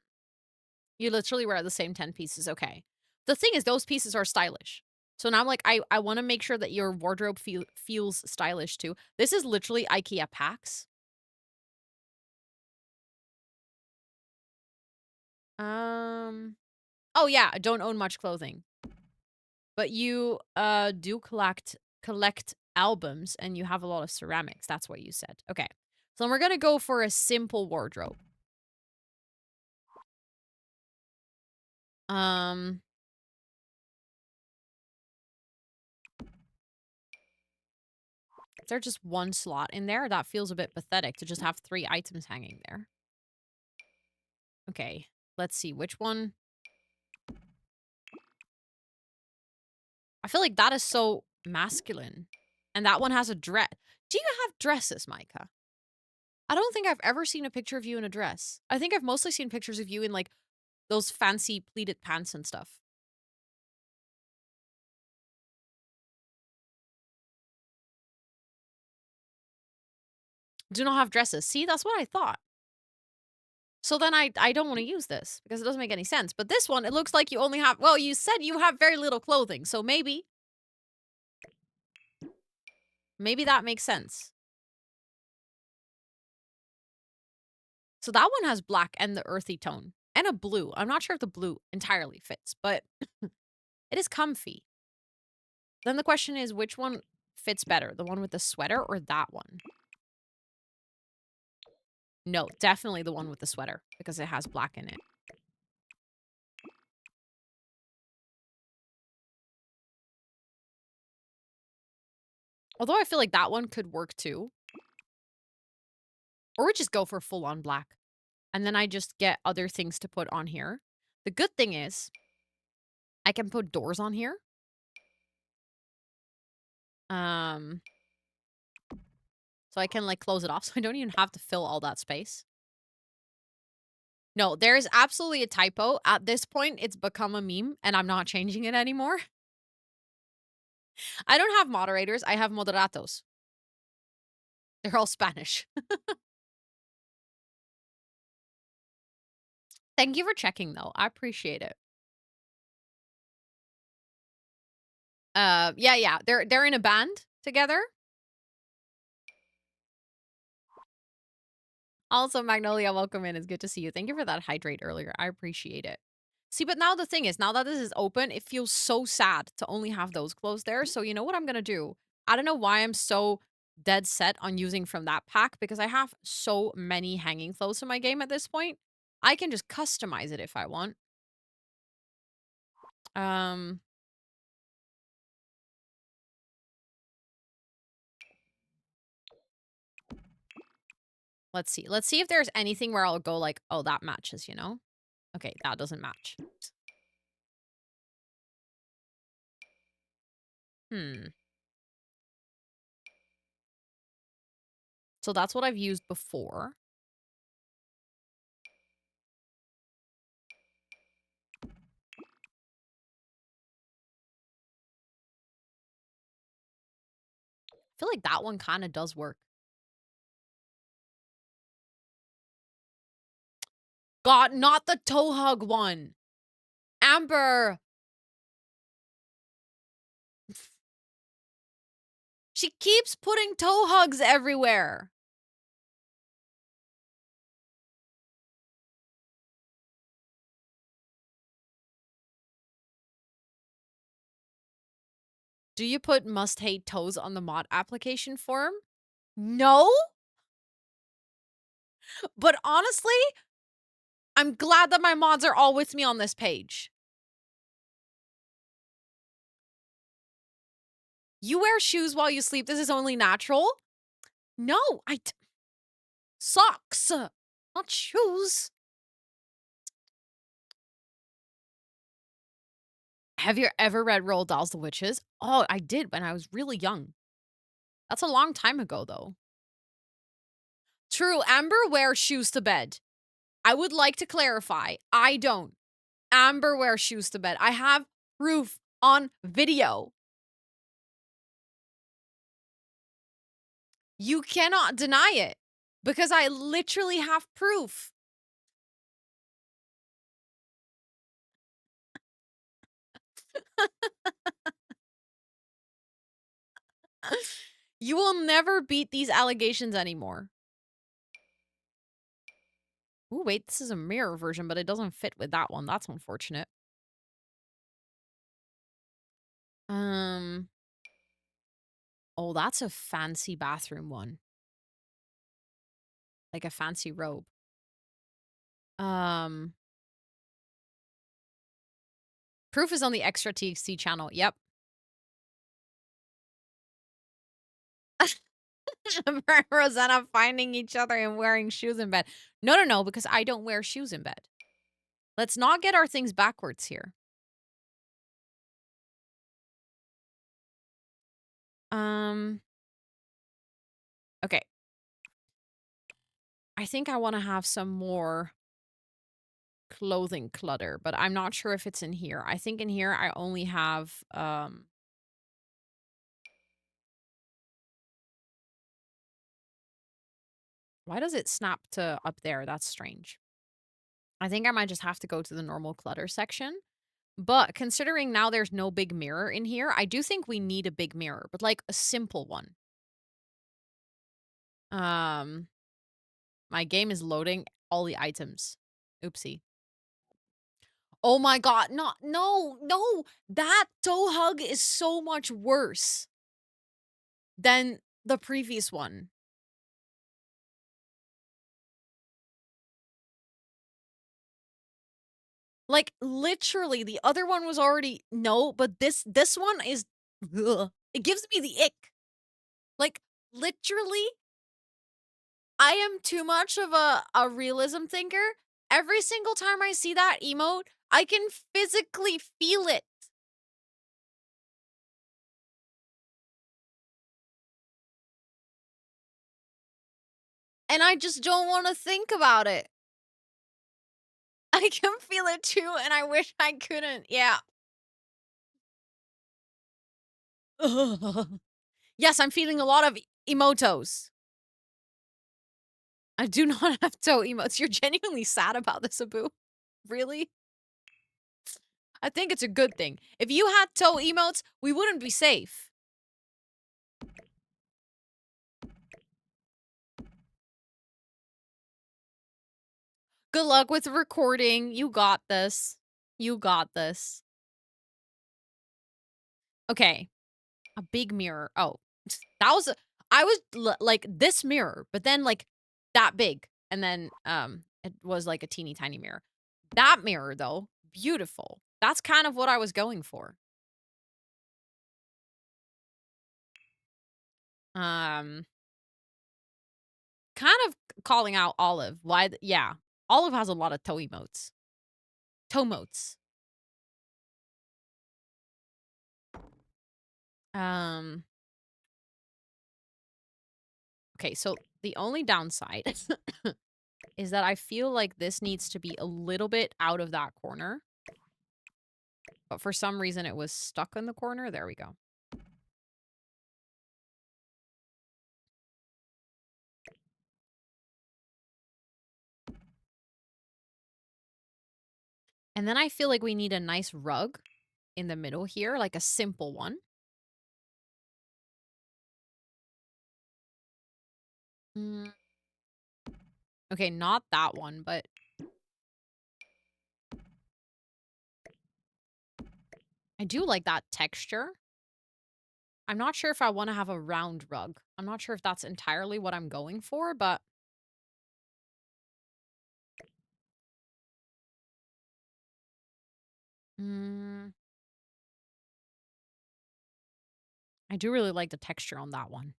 You literally wear the same 10 pieces. Okay. The thing is, those pieces are stylish. So now I'm like, I want to make sure that your wardrobe feels stylish too. This is literally IKEA packs. Oh yeah, I don't own much clothing. But you do collect albums and you have a lot of ceramics. That's what you said. Okay. So we're going to go for a simple wardrobe. Um Is there just one slot in there? That feels a bit pathetic to just have 3 items hanging there. Okay. Let's see which one. I feel like that is so masculine. And that one has a dress. Do you have dresses, Micah? I don't think I've ever seen a picture of you in a dress. I think I've mostly seen pictures of you in like those fancy pleated pants and stuff. Do not have dresses. See, that's what I thought. So then I don't want to use this because it doesn't make any sense. But this one, it looks like you only have, well, you said you have very little clothing. So maybe that makes sense. So that one has black and the earthy tone and a blue. I'm not sure if the blue entirely fits, but it is comfy. Then the question is, which one fits better? The one with the sweater or that one? No, definitely the one with the sweater because it has black in it. Although I feel like that one could work too. Or we just go for full on black. And then I just get other things to put on here. The good thing is I can put doors on here. So I can like close it off so I don't even have to fill all that space. No, there is absolutely a typo. At this point, it's become a meme and I'm not changing it anymore. I don't have moderators. I have moderatos. They're all Spanish. Thank you for checking though. I appreciate it. Yeah. They're in a band together. Also, Magnolia, welcome in. It's good to see you. Thank you for that hydrate earlier. I appreciate it. See, but now the thing is, now that this is open, it feels so sad to only have those clothes there. So you know what I'm gonna do? I don't know why I'm so dead set on using from that pack because I have so many hanging clothes in my game at this point. I can just customize it if I want. Um. Let's see. Let's see if there's anything where I'll go like, oh, that matches, you know? Okay, that doesn't match. Hmm. So that's what I've used before. I feel like that one kind of does work. God, not the toe hug one. Amber. She keeps putting toe hugs everywhere. Do you put must hate toes on the mod application form? No? But honestly, I'm glad that my mods are all with me on this page. You wear shoes while you sleep. This is only natural? No, socks, not shoes. Have you ever read Roald Dahl's The Witches? Oh, I did when I was really young. That's a long time ago, though. True, Amber wears shoes to bed. I would like to clarify, I don't. Amber wears shoes to bed. I have proof on video. You cannot deny it because I literally have proof. You will never beat these allegations anymore. Ooh, wait, this is a mirror version, but it doesn't fit with that one. That's unfortunate. Oh, that's a fancy bathroom one. Like a fancy robe. Proof is on the Extratxt channel. Yep. Rosanna finding each other and wearing shoes in bed. No, because I don't wear shoes in bed. Let's not get our things backwards here. Okay. I think I want to have some more clothing clutter, but I'm not sure if it's in here. I think in here I only have, why does it snap to up there? That's strange. I think I might just have to go to the normal clutter section. But considering now there's no big mirror in here, I do think we need a big mirror, but like a simple one. My game is loading all the items. Oopsie. Oh my god, no. That toe hug is so much worse than the previous one. Like literally the other one was already no, but this one is ugh. It gives me the ick. Like literally I am too much of a realism thinker. Every single time I see that emote, I can physically feel it. And I just don't want to think about it. I can feel it too, and I wish I couldn't. Yeah. Ugh. Yes, I'm feeling a lot of emotos. I do not have toe emotes. You're genuinely sad about this, Abu. Really? I think it's a good thing. If you had toe emotes, we wouldn't be safe. Good luck with recording. You got this. You got this. Okay. A big mirror. Oh, that was I was like this mirror, but then like that big. And then it was like a teeny tiny mirror. That mirror though, beautiful. That's kind of what I was going for. Um, kind of calling out Olive. Why? Yeah, Olive has a lot of toe emotes. Toe motes. Um. Okay, so the only downside is that I feel like this needs to be a little bit out of that corner. But for some reason, it was stuck in the corner. There we go. And then I feel like we need a nice rug in the middle here, like a simple one. Mm. Okay, not that one, but I do like that texture. I'm not sure if I want to have a round rug. I'm not sure if that's entirely what I'm going for, but mm, I do really like the texture on that one.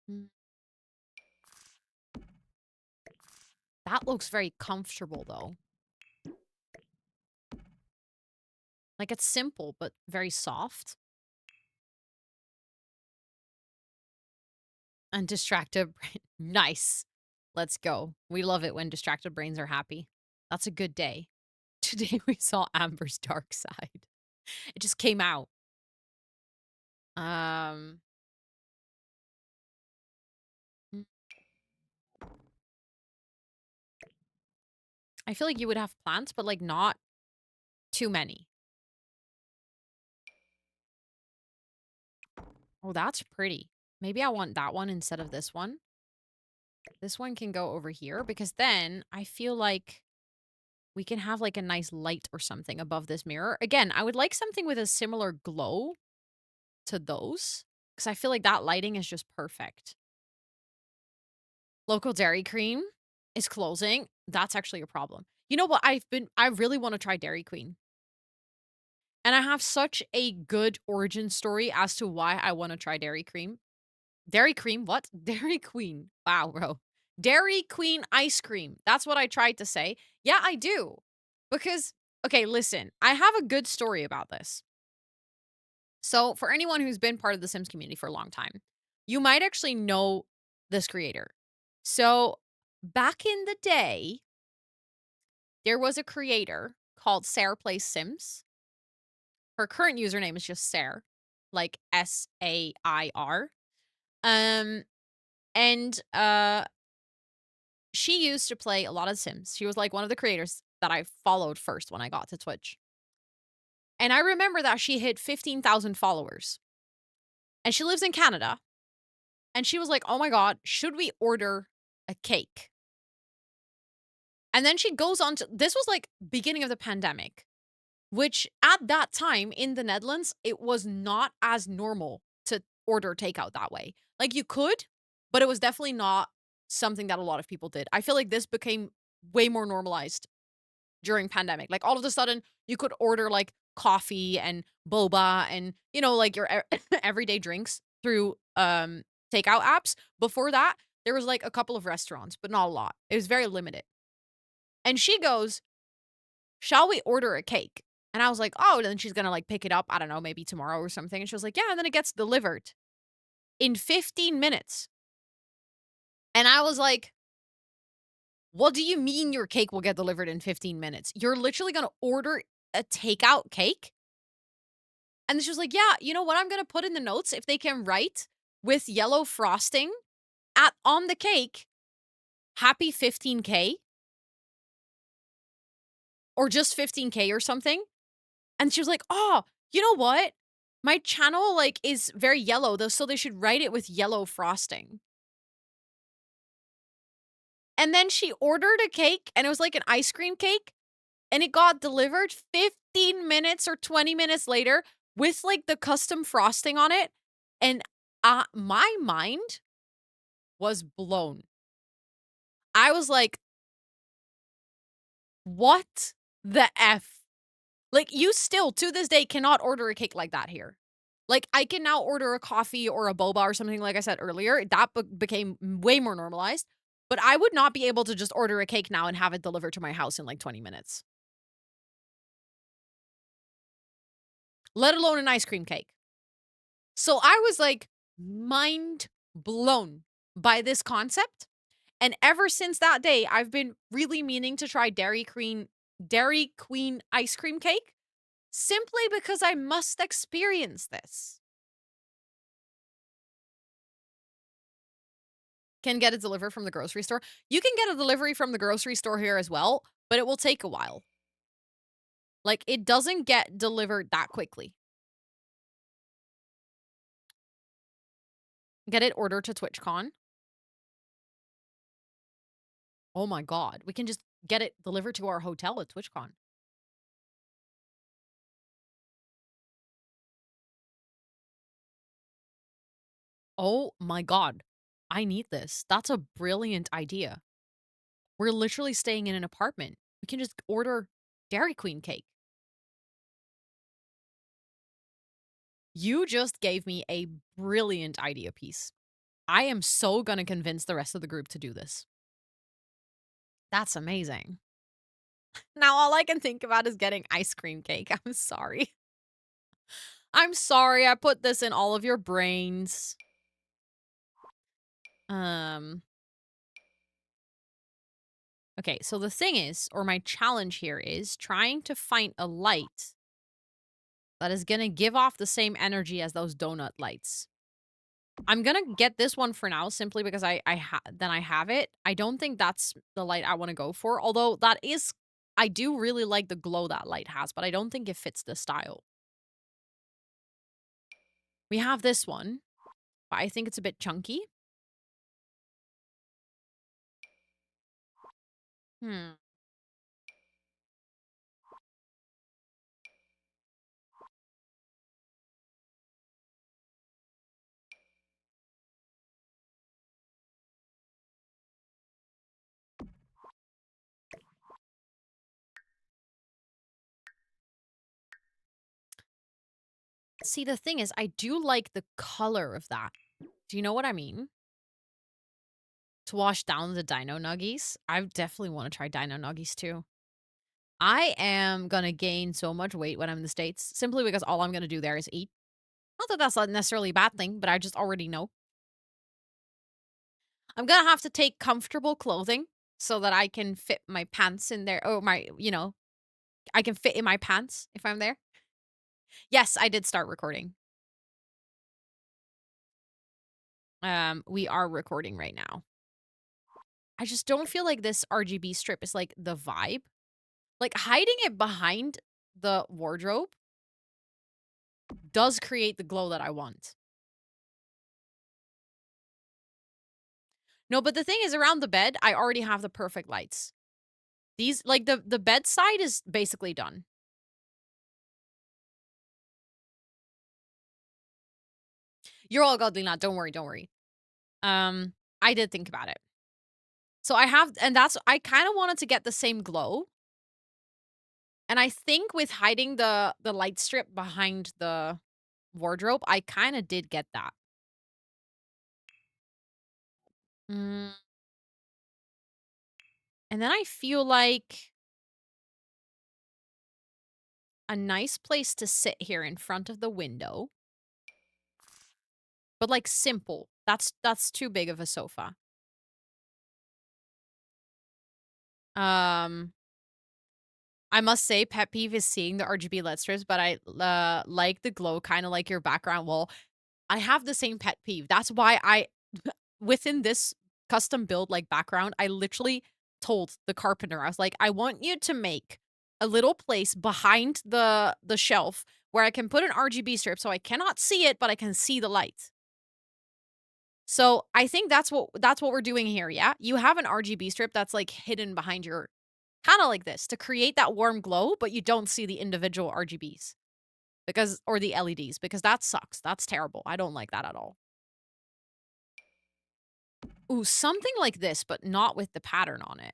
Mm. That looks very comfortable, though. Like, it's simple, but very soft. And distracted brain. Nice. Let's go. We love it when distracted brains are happy. That's a good day. Today we saw Amber's dark side. It just came out. Um. mm, I feel like you would have plants, but like not too many. Oh, that's pretty. Maybe I want that one instead of this one. This one can go over here because then I feel like we can have like a nice light or something above this mirror. Again, I would like something with a similar glow to those because I feel like that lighting is just perfect. Local Dairy Cream is closing. That's actually a problem. You know what? I really want to try Dairy Queen. And I have such a good origin story as to why I want to try Dairy Cream. Dairy Cream? What? Dairy Queen. Wow, bro. Dairy Queen ice cream. That's what I tried to say. Yeah, I do. Because, okay, listen, I have a good story about this. So, for anyone who's been part of the Sims community for a long time, you might actually know this creator. So, back in the day, there was a creator called Sarah Plays Sims. Her current username is just Sarah, like Sair. Um, and she used to play a lot of Sims. She was like one of the creators that I followed first when I got to Twitch. And I remember that she hit 15,000 followers. And she lives in Canada. And she was like, "Oh my god, should we order a cake?" And then she goes on to this was like beginning of the pandemic, which at that time in the Netherlands, it was not as normal to order takeout that way. Like you could, but it was definitely not something that a lot of people did. I feel like this became way more normalized during pandemic. Like all of a sudden, you could order like coffee and boba and like your everyday drinks through takeout apps. Before that, there was like a couple of restaurants, but not a lot. It was very limited. And she goes, "Shall we order a cake?" And I was like, "Oh," then she's gonna like pick it up, I don't know, maybe tomorrow or something. And she was like, "Yeah," and then it gets delivered in 15 minutes. And I was like, "What do you mean your cake will get delivered in 15 minutes? You're literally gonna order a takeout cake?" And she was like, "Yeah, you know what I'm gonna put in the notes if they can write with yellow frosting at on the cake, happy 15K or just 15K or something." And she was like, "Oh, you know what? My channel like is very yellow though, so they should write it with yellow frosting." And then she ordered a cake and it was like an ice cream cake and it got delivered 15 minutes or 20 minutes later with like the custom frosting on it. And My mind was blown. I was like, what the F? Like, you still, to this day, cannot order a cake like that here. Like, I can now order a coffee or a boba or something, like I said earlier. That became way more normalized. But I would not be able to just order a cake now and have it delivered to my house in like 20 minutes. Let alone an ice cream cake. So I was like mind blown by this concept. And ever since that day, I've been really meaning to try Dairy Queen ice cream cake simply because I must experience this. Can get it delivered from the grocery store. You can get a delivery from the grocery store here as well, but it will take a while. Like, it doesn't get delivered that quickly. Get it ordered to TwitchCon. Oh my god. We can just get it delivered to our hotel at TwitchCon. Oh my god. I need this. That's a brilliant idea. We're literally staying in an apartment. We can just order Dairy Queen cake. You just gave me a brilliant idea piece. I am so gonna convince the rest of the group to do this. That's amazing. Now all I can think about is getting ice cream cake. I'm sorry. I'm sorry I put this in all of your brains. Okay, so the thing is, or my challenge here is trying to find a light that is gonna give off the same energy as those donut lights. I'm gonna get this one for now simply because I have it. I don't think that's the light I want to go for, although I do really like the glow that light has, but I don't think it fits the style. We have this one, but I think it's a bit chunky. Hmm. See, the thing is, I do like the color of that. Do you know what I mean? To wash down the dino nuggies. I definitely want to try dino nuggies too. I am gonna gain so much weight when I'm in the States simply because all I'm gonna do there is eat. Not that that's not necessarily a bad thing, but I just already know. I'm gonna have to take comfortable clothing so that I can fit my pants in there. Oh, I can fit in my pants if I'm there. Yes, I did start recording. We are recording right now. I just don't feel like this RGB strip is like the vibe. Like hiding it behind the wardrobe does create the glow that I want. No, but the thing is around the bed, I already have the perfect lights. These, like the bedside is basically done. You're all godly not. Don't worry, don't worry. I did think about it. So I kind of wanted to get the same glow. And I think with hiding the light strip behind the wardrobe, I kind of did get that. Mm. And then I feel like a nice place to sit here in front of the window. But like simple. That's too big of a sofa. Um I must say, pet peeve is seeing the RGB LED strips, but I like the glow, kind of like your background wall. I have the same pet peeve. That's why within this custom build like background, I literally told the carpenter, I was like, I want you to make a little place behind the shelf where I can put an RGB strip so I cannot see it, but I can see the light. So I think that's what we're doing here. Yeah, you have an RGB strip that's like hidden behind your, kind of like this to create that warm glow, but you don't see the individual RGBs or the LEDs because that sucks. That's terrible. I don't like that at all. Ooh, something like this, but not with the pattern on it.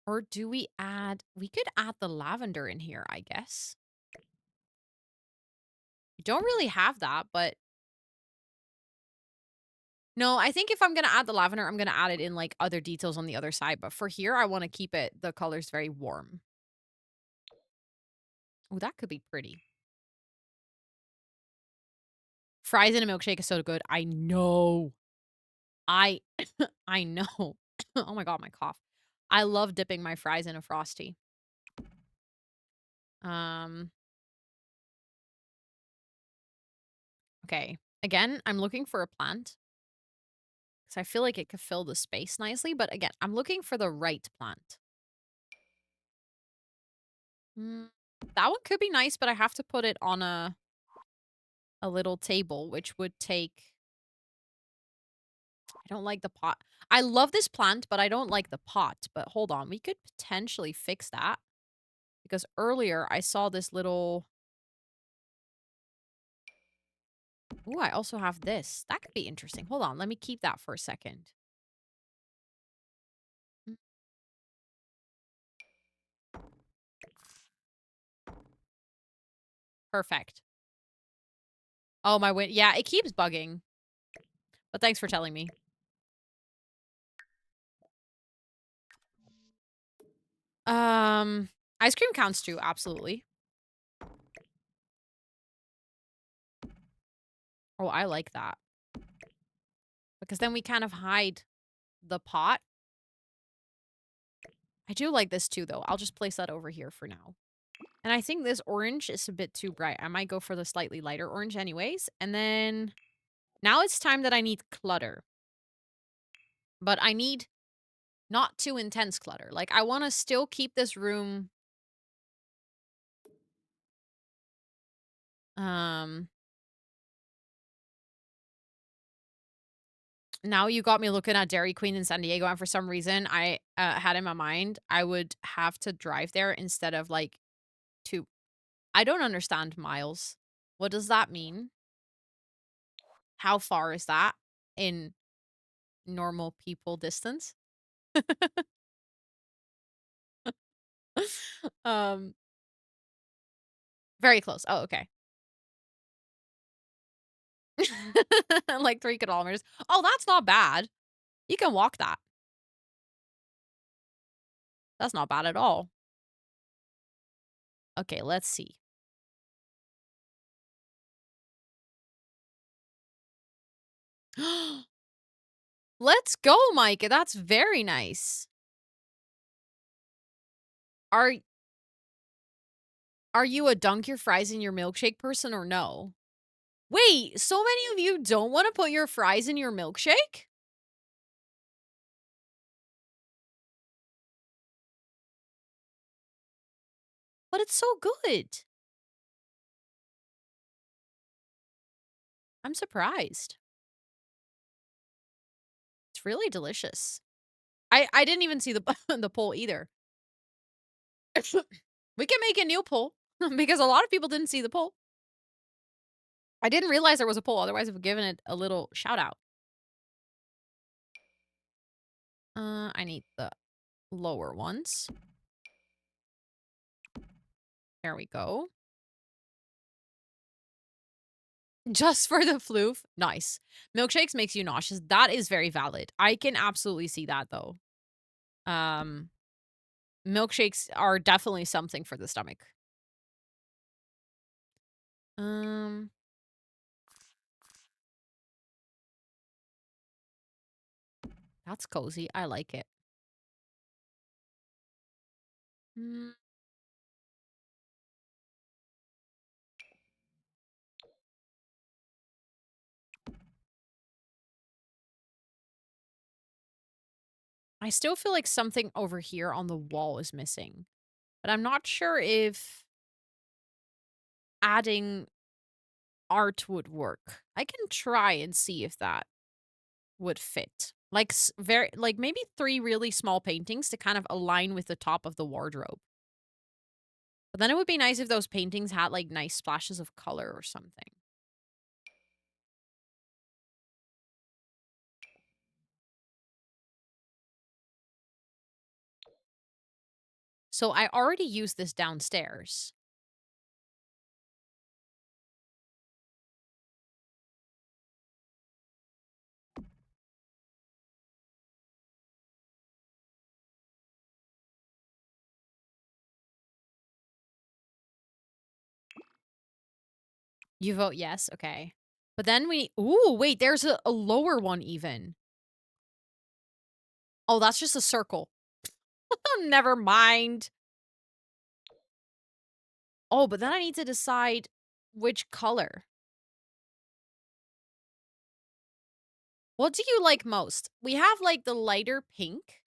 Or do we add... We could add the lavender in here, I guess. We don't really have that, but... No, I think if I'm gonna add the lavender, I'm gonna add it in, like, other details on the other side, but for here, I wanna keep it the colors very warm. Oh, that could be pretty. Fries in a milkshake is so good. I know. I I know. Oh my god, my cough. I love dipping my fries in a Frosty. Um, okay. Again, I'm looking for a plant because I feel like it could fill the space nicely, but again, I'm looking for the right plant. Mm, that one could be nice, but I have to put it on a little table, which would take... I don't like the pot. I love this plant, but I don't like the pot. But hold on, we could potentially fix that because earlier I saw this little... Ooh, I also have this. That could be interesting. Hold on, let me keep that for a second. Mm, perfect. Oh, my win. Yeah, it keeps bugging. But thanks for telling me. Ice cream counts too, absolutely. Oh, I like that. Because then we kind of hide the pot. I do like this too, though. I'll just place that over here for now. And I think this orange is a bit too bright. I might go for the slightly lighter orange anyways. And then now it's time that I need clutter. But I need not too intense clutter. Like, I want to still keep this room... Um... Now you got me looking at Dairy Queen in San Diego, and for some reason, I had in my mind I would have to drive there instead of, like, to... I don't understand miles. What does that mean? How far is that in normal people distance? Um, very close. Oh, okay. Like 3 kilometers. Oh, that's not bad. You can walk that. That's not bad at all. Okay, let's see. Let's go, Micah. That's very nice. Are are you a dunk your fries in your milkshake person or no? Wait, so many of you don't want to put your fries in your milkshake? But it's so good. I'm surprised. It's really delicious. I didn't even see the the poll either. We can make a new poll because a lot of people didn't see the poll. I didn't realize there was a poll, otherwise I've given it a little shout out. I need the lower ones. There we go. Just for the floof. Nice. Milkshakes makes you nauseous. That is very valid. I can absolutely see that though. Um, Milkshakes are definitely something for the stomach. Um, that's cozy. I like it. Mm, I still feel like something over here on the wall is missing, but I'm not sure if adding art would work. I can try and see if that would fit. Like very like maybe 3 really small paintings to kind of align with the top of the wardrobe. But then it would be nice if those paintings had like nice splashes of color or something. So I already used this downstairs. You vote yes? Okay. But then ooh, wait, there's a lower one even. Oh, that's just a circle. Never mind. Oh, but then I need to decide which color. What do you like most? We have like the lighter pink.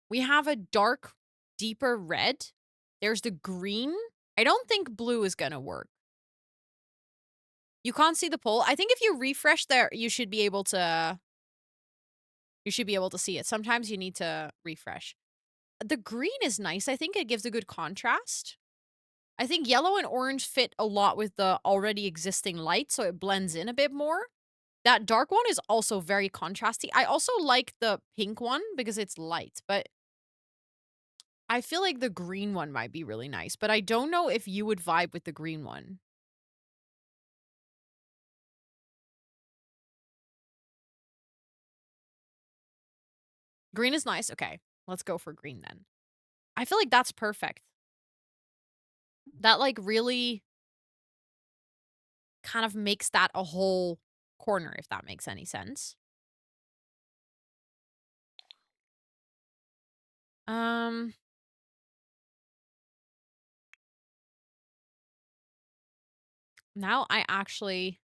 We have a dark, deeper red. There's the green. I don't think blue is gonna work. You can't see the poll. I think if you refresh there, you should be able to see it. Sometimes you need to refresh. The green is nice. I think it gives a good contrast. I think yellow and orange fit a lot with the already existing light, so it blends in a bit more. That dark one is also very contrasty. I also like the pink one because it's light, but I feel like the green one might be really nice, but I don't know if you would vibe with the green one. Green is nice. Okay, let's go for green then. I feel like that's perfect. That like really kind of makes that a whole corner, if that makes any sense. Um, Now I actually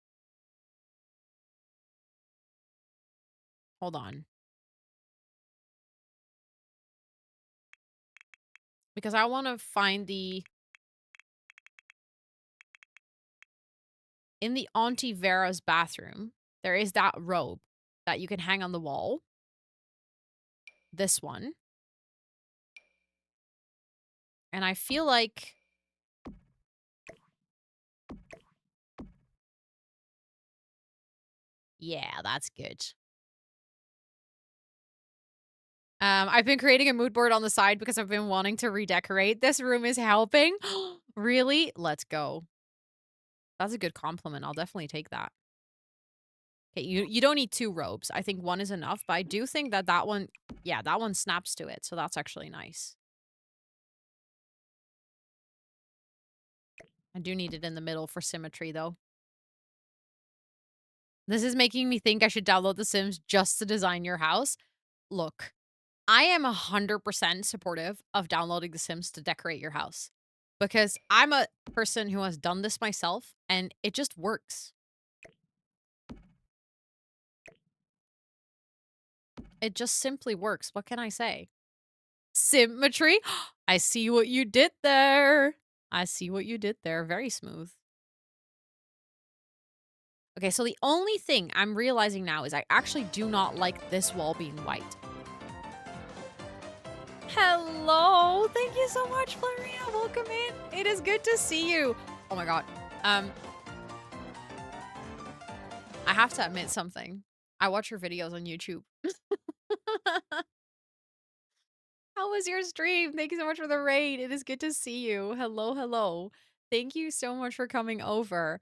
hold on. Because I want to find in the Auntie Vera's bathroom, there is that robe that you can hang on the wall. This one. And I feel like yeah, that's good. I've been creating a mood board on the side because I've been wanting to redecorate. This room is helping. Really? Let's go. That's a good compliment. I'll definitely take that. Okay, you don't need 2 robes. I think 1 is enough, but I do think that one, yeah, that one snaps to it, so that's actually nice. I do need it in the middle for symmetry, though. This is making me think I should download The Sims just to design your house. Look, I am 100% supportive of downloading The Sims to decorate your house because I'm a person who has done this myself, and it just works. It just simply works. What can I say? Symmetry? I see what you did there. I see what you did there. Very smooth. Okay, so the only thing I'm realizing now is I actually do not like this wall being white. Hello! Thank you so much, Floria. Welcome in. It is good to see you. Oh my god. I have to admit something. I watch your videos on YouTube. How was your stream? Thank you so much for the raid. It is good to see you. Hello, hello. Thank you so much for coming over.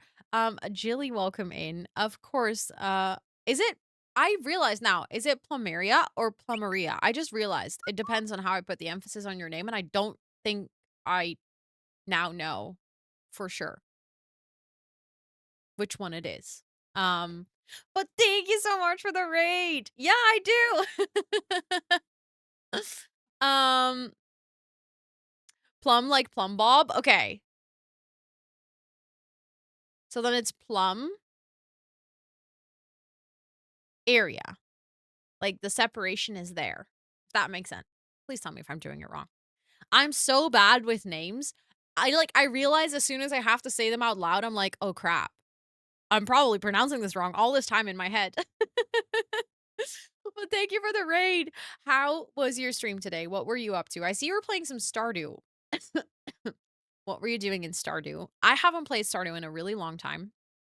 Jilly, welcome in. Of course, is it I realize now, is it Plumeria or Plumeria? I just realized it depends on how I put the emphasis on your name, and I don't think I now know for sure which one it is. But thank you so much for the raid. Yeah, I do. um, Plum like Plum Bob. Okay. So then it's plum area. Like the separation is there. If that makes sense. Please tell me if I'm doing it wrong. I'm so bad with names. I realize as soon as I have to say them out loud, I'm like, oh crap. I'm probably pronouncing this wrong all this time in my head. But thank you for the raid. How was your stream today? What were you up to? I see you were playing some Stardew. What were you doing in Stardew? I haven't played Stardew in a really long time.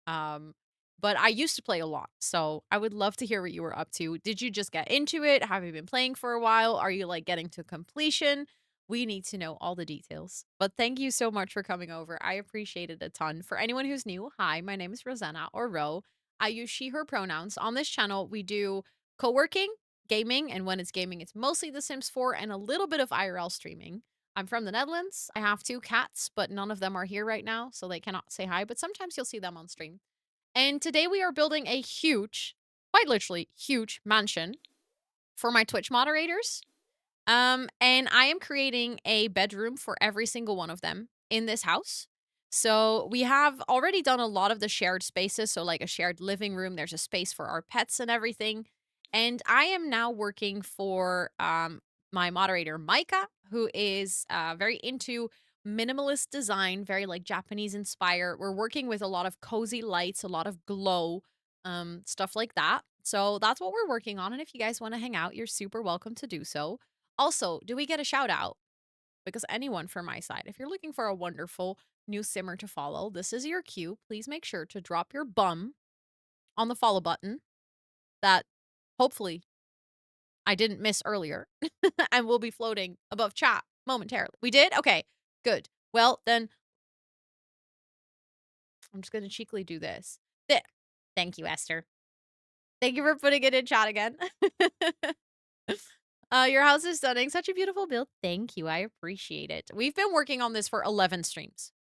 Um, but I used to play a lot. So I would love to hear what you were up to. Did you just get into it? Have you been playing for a while? Are you like getting to completion? We need to know all the details. But thank you so much for coming over. I appreciate it a ton. For anyone who's new, hi, my name is Rosanna or Ro. I use she, her pronouns. On this channel, we do co working, gaming, and when it's gaming, it's mostly The Sims 4 and a little bit of IRL streaming. I'm from the Netherlands. I have 2 cats, but none of them are here right now, so they cannot say hi, but sometimes you'll see them on stream. And today we are building a huge, quite literally huge mansion for my Twitch moderators. And I am creating a bedroom for every single one of them in this house. So we have already done a lot of the shared spaces. So, like a shared living room, there's a space for our pets and everything. And I am now working for my moderator, Micah, who is very into minimalist design, very like Japanese inspired. We're working with a lot of cozy lights, a lot of glow, stuff like that. So that's what we're working on. And if you guys want to hang out, you're super welcome to do so. Also, do we get a shout out? Because anyone from my side, if you're looking for a wonderful new simmer to follow, this is your cue. Please make sure to drop your bum on the follow button that hopefully I didn't miss earlier and will be floating above chat momentarily. We did? Okay, good. Well, then I'm just going to cheekily do this. There. Thank you, Esther. Thank you for putting it in chat again. Your house is stunning. Such a beautiful build. Thank you. I appreciate it. We've been working on this for 11 streams.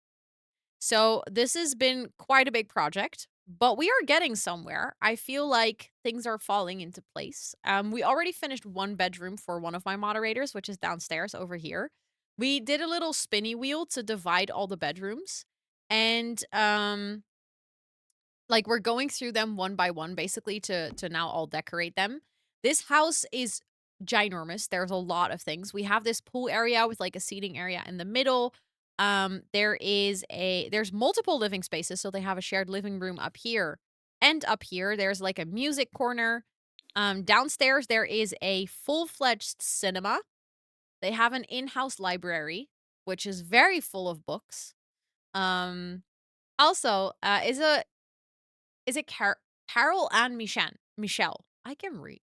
So this has been quite a big project, but we are getting somewhere. I feel like things are falling into place. We already finished one bedroom for one of my moderators, which is downstairs over here. We did a little spinny wheel to divide all the bedrooms. And like we're going through them one by one basically to now all decorate them. This house is ginormous. There's a lot of things. We have this pool area with like a seating area in the middle. There's multiple living spaces, so they have a shared living room up here and up here. There's like a music corner. Downstairs there is a full-fledged cinema. They have an in-house library, which is very full of books. Also, is it Carol and Michelle? I can read.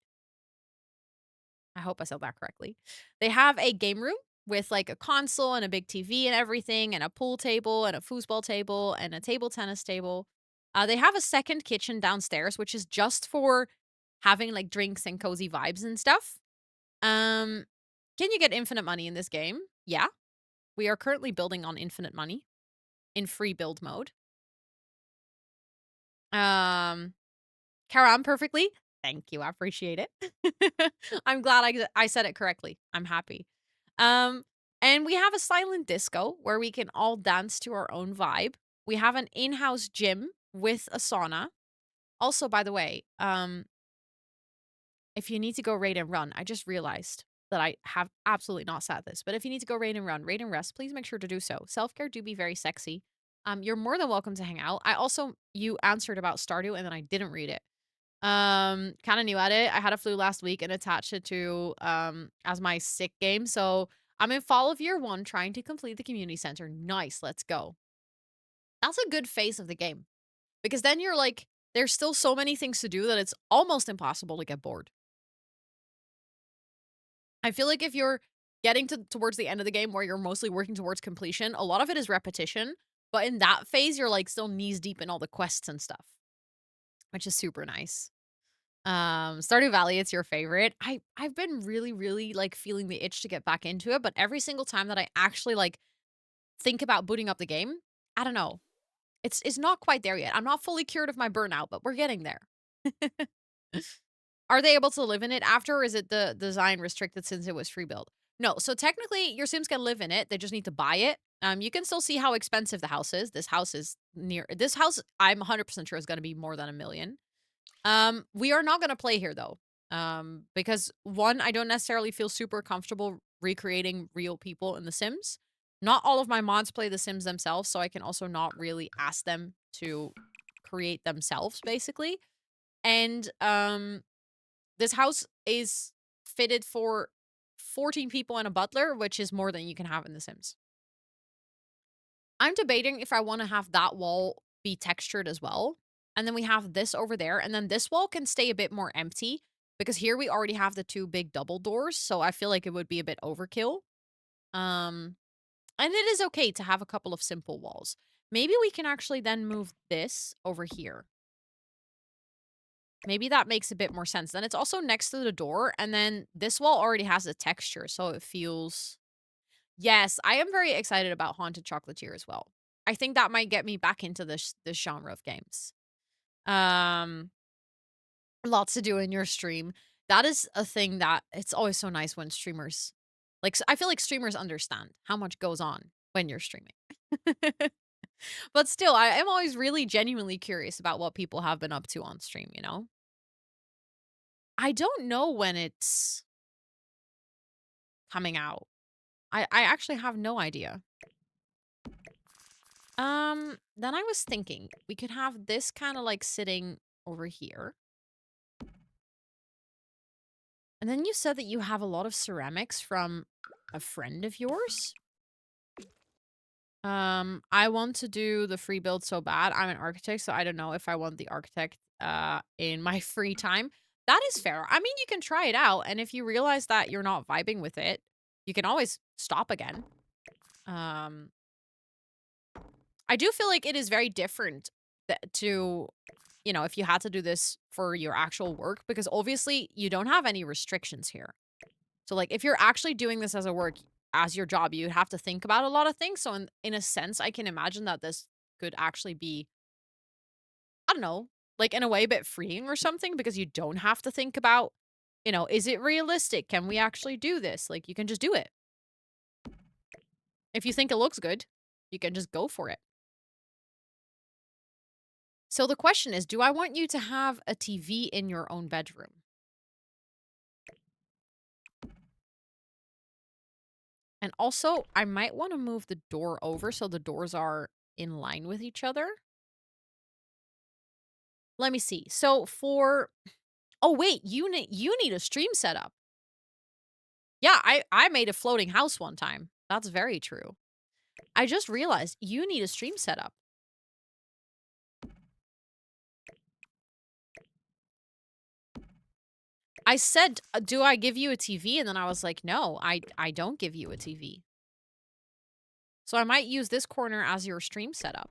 I hope I said that correctly. They have a game room with like a console and a big TV and everything, and a pool table and a foosball table and a table tennis table. They have a second kitchen downstairs, which is just for having like drinks and cozy vibes and stuff. Can you get infinite money in this game? Yeah. We are currently building on infinite money in free build mode. Karam perfectly. Thank you. I appreciate it. I'm glad I said it correctly. I'm happy. And we have a silent disco where we can all dance to our own vibe. We have an in-house gym with a sauna. Also, by the way, if you need to go raid and run, I just realized that I have absolutely not said this, but if you need to go raid and run, raid and rest, please make sure to do so. Self-care do be very sexy. You're more than welcome to hang out. You answered about Stardew and then I didn't read it. Kind of new at it. I had a flu last week and attached it to as my sick game. So I'm in fall of year 1 trying to complete the community center. Nice, let's go. That's a good phase of the game. Because then you're like, there's still so many things to do that it's almost impossible to get bored. I feel like if you're getting towards the end of the game where you're mostly working towards completion, a lot of it is repetition. But in that phase, you're like still knees deep in all the quests and stuff, which is super nice. Stardew Valley, it's your favorite. I've been really like feeling the itch to get back into it, but every single time that I actually like think about booting up the game, I don't know. It's not quite there yet. I'm not fully cured of my burnout, but we're getting there. Are they able to live in it after, or is it the design restricted since it was free build? No, so technically your Sims can live in it. They just need to buy it. You can still see how expensive the house is. This house, I'm 100% sure is going to be more than $1 million. We are not going to play here though. Because one, I don't necessarily feel super comfortable recreating real people in The Sims. Not all of my mods play The Sims themselves, so I can also not really ask them to create themselves, basically. And, this house is fitted for 14 people and a butler, which is more than you can have in The Sims. I'm debating if I want to have that wall be textured as well. And then we have this over there. And then this wall can stay a bit more empty because here we already have the 2 big double doors. So I feel like it would be a bit overkill. And it is okay to have a couple of simple walls. Maybe we can actually then move this over here. Maybe that makes a bit more sense. Then it's also next to the door, and then this wall already has a texture, so it feels... Yes, I am very excited about Haunted Chocolatier as well. I think that might get me back into this genre of games. Um, Lots to do in your stream. That is a thing that it's always so nice when streamers... Like, I feel like streamers understand how much goes on when you're streaming. But still, I am always really genuinely curious about what people have been up to on stream, you know? I don't know when it's coming out. I actually have no idea. Then I was thinking we could have this kind of like sitting over here. And then you said that you have a lot of ceramics from a friend of yours. I want to do the free build so bad. I'm an architect, so I don't know if I want the architect in my free time. That is fair. I mean, you can try it out, and if you realize that you're not vibing with it, you can always stop again. Um, I do feel like it is very different to, you know, if you had to do this for your actual work, because obviously you don't have any restrictions here. So, like, if you're actually doing this as a work, as your job, you'd have to think about a lot of things. So, in a sense, I can imagine that this could actually be, I don't know, like in a way a bit freeing or something, because you don't have to think about, you know, is it realistic? Can we actually do this? Like, you can just do it. If you think it looks good, you can just go for it. So the question is, do I want you to have a TV in your own bedroom? And also, I might want to move the door over so the doors are in line with each other. Let me see. So for... Oh, wait, you need a stream setup. Yeah, I made a floating house one time. That's very true. I just realized you need a stream setup. I said, do I give you a TV? And then I was like, no, I don't give you a TV. So I might use this corner as your stream setup.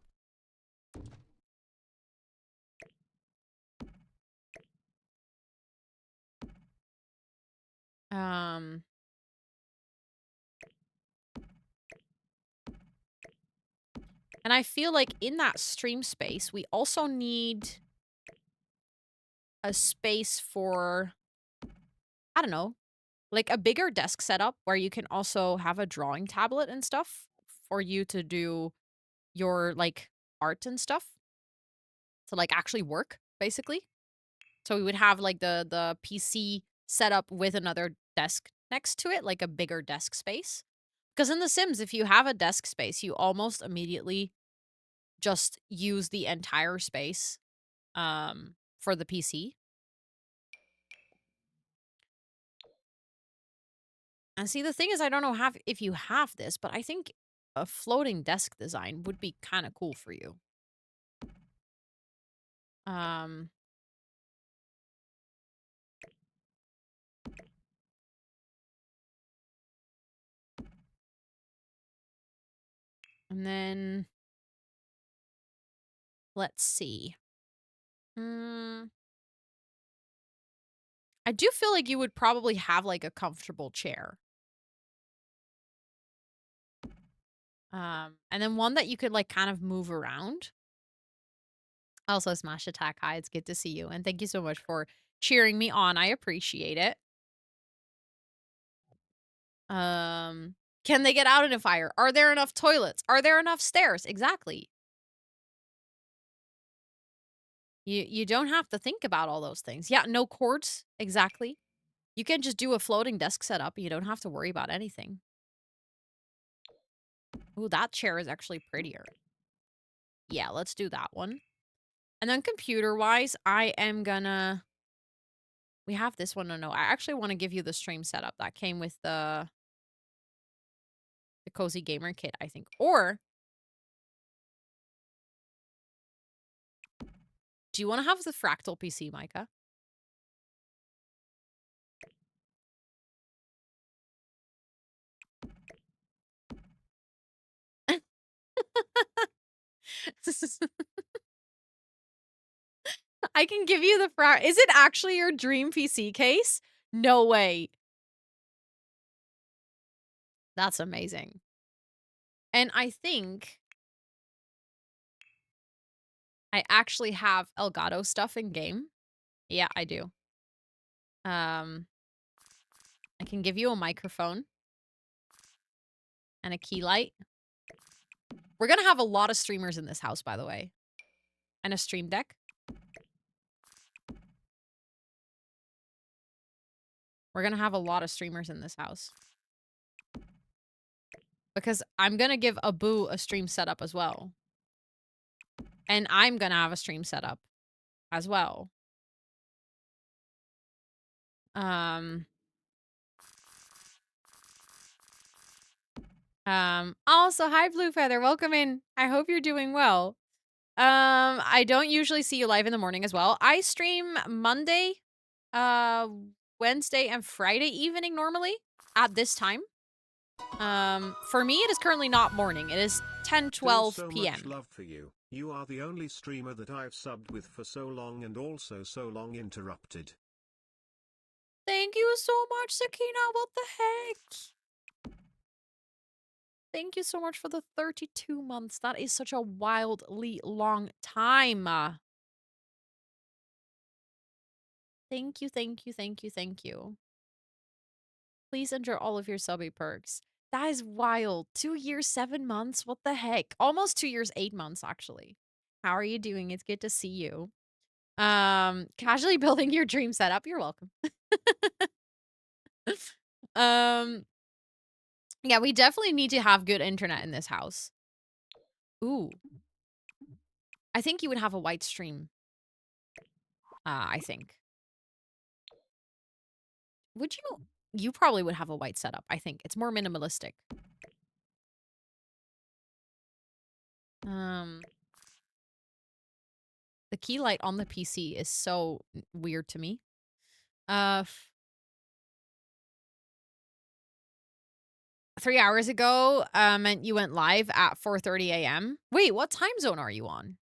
Um... And I feel like in that stream space, we also need a space for, I don't know, like a bigger desk setup where you can also have a drawing tablet and stuff for you to do your, like, art and stuff. To, like, actually work, basically. So we would have, like, the PC set up with another desk next to it, like a bigger desk space. Because in The Sims, if you have a desk space, you almost immediately just use the entire space for the PC. And see, the thing is, I don't know if you have this, but I think a floating desk design would be kind of cool for you. Um, and then let's see. I do feel like you would probably have like a comfortable chair. And then one that you could like kind of move around. Also, Smash Attack, hi, it's good to see you. And thank you so much for cheering me on. I appreciate it. Can they get out in a fire? Are there enough toilets? Are there enough stairs? Exactly. You don't have to think about all those things. Yeah, no cords. Exactly. You can just do a floating desk setup. You don't have to worry about anything. Ooh, that chair is actually prettier. Yeah, let's do that one. And then computer-wise, I am gonna... We have this one. No, I actually want to give you the stream setup that came with the Cozy Gamer kit, I think. Or... Do you want to have the fractal PC, Micah? I can give you the Is it actually your dream PC case? No way. That's amazing. And I think I actually have Elgato stuff in game. Yeah, I do. I can give you a microphone and a key light. We're gonna have a lot of streamers in this house, by the way. And a stream deck. We're gonna have a lot of streamers in this house. Because I'm gonna give Abu a stream setup as well. And I'm gonna have a stream setup as well. Also, hi Blue Feather, welcome in. I hope you're doing well. I don't usually see you live in the morning as well. I stream Monday, Wednesday, and Friday evening normally at this time. For me, it is currently not morning. It is 10:12 so p.m. much love for you. You are the only streamer that I've subbed with for so long and also so long interrupted. Thank you so much, Sakina. What the heck? Thank you so much for the 32 months. That is such a wildly long time. Thank you, thank you, thank you, thank you. Please enjoy all of your subby perks. That is wild. 2 years, 7 months? What the heck? Almost 2 years, 8 months, actually. How are you doing? It's good to see you. Casually building your dream setup. You're welcome. Yeah, we definitely need to have good internet in this house. Ooh. I think you would have a white stream. I think. Would you? You probably would have a white setup, I think. It's more minimalistic. The key light on the PC is so weird to me. 3 hours ago, meant you went live at 4:30 a.m. Wait, what time zone are you on?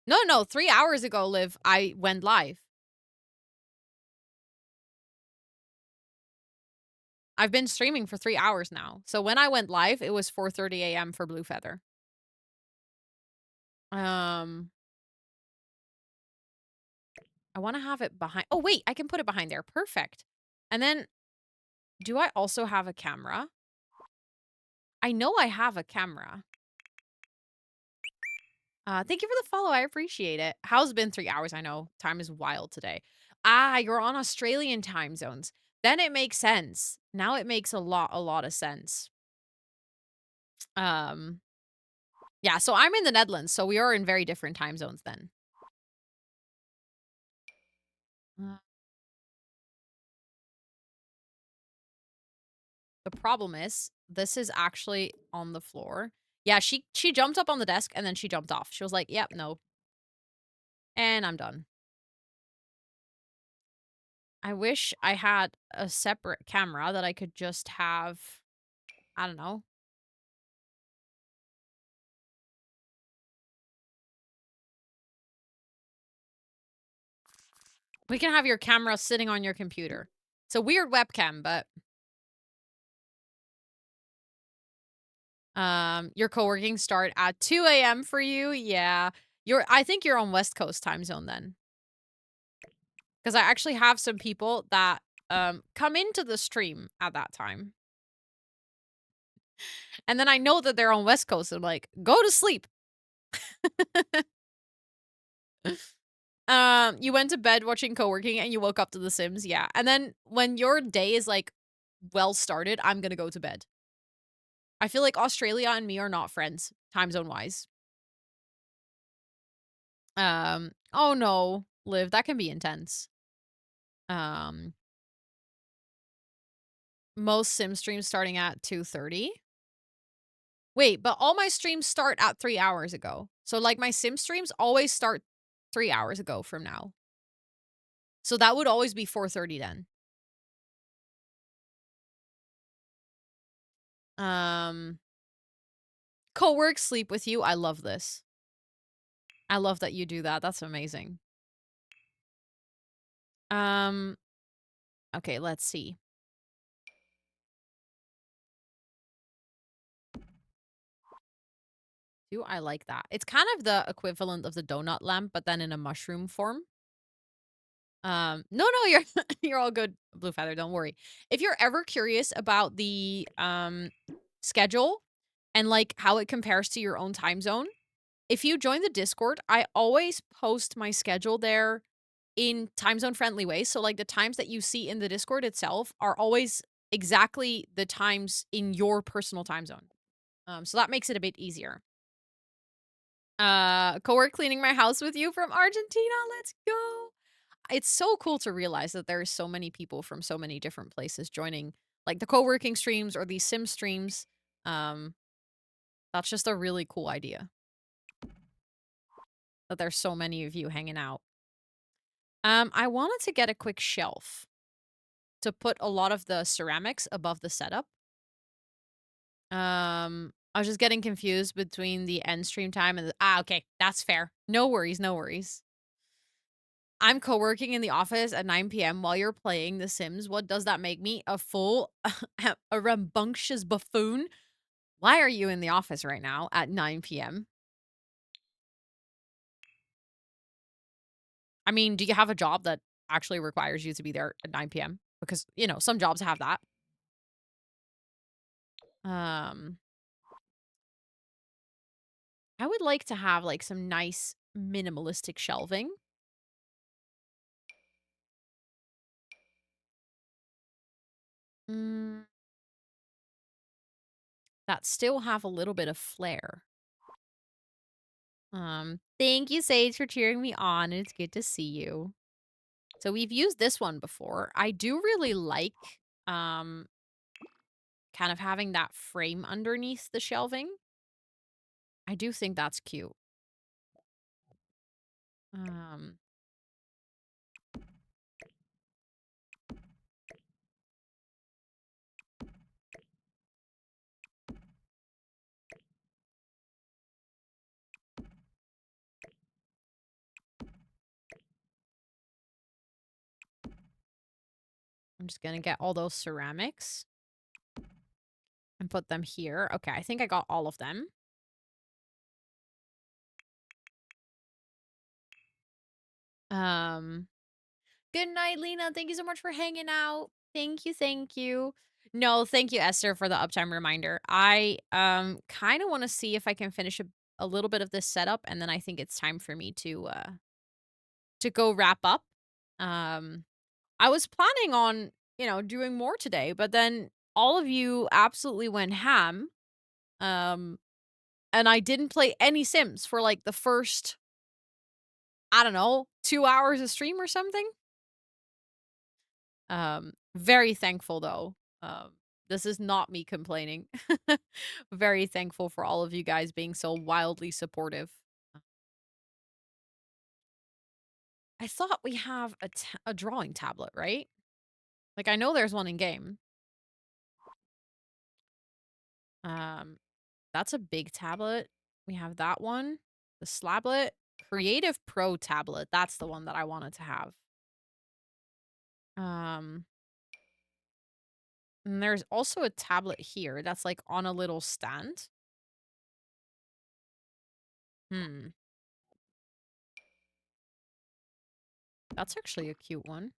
No, 3 hours ago, Liv, I went live. I've been streaming for 3 hours now. So when I went live, it was 4:30 a.m. for Blue Feather. I want to have it behind. Oh, wait, I can put it behind there. Perfect. And then, do I also have a camera? I know I have a camera. Thank you for the follow. I appreciate it. How's been 3 hours? I know time is wild today. Ah, you're on Australian time zones. Then it makes sense. Now it makes a lot of sense. Yeah, so I'm in the Netherlands, so we are in very different time zones then. The problem is, this is actually on the floor. Yeah, she jumped up on the desk and then she jumped off. She was like, yep, no. And I'm done. I wish I had a separate camera that I could just have, I don't know. We can have your camera sitting on your computer. It's a weird webcam, but your co-working start at 2 a.m. for you. Yeah. I think you're on West Coast time zone then. Because I actually have some people that come into the stream at that time. And then I know that they're on West Coast. I'm like, go to sleep. You went to bed watching co-working and you woke up to The Sims. Yeah. And then when your day is like well started, I'm going to go to bed. I feel like Australia and me are not friends, time zone wise. Oh no, Liv, that can be intense. Most sim streams starting at 2:30. Wait, but all my streams start at 3 hours ago. So like my sim streams always start 3 hours ago from now. So that would always be 4:30 then. Um, co-work, sleep with you. I love this. I love that you do that. That's amazing. Um, okay, let's see. Do I like that? It's kind of the equivalent of the donut lamp, but then in a mushroom form. No, you're you're all good, Blue Feather, don't worry. If you're ever curious about the schedule and like how it compares to your own time zone, if you join the Discord, I always post my schedule there in time zone friendly ways. So like the times that you see in the Discord itself are always exactly the times in your personal time zone. So that makes it a bit easier. Co-work cleaning my house with you from Argentina. Let's go. It's so cool to realize that there's so many people from so many different places joining like the co-working streams or these sim streams. Um, that's just a really cool idea that there's so many of you hanging out. I wanted to get a quick shelf to put a lot of the ceramics above the setup. I was just getting confused between the end stream time and okay, that's fair. No worries, no worries. I'm co-working in the office at 9 PM while you're playing The Sims. What does that make me? A fool? A rambunctious buffoon? Why are you in the office right now at 9 PM? I mean, do you have a job that actually requires you to be there at 9 PM? Because, you know, some jobs have that. Um, I would like to have like some nice minimalistic shelving. Mm, that still have a little bit of flair. Thank you, Sage, for cheering me on. It's good to see you. So we've used this one before. I do really like um kind of having that frame underneath the shelving. I do think that's cute. Um I'm just going to get all those ceramics and put them here. Okay, I think I got all of them. Um Good night, Lena. Thank you so much for hanging out. Thank you, thank you. No, thank you, Esther, for the uptime reminder. I kind of want to see if I can finish a little bit of this setup, and then I think it's time for me to go wrap up. Um I was planning on, you know, doing more today, but then all of you absolutely went ham. Um and I didn't play any Sims for like the first, I don't know, 2 hours of stream or something. Very thankful though. This is not me complaining. Very thankful for all of you guys being so wildly supportive. I thought we have a drawing tablet, right? Like I know there's one in game. Um, that's a big tablet. We have that one. The Slablet. Creative Pro tablet. That's the one that I wanted to have. Um, and there's also a tablet here that's like on a little stand. Hmm. That's actually a cute one.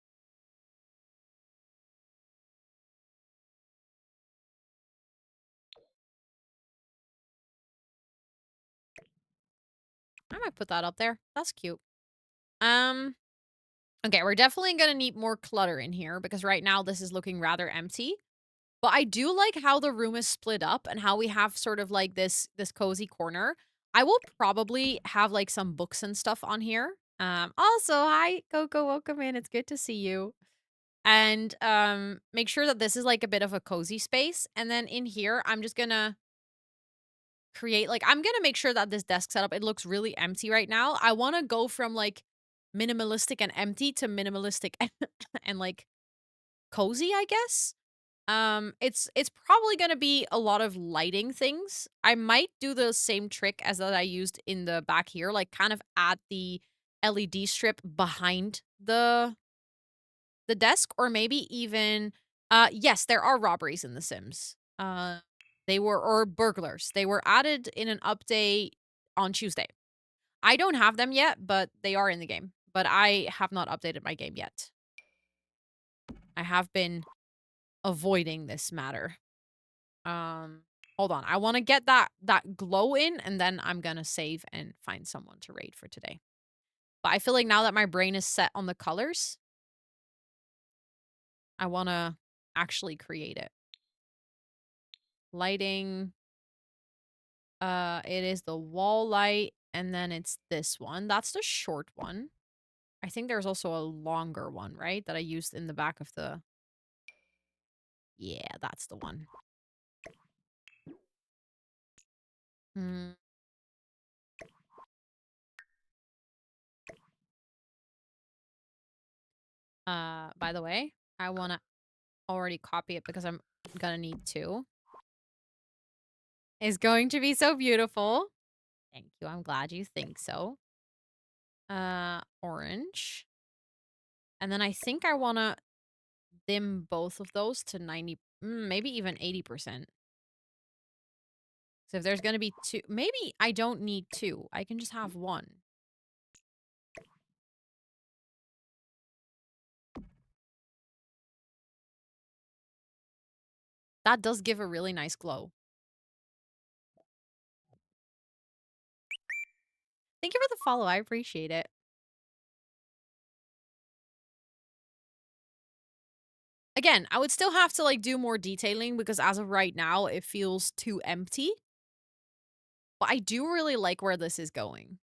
I might put that up there. That's cute. Um, okay, we're definitely gonna need more clutter in here because right now this is looking rather empty. But I do like how the room is split up and how we have sort of like this cozy corner. I will probably have like some books and stuff on here. Also, hi Coco, welcome in. It's good to see you. And make sure that this is like a bit of a cozy space. And then in here, I'm just gonna create like I'm gonna make sure that this desk setup it looks really empty right now. I want to go from like minimalistic and empty to minimalistic and like cozy, I guess. It's probably gonna be a lot of lighting things. I might do the same trick as that I used in the back here, like kind of add the LED strip behind the desk, or maybe even yes, there are robberies in The Sims. They were or burglars. They were added in an update on Tuesday. I don't have them yet, but they are in the game. But I have not updated my game yet. I have been avoiding this matter. Hold on. I want to get that glow in, and then I'm gonna save and find someone to raid for today. But I feel like now that my brain is set on the colors, I want to actually create it. Lighting. It is the wall light, and then it's this one. That's the short one. I think there's also a longer one, right? That I used in the back of the... Yeah, that's the one. Hmm. By the way, I want to already copy it because I'm gonna need to. It's going to be so beautiful. Thank you. I'm glad you think so. Orange. And then I think I want to dim both of those to 90, maybe even 80%. So if there's going to be two, maybe I don't need two. I can just have one. That does give a really nice glow. Thank you for the follow. I appreciate it. Again, I would still have to like do more detailing because as of right now, it feels too empty. But I do really like where this is going.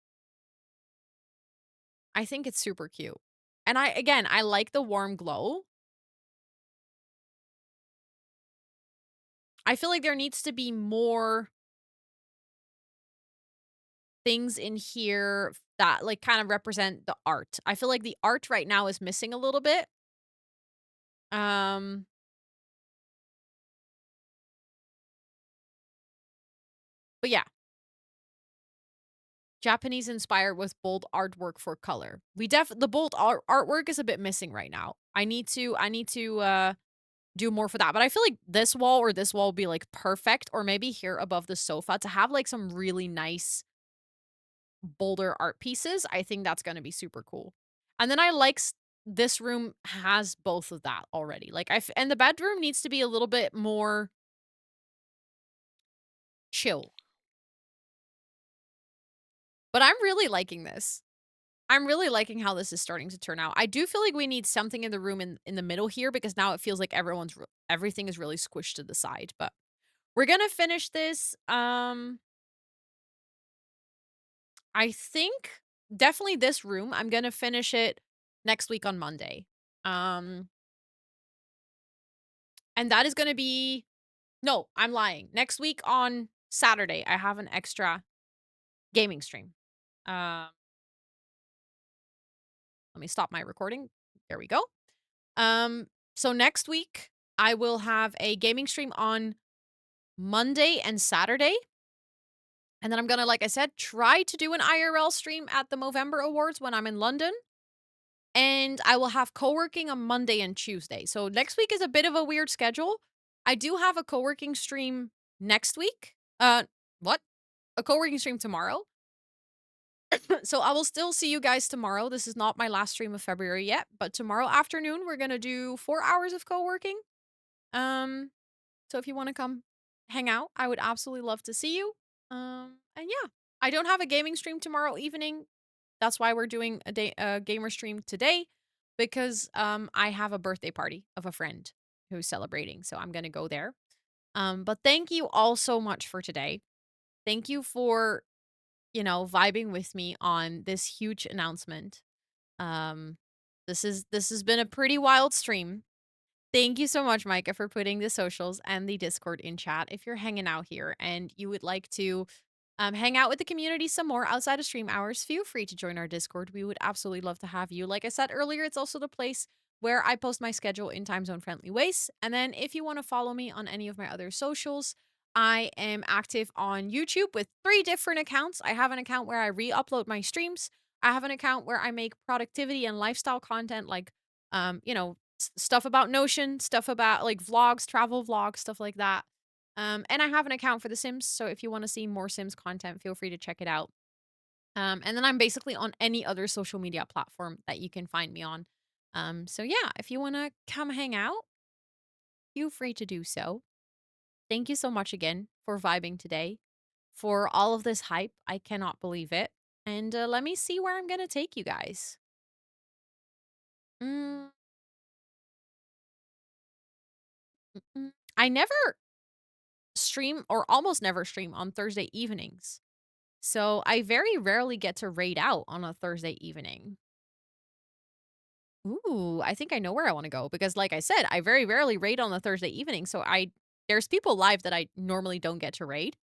I think it's super cute. And I like the warm glow. I feel like there needs to be more things in here that like kind of represent the art. I feel like the art right now is missing a little bit. Um but yeah. Japanese inspired with bold artwork for color. The bold artwork is a bit missing right now. I need to do more for that. But I feel like this wall or this wall will be like perfect, or maybe here above the sofa to have like some really nice bolder art pieces. I think that's going to be super cool. And then I like this room has both of that already. Like and the bedroom needs to be a little bit more chill. But I'm really liking this. I'm really liking how this is starting to turn out. I do feel like we need something in the room in the middle here because now it feels like everything is really squished to the side. But we're gonna finish this. I think definitely this room. I'm gonna finish it next week on Monday. Um, and that is gonna be no, I'm lying. Next week on Saturday, I have an extra gaming stream. Um, let me stop my recording. There we go. Um, so next week I will have a gaming stream on Monday and Saturday. And then I'm gonna, like I said, try to do an IRL stream at the Movember Awards when I'm in London. And I will have co-working on Monday and Tuesday. So next week is a bit of a weird schedule. I do have a co-working stream next week. What? A co-working stream tomorrow. So I will still see you guys tomorrow. This is not my last stream of February yet, but tomorrow afternoon we're gonna do 4 hours of co-working. So if you want to come hang out, I would absolutely love to see you. And yeah, I don't have a gaming stream tomorrow evening. That's why we're doing a gamer stream today because I have a birthday party of a friend who's celebrating, so I'm gonna go there. But thank you all so much for today. Thank you for vibing with me on this huge announcement. Um, this has been a pretty wild stream. Thank you so much, Micah, for putting the socials and the Discord in chat. If you're hanging out here and you would like to hang out with the community some more outside of stream hours, feel free to join our Discord. We would absolutely love to have you. Like I said earlier, it's also the place where I post my schedule in time zone friendly ways. And then if you want to follow me on any of my other socials, I am active on YouTube with 3 different accounts. I have an account where I re-upload my streams. I have an account where I make productivity and lifestyle content like stuff about Notion, stuff about like vlogs, travel vlogs, stuff like that. And I have an account for The Sims, so if you want to see more Sims content, feel free to check it out. And then I'm basically on any other social media platform that you can find me on. So yeah, if you want to come hang out, feel free to do so. Thank you so much again for vibing today, for all of this hype. I cannot believe it. And let me see where I'm going to take you guys. Mm, I never stream or almost never stream on Thursday evenings. So I very rarely get to raid out on a Thursday evening. Ooh, I think I know where I wanna go because like I said, I very rarely raid on the Thursday evening, so I there's people live that I normally don't get to raid.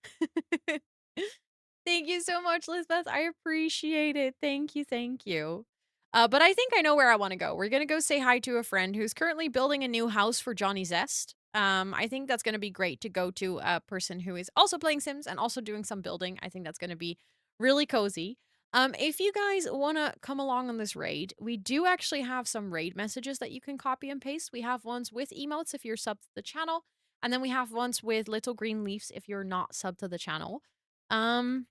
Thank you so much, Lisbeth. I appreciate it. Thank you, thank you. But I think I know where I wanna go. We're gonna go say hi to a friend who's currently building a new house for Johnny Zest. I think that's gonna be great to go to a person who is also playing Sims and also doing some building. I think that's gonna be really cozy. If you guys wanna come along on this raid, we do actually have some raid messages that you can copy and paste. We have ones with emotes if you're subbed to the channel, and then we have ones with little green leaves if you're not subbed to the channel. Um,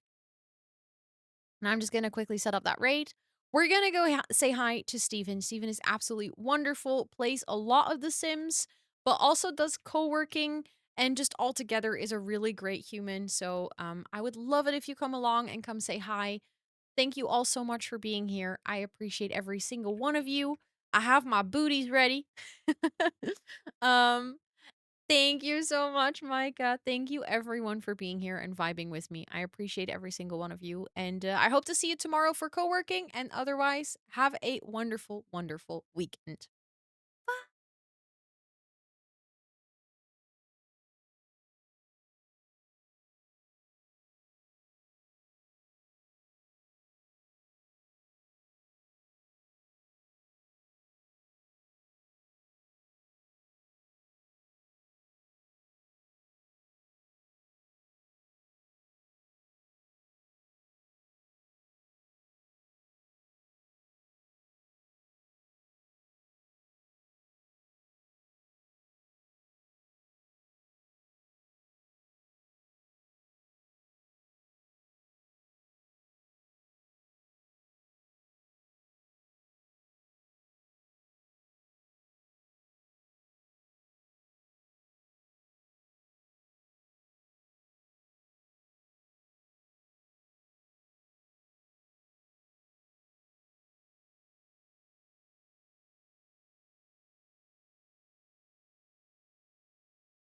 and I'm just gonna quickly set up that raid. We're gonna go say hi to Steven. Steven is absolutely wonderful, plays a lot of The Sims, but also does co-working and just altogether is a really great human. So I would love it if you come along and come say hi. Thank you all so much for being here. I appreciate every single one of you. I have my booties ready. um, Thank you so much, Micah. Thank you everyone for being here and vibing with me. I appreciate every single one of you. And I hope to see you tomorrow for co working. And otherwise, have a wonderful, wonderful weekend.